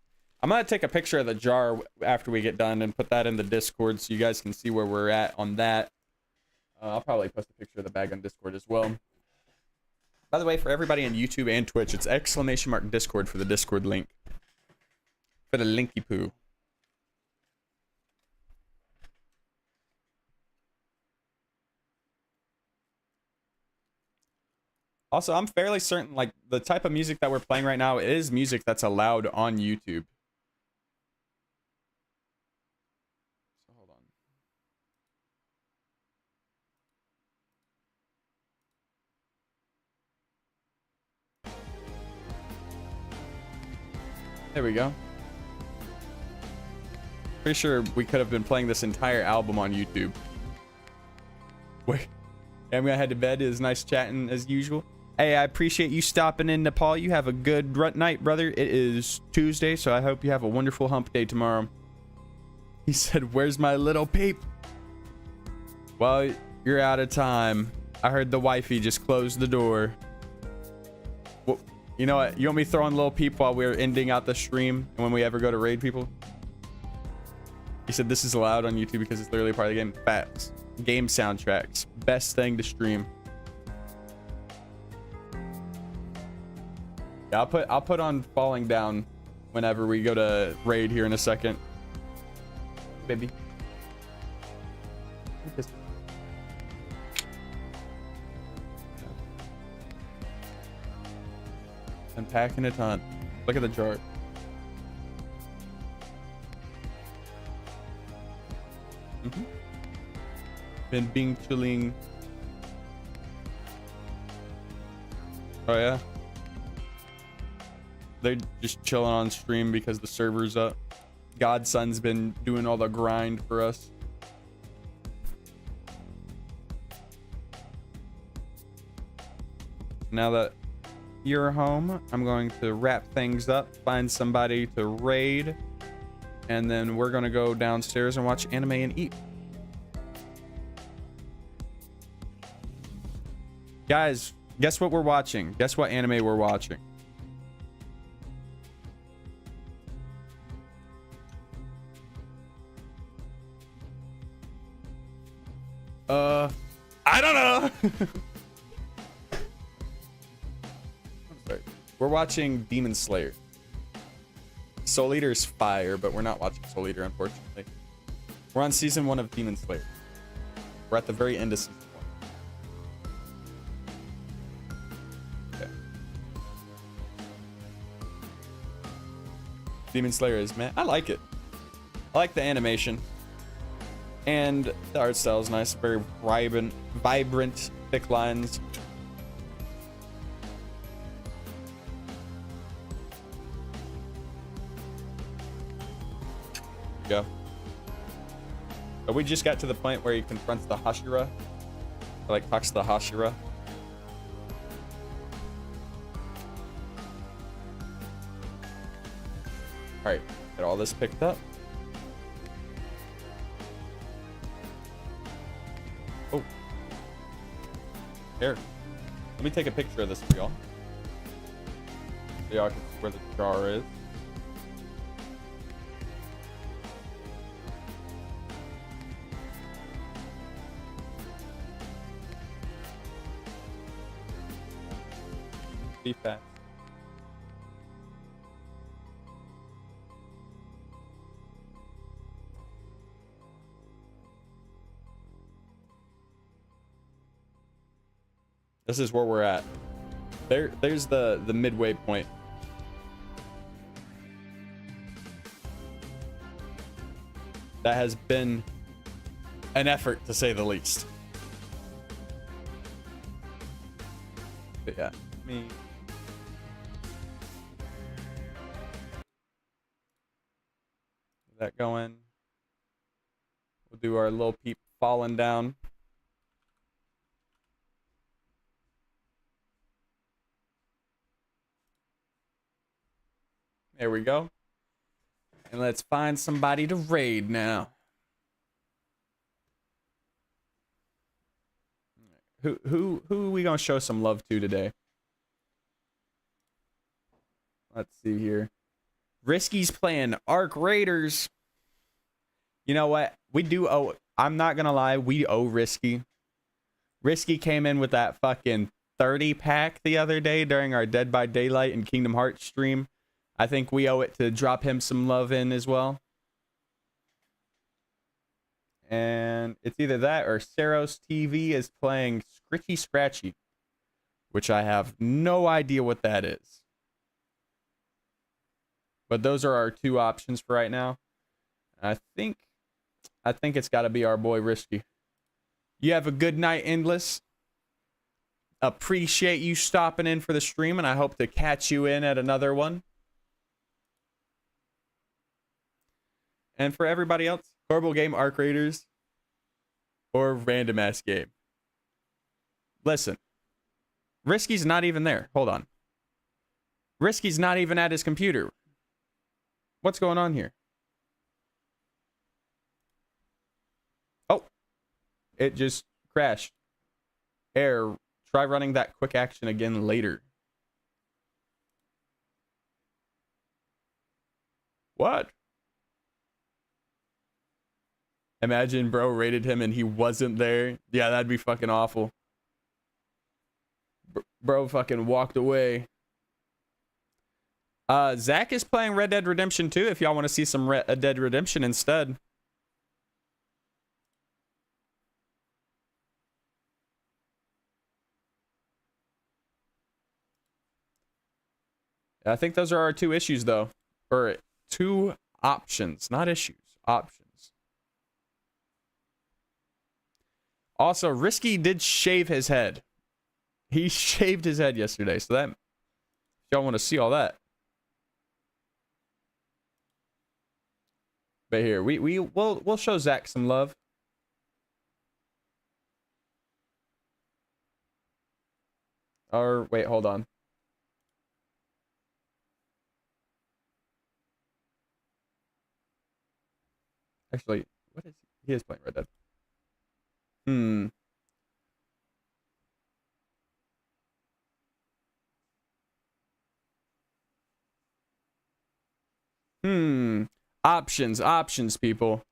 I'm going to take a picture of the jar after we get done and put that in the Discord so you guys can see where we're at on that. I'll probably post a picture of the bag on Discord as well. By the way, for everybody on YouTube and Twitch, it's ! Discord for the Discord link. For the linky poo. Also, I'm fairly certain, like, the type of music that we're playing right now is music that's allowed on YouTube. So, hold on. There we go. Pretty sure we could have been playing this entire album on YouTube. Wait. I'm gonna head to bed. It was nice chatting as usual. Hey, I appreciate you stopping in, Nepal. You have a good night, brother. It is Tuesday, so I hope you have a wonderful hump day tomorrow. He said, where's my little peep? Well, you're out of time. I heard the wifey just closed the door. Well, you know what? You want me to throw on little peep while we're ending out the stream and when we ever go to raid people? He said this is allowed on YouTube because it's literally part of the game. Facts. Game soundtracks. Best thing to stream. Yeah, I'll put on Falling Down whenever we go to raid here in a second. Baby. Unpacking a ton. Look at the chart. Been being chilling. Oh yeah. They're just chilling on stream because the server's up. Godson's been doing all the grind for us. Now that you're home, I'm going to wrap things up, find somebody to raid, and then we're gonna go downstairs and watch anime and eat. Guys, guess what we're watching? Guess what anime we're watching? I don't know. I'm sorry. We're watching Demon Slayer. Soul Eater's fire, but we're not watching Soul Eater, unfortunately. We're on season 1 of Demon Slayer. We're at the very end of season 1. Okay. Demon Slayer is, man, I like it. I like the animation. And the art style is nice, very vibrant, thick lines. Go. But we just got to the point where he confronts the Hashira. Or like talks to the Hashira. Alright, get all this picked up. Oh. Here. Let me take a picture of this for y'all. So y'all can see where the jar is. Be fast. This is where we're at. There's the midway point. That has been an effort, to say the least. But yeah, me. That going. We'll do our little peep falling down. There we go. And let's find somebody to raid now. Who are we gonna show some love to today? Let's see here. Risky's playing Arc Raiders. You know what? We do owe. I'm not gonna lie. We owe Risky. Risky came in with that fucking 30 pack the other day during our Dead by Daylight and Kingdom Hearts stream. I think we owe it to drop him some love in as well. And it's either that or Saros TV is playing Scritchy Scratchy, which I have no idea what that is. But those are our two options for right now. I think it's got to be our boy Risky. You have a good night, Endless. Appreciate you stopping in for the stream, and I hope to catch you in at another one. And for everybody else, horrible game, arc raiders, or random ass game. Listen, Risky's not even there. Hold on. Risky's not even at his computer. What's going on here? Oh, it just crashed. Error. Try running that quick action again later. What? Imagine bro rated him and he wasn't there. Yeah, that'd be fucking awful. Bro fucking walked away. Zach is playing Red Dead Redemption 2 if y'all want to see some Red Dead Redemption instead. I think those are our two issues, though. Or two options, not issues. Options. Also, Risky did shave his head. He shaved his head yesterday, so that... If y'all want to see all that. But here, we'll show Zach some love. Or, wait, hold on. Actually, what is he? He is playing Red Dead. Options, people.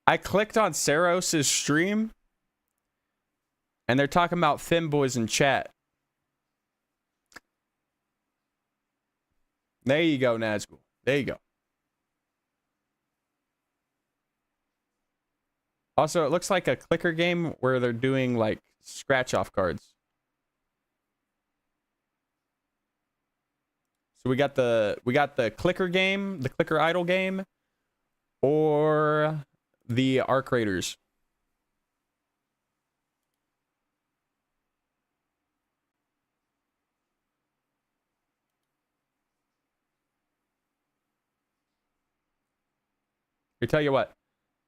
I clicked on Saros' stream, and they're talking about femboys in chat. There you go, Nazgul. There you go. Also, it looks like a clicker game where they're doing like scratch off cards. So we got the clicker game, the clicker idol game, or the arc raiders. I tell you what,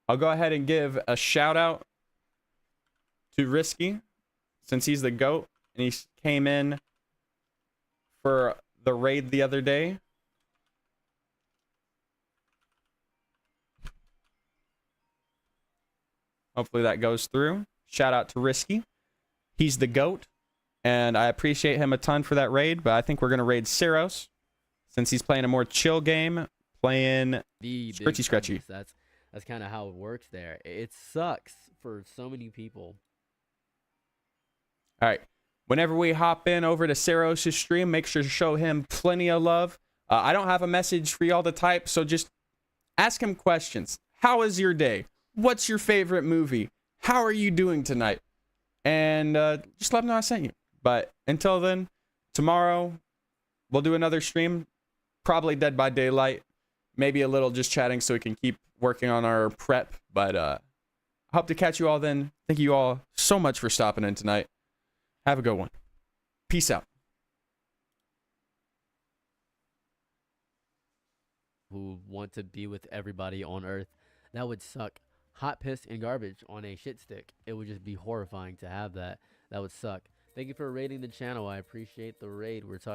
I'll go ahead and give a shout out to Risky, since he's the GOAT and he came in for the raid the other day. Hopefully that goes through. Shout out to Risky. He's the GOAT, and I appreciate him a ton for that raid, but I think we're going to raid Saros, since he's playing a more chill game, playing Scratchy. That's kind of how it works there. It sucks for so many people. All right. Whenever we hop in over to Saros' stream, make sure to show him plenty of love. I don't have a message for y'all to type, so just ask him questions. How is your day? What's your favorite movie? How are you doing tonight? And just let him know I sent you. But until then, tomorrow we'll do another stream. Probably Dead by Daylight. Maybe a little just chatting so we can keep working on our prep. But I hope to catch you all then. Thank you all so much for stopping in tonight. Have a good one. Peace out. Who want to be with everybody on Earth. That would suck. Hot piss and garbage on a shit stick. It would just be horrifying to have that. That would suck. Thank you for raiding the channel. I appreciate the raid. We're talking